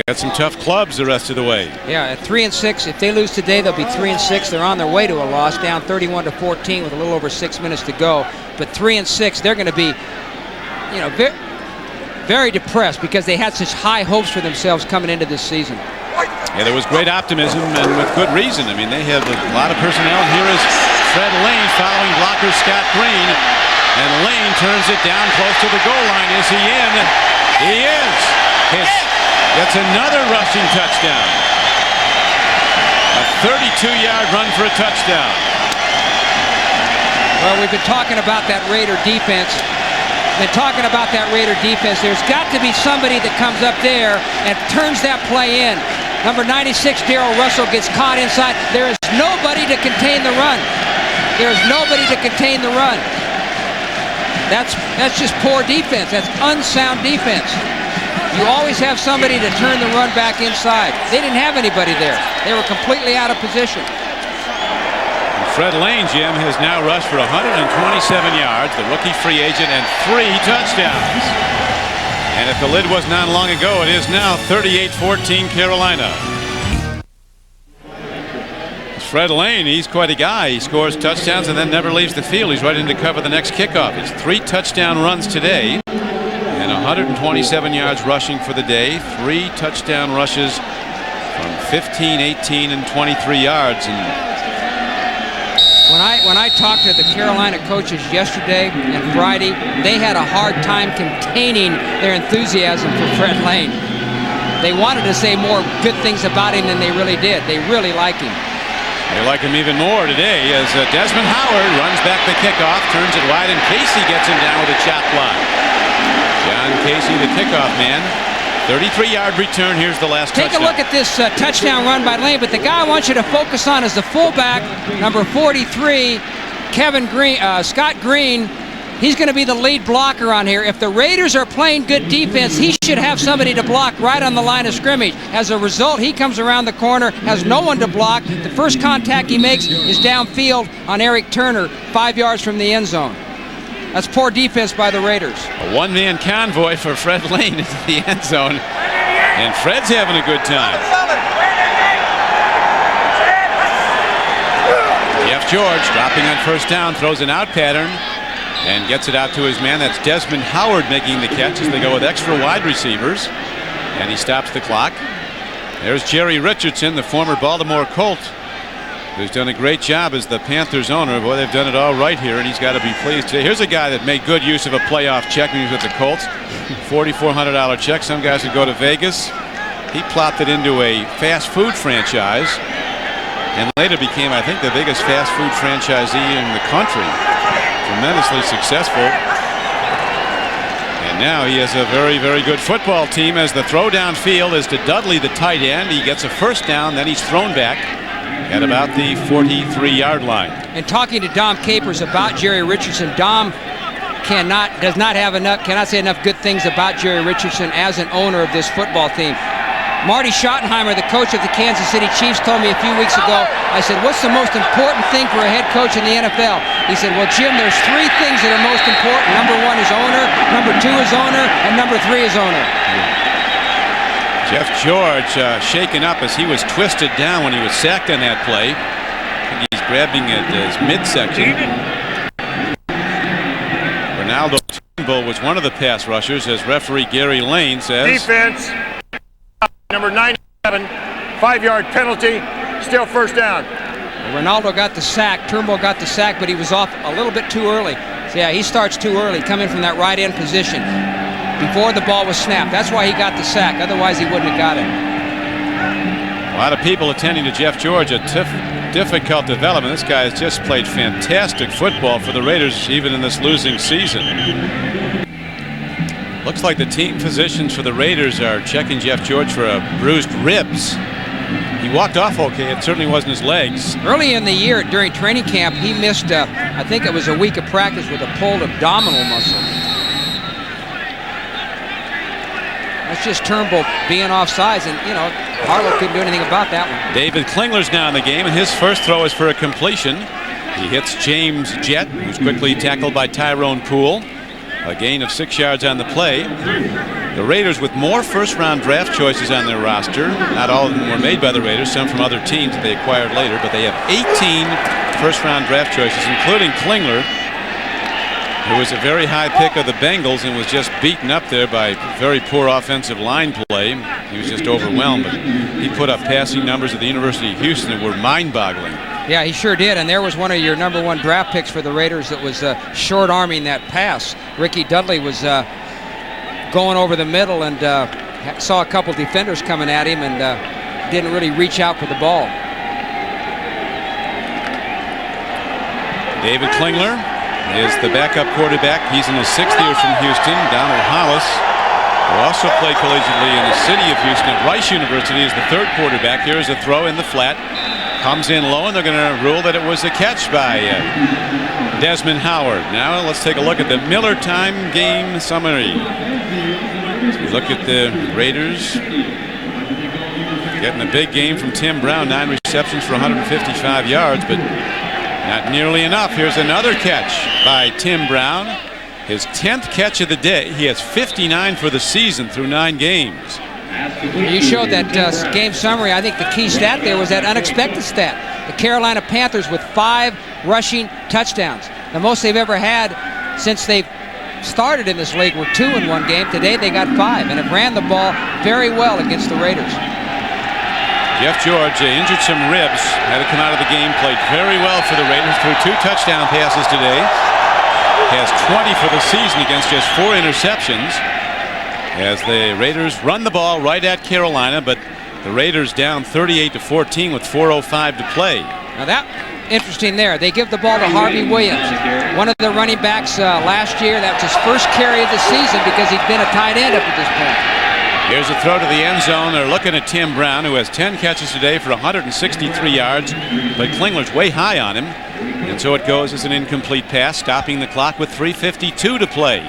Got some tough clubs the rest of the way. Yeah, at 3-6. If they lose today, they'll be 3-6. They're on their way to a loss, down 31-14 with a little over 6 minutes to go. But 3-6, they're going to be, you know, very depressed because they had such high hopes for themselves coming into this season. Yeah, there was great optimism, and with good reason. I mean, they have a lot of personnel. Here is Fred Lane following blocker Scott Green, and Lane turns it down close to the goal line. Is he in? He is. That's another rushing touchdown. 32-yard run for a touchdown. Well, we've been talking about that Raider defense. There's got to be somebody that comes up there and turns that play in. Number 96, Darrell Russell, gets caught inside. There is nobody to contain the run. That's just poor defense. That's unsound defense. You always have somebody to turn the run back inside. They didn't have anybody there. They were completely out of position. And Fred Lane, Jim, has now rushed for 127 yards, the rookie free agent, and 3 touchdowns. And if the lid wasn't on long ago, it is now 38-14 Carolina. Fred Lane, he's quite a guy. He scores touchdowns and then never leaves the field. He's right in to cover the next kickoff. It's 3 touchdown runs today and 127 yards rushing for the day. 3 touchdown rushes from 15, 18, and 23 yards. And when I talked to the Carolina coaches yesterday and Friday, they had a hard time containing their enthusiasm for Fred Lane. They wanted to say more good things about him than they really did. They really like him. They like him even more today as Desmond Howard runs back the kickoff, turns it wide, and Casey gets him down with a chop block. John Casey, the kickoff man. 33-yard return. Here's the last touchdown. Take a look at this touchdown run by Lane, but the guy I want you to focus on is the fullback, number 43, Scott Green. He's going to be the lead blocker on here. If the Raiders are playing good defense, he should have somebody to block right on the line of scrimmage. As a result, he comes around the corner, has no one to block. The first contact he makes is downfield on Eric Turner, 5 yards from the end zone. That's poor defense by the Raiders. A one-man convoy for Fred Lane into the end zone. And Fred's having a good time. Jeff George dropping on first down, throws an out pattern, and gets it out to his man. That's Desmond Howard making the catch as they go with extra wide receivers. And he stops the clock. There's Jerry Richardson, the former Baltimore Colt, who's done a great job as the Panthers owner. Boy, they've done it all right here, and he's got to be pleased today. Here's a guy that made good use of a playoff check when he was with the Colts. $4,400 check. Some guys would go to Vegas. He plopped it into a fast food franchise and later became, I think, the biggest fast food franchisee in the country. Tremendously successful. And now he has a very, very good football team as the throw downfield is to Dudley, the tight end. He gets a first down, then he's thrown back at about the 43-yard line. And talking to Dom Capers about Jerry Richardson, Dom cannot say enough good things about Jerry Richardson as an owner of this football team. Marty Schottenheimer, the coach of the Kansas City Chiefs, told me a few weeks ago, I said, what's the most important thing for a head coach in the NFL? He said, well, Jim, there's 3 things that are most important. Number 1 is owner, number 2 is owner, and number 3 is owner. Jeff George shaken up as he was twisted down when he was sacked on that play. I think he's grabbing at his midsection. Ronaldo Turnbull was one of the pass rushers, as referee Gary Lane says. Defense. Number 97, 5-yard penalty, still first down. Ronaldo got the sack, Turnbull got the sack, but he was off a little bit too early. So yeah, he starts too early, coming from that right end position before the ball was snapped. That's why he got the sack, otherwise he wouldn't have got it. A lot of people attending to Jeff George, a difficult development. This guy has just played fantastic football for the Raiders, even in this losing season. Looks like the team physicians for the Raiders are checking Jeff George for bruised ribs. He walked off okay. It certainly wasn't his legs. Early in the year during training camp, he missed, I think it was a week of practice with a pulled abdominal muscle. That's just Turnbull being offsides, and, you know, Harlow couldn't do anything about that one. David Klingler's now in the game, and his first throw is for a completion. He hits James Jett, who's quickly tackled by Tyrone Poole. A gain of 6 yards on the play. The Raiders with more first-round draft choices on their roster. Not all of them were made by the Raiders, some from other teams that they acquired later, but they have 18 first-round draft choices, including Klingler, who was a very high pick of the Bengals and was just beaten up there by very poor offensive line play. He was just overwhelmed, but he put up passing numbers at the University of Houston that were mind-boggling. Yeah, he sure did, and there was one of your number 1 draft picks for the Raiders that was short-arming that pass. Ricky Dudley was going over the middle and saw a couple defenders coming at him and didn't really reach out for the ball. David Klingler is the backup quarterback. He's in his 6th year from Houston. Donald Hollis, who also played collegiately in the city of Houston at Rice University, is the 3rd quarterback. Here is a throw in the flat. Comes in low, and they're going to rule that it was a catch by Desmond Howard. Now let's take a look at the Miller time game summary. As we look at the Raiders getting a big game from Tim Brown, 9 receptions for 155 yards, but not nearly enough. Here's another catch by Tim Brown, his 10th catch of the day. He has 59 for the season through 9 games. You showed that game summary. I think the key stat there was that unexpected stat. The Carolina Panthers with 5 rushing touchdowns. The most they've ever had since they've started in this league were 2 in one game. Today they got 5 and have ran the ball very well against the Raiders. Jeff George injured some ribs, had to come out of the game, played very well for the Raiders, threw 2 touchdown passes today. Has 20 for the season against just 4 interceptions. As the Raiders run the ball right at Carolina, but the Raiders down 38-14 with 4:05 to play. Now that interesting there. They give the ball to Harvey Williams, one of the running backs last year. That was his first carry of the season because he'd been a tight end up at this point. Here's a throw to the end zone. They're looking at Tim Brown, who has 10 catches today for 163 yards, but Klingler's way high on him, and so it goes as an incomplete pass, stopping the clock with 3:52 to play.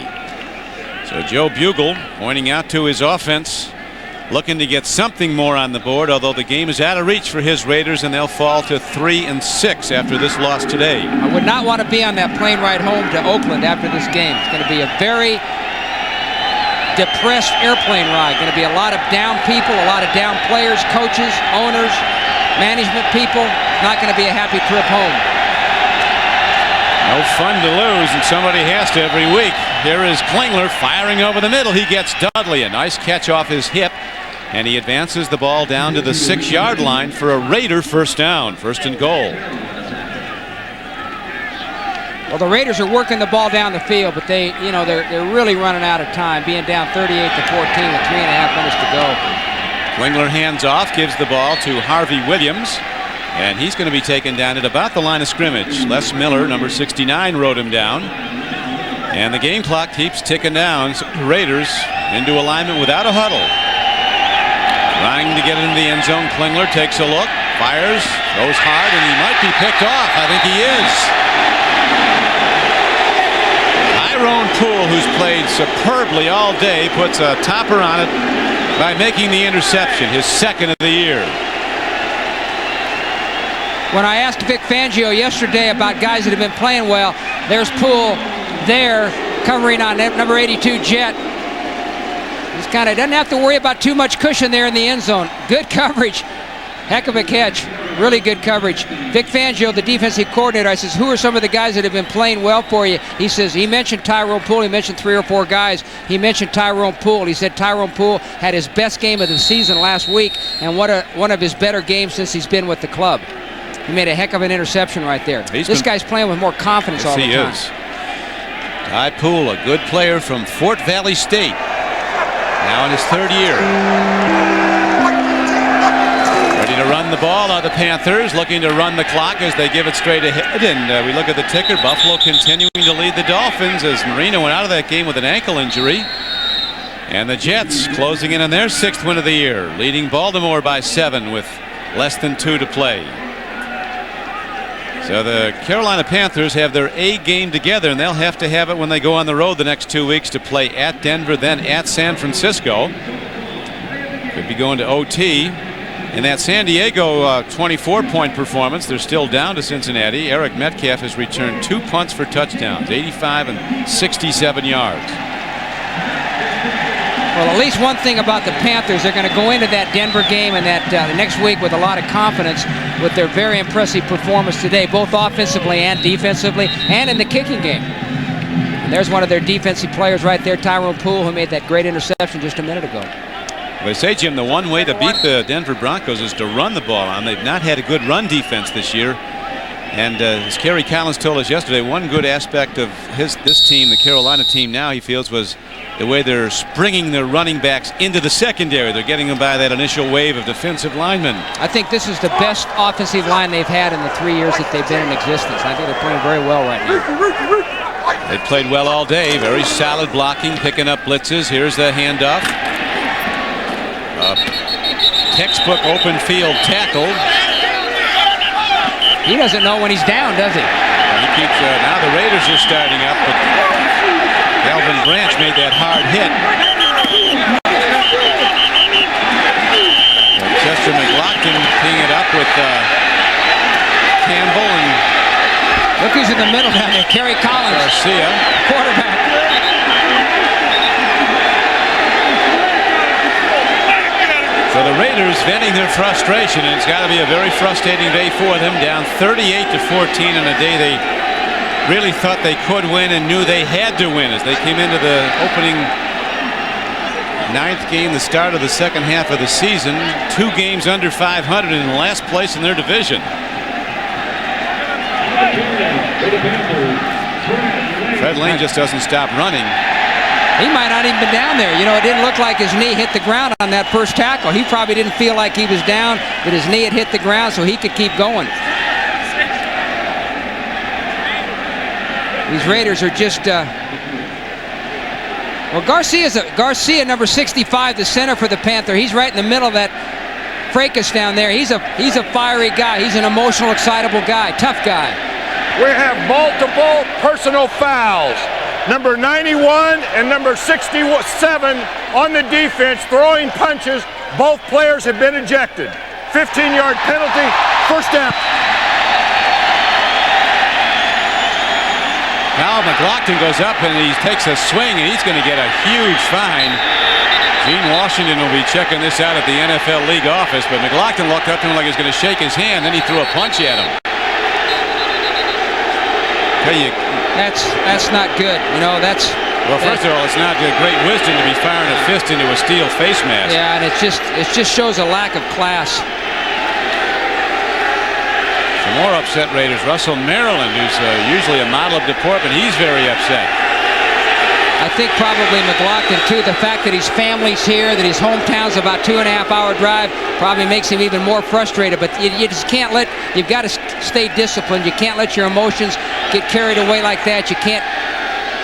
So Joe Bugle pointing out to his offense, looking to get something more on the board, although the game is out of reach for his Raiders, and they'll fall to 3-6 after this loss today. I would not want to be on that plane ride home to Oakland after this game. It's going to be a very depressed airplane ride. Going to be a lot of down people, a lot of down players, coaches, owners, management people. Not going to be a happy trip home. No fun to lose, and somebody has to every week. Here is Klingler firing over the middle. He gets Dudley. A nice catch off his hip, and he advances the ball down to the 6-yard line for a Raider first down, 1st and goal. Well, the Raiders are working the ball down the field, but they're really running out of time, being down 38-14 with 3.5 minutes to go. Klingler hands off, gives the ball to Harvey Williams, and he's going to be taken down at about the line of scrimmage. Les Miller, number 69, rode him down. And the game clock keeps ticking down. So the Raiders into alignment without a huddle. Trying to get into the end zone. Klingler takes a look, fires, throws hard, and he might be picked off. I think he is. Tyrone Poole, who's played superbly all day, puts a topper on it by making the interception, his 2nd of the year. When I asked Vic Fangio yesterday about guys that have been playing well, there's Poole there covering on number 82 Jet. He's kind of doesn't have to worry about too much cushion there in the end zone. Good coverage. Heck of a catch. Really good coverage. Vic Fangio, the defensive coordinator, I says, who are some of the guys that have been playing well for you? He says, he mentioned Tyrone Poole. He mentioned 3 or 4 guys. He mentioned Tyrone Poole. He said Tyrone Poole had his best game of the season last week, and one of his better games since he's been with the club. He made a heck of an interception right there. This guy's playing with more confidence all the time. He is. Ty Poole, a good player from Fort Valley State, now in his 3rd year. Ready to run the ball are the Panthers, looking to run the clock as they give it straight ahead. And we look at the ticker. Buffalo continuing to lead the Dolphins as Marino went out of that game with an ankle injury. And the Jets closing in on their 6th win of the year, leading Baltimore by 7 with less than 2 to play. So the Carolina Panthers have their A game together, and they'll have to have it when they go on the road the next 2 weeks to play at Denver, then at San Francisco. Could be going to OT. In that San Diego 24-point performance, they're still down to Cincinnati. Eric Metcalf has returned 2 punts for touchdowns, 85 and 67 yards. Well, at least one thing about the Panthers, they're going to go into that Denver game and that next week with a lot of confidence with their very impressive performance today, both offensively and defensively, and in the kicking game. And there's one of their defensive players right there, Tyrone Poole, who made that great interception just a minute ago. They say, Jim, the one way to beat the Denver Broncos is to run the ball on. They've not had a good run defense this year. And as Kerry Collins told us yesterday, one good aspect of this team, the Carolina team now, he feels, was the way they're springing their running backs into the secondary. They're getting them by that initial wave of defensive linemen. I think this is the best offensive line they've had in the 3 years that they've been in existence. I think they're playing very well right now. They played well all day. Very solid blocking, picking up blitzes. Here's the handoff. Textbook open field tackle. He doesn't know when he's down, does he? He keeps. Now the Raiders are starting up, but Calvin Branch made that hard hit. Chester McLaughlin teeing it up with Campbell and look who's in the middle down there. Kerry Collins, Garcia, quarterback. So the Raiders venting their frustration, and it's got to be a very frustrating day for them. Down 38-14 on a day they really thought they could win and knew they had to win as they came into the opening 9th game, the start of the second half of the season. 2 games under 500 in last place in their division. Fred Lane just doesn't stop running. He might not even been down there. You know, it didn't look like his knee hit the ground on that first tackle. He probably didn't feel like he was down, but his knee had hit the ground so he could keep going. These Raiders are just well, Garcia, number 65, the center for the Panther. He's right in the middle of that fracas down there. He's a fiery guy. He's an emotional, excitable guy, tough guy. We have multiple personal fouls. Number 91 and number 67 on the defense throwing punches. Both players have been ejected. 15-yard penalty, first down. Now McLaughlin goes up and he takes a swing and he's going to get a huge fine. Gene Washington will be checking this out at the NFL league office, but McLaughlin looked up to him like he was going to shake his hand, then he threw a punch at him. Tell you, that's not good. You know, that's. Well, first of all, it's not great wisdom to be firing a fist into a steel face mask. Yeah, and it just shows a lack of class. Some more upset Raiders. Russell Maryland, who's usually a model of deportment, he's very upset. I think probably McLaughlin too. The fact that his family's here, that his hometown's about 2.5-hour drive, probably makes him even more frustrated. But you just can't let. You've got to stay disciplined. You can't let your emotions get carried away like that. You can't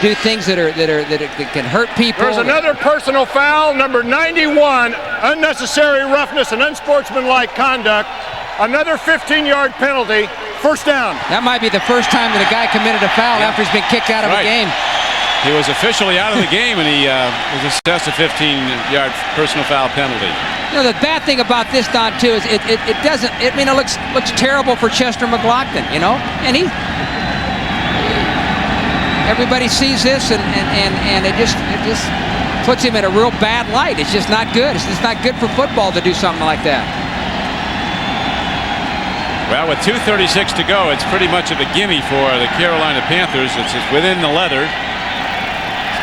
do things that can hurt people. There's another personal foul, number 91, unnecessary roughness and unsportsmanlike conduct. Another 15-yard penalty, first down. That might be the first time that a guy committed a foul after he's been kicked out of a game. He was officially out of the game, and he was assessed a 15-yard personal foul penalty. You know, the bad thing about this, Don, too, is it doesn't. I mean, it looks terrible for Chester McLaughlin, you know, and everybody sees this, and it just puts him in a real bad light. It's just not good. It's just not good for football to do something like that. Well, with 2:36 to go, it's pretty much of a gimme for the Carolina Panthers. It's within the leather.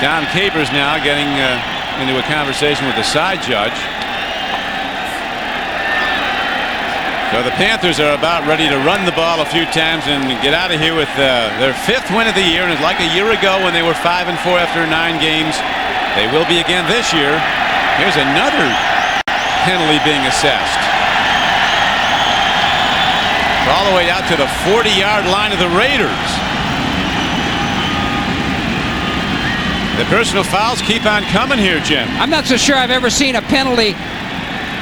Don Capers now getting into a conversation with the side judge. So the Panthers are about ready to run the ball a few times and get out of here with their 5th win of the year. And it's like a year ago when they were 5-4 after 9 games. They will be again this year. Here's another penalty being assessed. All the way out to the 40-yard line of the Raiders. The personal fouls keep on coming here, Jim. I'm not so sure I've ever seen a penalty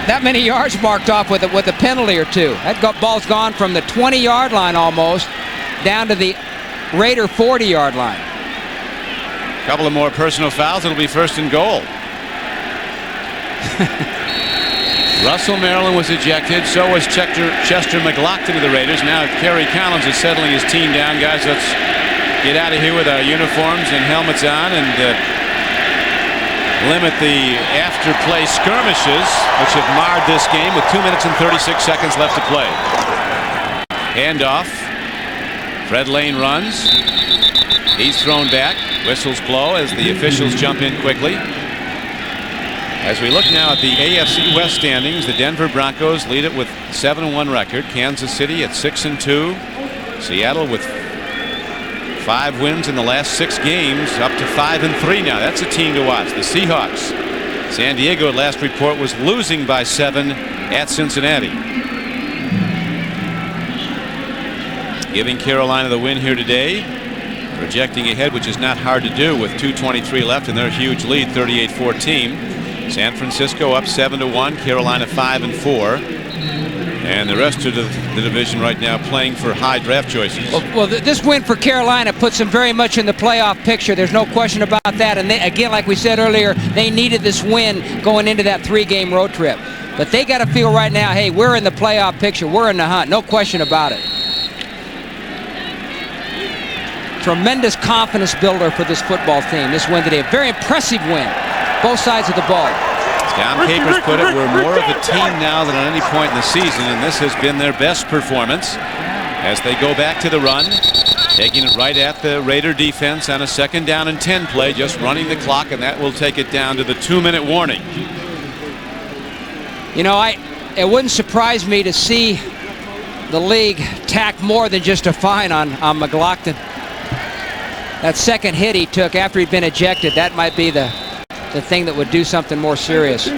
that many yards marked off with a penalty or two. That ball's gone from the 20-yard line almost down to the Raider 40-yard line. A couple of more personal fouls. It'll be first and goal. Russell Maryland was ejected. So was Chester McLaughlin of the Raiders. Now Kerry Collins is settling his team down. Guys, let's get out of here with our uniforms and helmets on and limit the after-play skirmishes, which have marred this game with 2 minutes and 36 seconds left to play. Handoff. Fred Lane runs. He's thrown back. Whistles blow as the officials jump in quickly. As we look now at the AFC West standings, the Denver Broncos lead it with 7-1 record. Kansas City at 6-2. Seattle with 5 wins in the last 6 games, up to 5-3 now. That's a team to watch. The Seahawks. San Diego, at last report, was losing by 7 at Cincinnati. Giving Carolina the win here today. Projecting ahead, which is not hard to do with 2:23 left in their huge lead, 38-14. San Francisco up 7-1. Carolina 5-4. And the rest of the division right now playing for high draft choices. Well, this win for Carolina puts them very much in the playoff picture. There's no question about that. And they, again, like we said earlier, they needed this win going into that 3-game road trip. But they got to feel right now, hey, we're in the playoff picture. We're in the hunt. No question about it. Tremendous confidence builder for this football team. This win today, a very impressive win. Both sides of the ball. Don Capers put it, we're more of a team now than at any point in the season, and this has been their best performance as they go back to the run, taking it right at the Raider defense on a 2nd down and 10 play, just running the clock, and that will take it down to the 2-minute warning. You know, it wouldn't surprise me to see the league tack more than just a fine on McLaughlin. That second hit he took after he'd been ejected, that might be the thing that would do something more serious.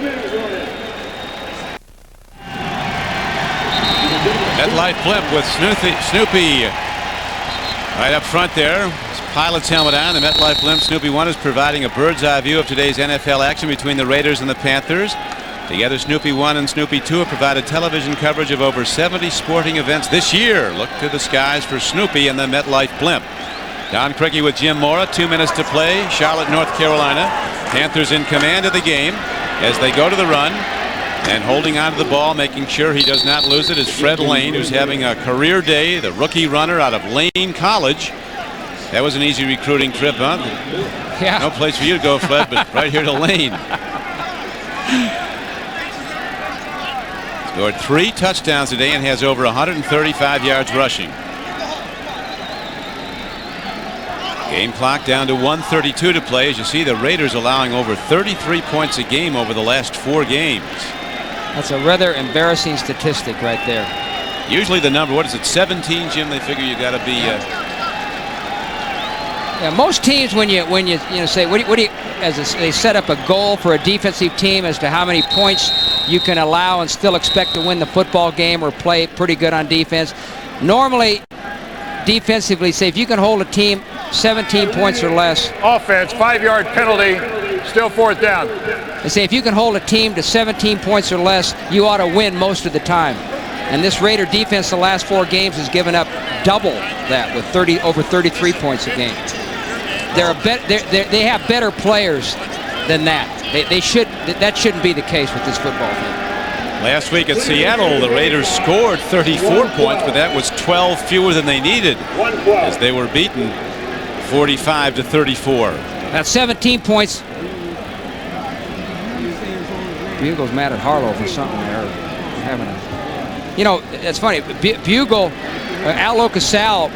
MetLife blimp with Snoopy right up front there. His pilot's helmet on. The MetLife blimp Snoopy 1 is providing a bird's eye view of today's NFL action between the Raiders and the Panthers. Together, Snoopy 1 and Snoopy 2 have provided television coverage of over 70 sporting events this year. Look to the skies for Snoopy and the MetLife blimp. Don Criqui with Jim Mora. 2 minutes to play. Charlotte, North Carolina. Panthers in command of the game as they go to the run, and holding on to the ball, making sure he does not lose it, is Fred Lane, who's having a career day, the rookie runner out of Lane College. That was an easy recruiting trip, huh? Yeah. No place for you to go, Fred, but right here to Lane. Scored 3 touchdowns today and has over 135 yards rushing. Game clock down to 1:32 to play. As you see, the Raiders allowing over 33 points a game over the last 4 games. That's a rather embarrassing statistic right there. Usually the number, what is it, 17, Jim? They figure you got to be. Yeah, most teams when you say what do you as they set up a goal for a defensive team as to how many points you can allow and still expect to win the football game or play pretty good on defense. Normally, defensively, say if you can hold a team 17 points or less. Offense, 5-yard penalty, still 4th down. They say if you can hold a team to 17 points or less, you ought to win most of the time. And this Raider defense the last 4 games has given up double that with over 33 points a game. They have better players than that. That shouldn't be the case with this football team. Last week at Seattle, the Raiders scored 34 points, but that was 12 fewer than they needed as they were beaten 45-34. That's 17 points. Bugle's mad at Harlow for something there. Having a, you know, it's funny. Bugle, Al Locasal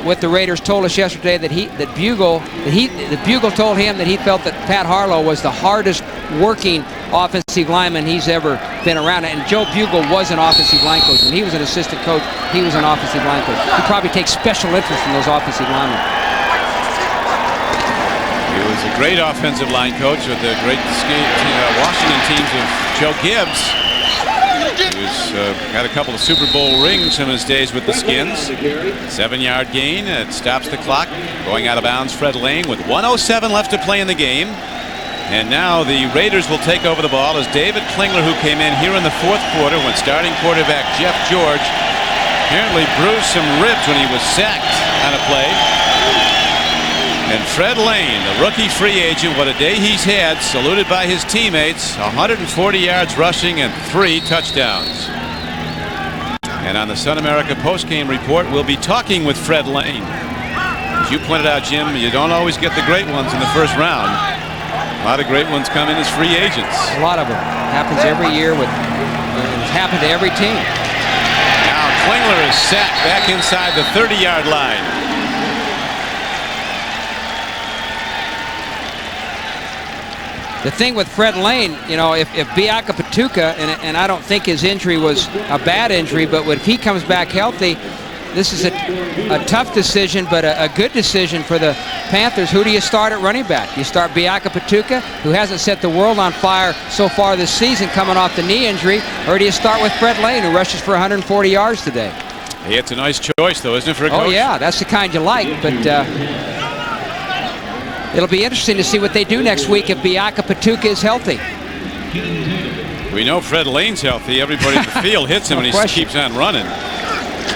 with the Raiders told us yesterday that Bugle told him that he felt that Pat Harlow was the hardest working offensive lineman he's ever been around. And Joe Bugle was an offensive line coach. When he was an assistant coach, he was an offensive line coach. He probably takes special interest in those offensive linemen. He was a great offensive line coach with the great Washington teams of Joe Gibbs. He's got a couple of Super Bowl rings in his days with the Skins. 7-yard gain. It stops the clock. Going out of bounds, Fred Lane with 1:07 left to play in the game. And now the Raiders will take over the ball as David Klingler, who came in here in the 4th quarter when starting quarterback Jeff George apparently bruised some ribs when he was sacked on a play. And Fred Lane, the rookie free agent, what a day he's had, saluted by his teammates, 140 yards rushing and 3 touchdowns. And on the Sun America postgame report, we'll be talking with Fred Lane. As you pointed out, Jim, you don't always get the great ones in the first round. A lot of great ones come in as free agents. A lot of them. Happens every year. It's happened to every team. Now Klingler is sacked back inside the 30-yard line. The thing with Fred Lane, you know, if Bianca Patuca, and I don't think his injury was a bad injury, but if he comes back healthy, this is a tough decision, but a good decision for the Panthers. Who do you start at running back? You start Biaka Patuka, who hasn't set the world on fire so far this season, coming off the knee injury, or do you start with Fred Lane, who rushes for 140 yards today? Hey, it's a nice choice, though, isn't it, for a coach? Oh, yeah, that's the kind you like, but it'll be interesting to see what they do next week if Biaka Patuka is healthy. We know Fred Lane's healthy. Everybody in the field hits him, and he keeps on running.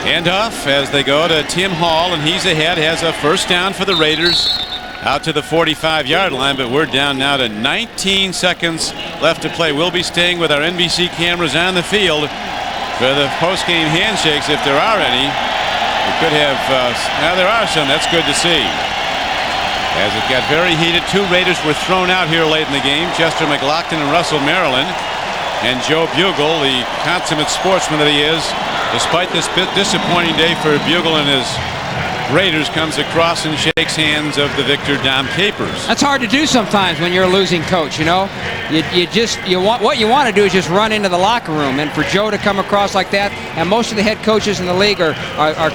Handoff as they go to Tim Hall, and he's ahead, has a first down for the Raiders out to the 45-yard line, but we're down now to 19 seconds left to play. We'll be staying with our NBC cameras on the field for the post-game handshakes, if there are any. We could have, now there are some. That's good to see. As it got very heated, 2 Raiders were thrown out here late in the game. Chester McLaughlin and Russell Maryland. And Joe Bugle, the consummate sportsman that he is, despite this bit disappointing day for Bugle and his Raiders, comes across and shakes hands of the victor, Dom Capers. That's hard to do sometimes when you're a losing coach, you know. What you want to do is just run into the locker room, and for Joe to come across like that, and most of the head coaches in the league are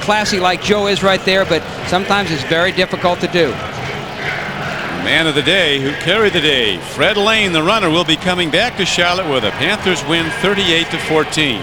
classy like Joe is right there, but sometimes it's very difficult to do. Man of the day who carried the day, Fred Lane, the runner, will be coming back to Charlotte with a Panthers win 38-14.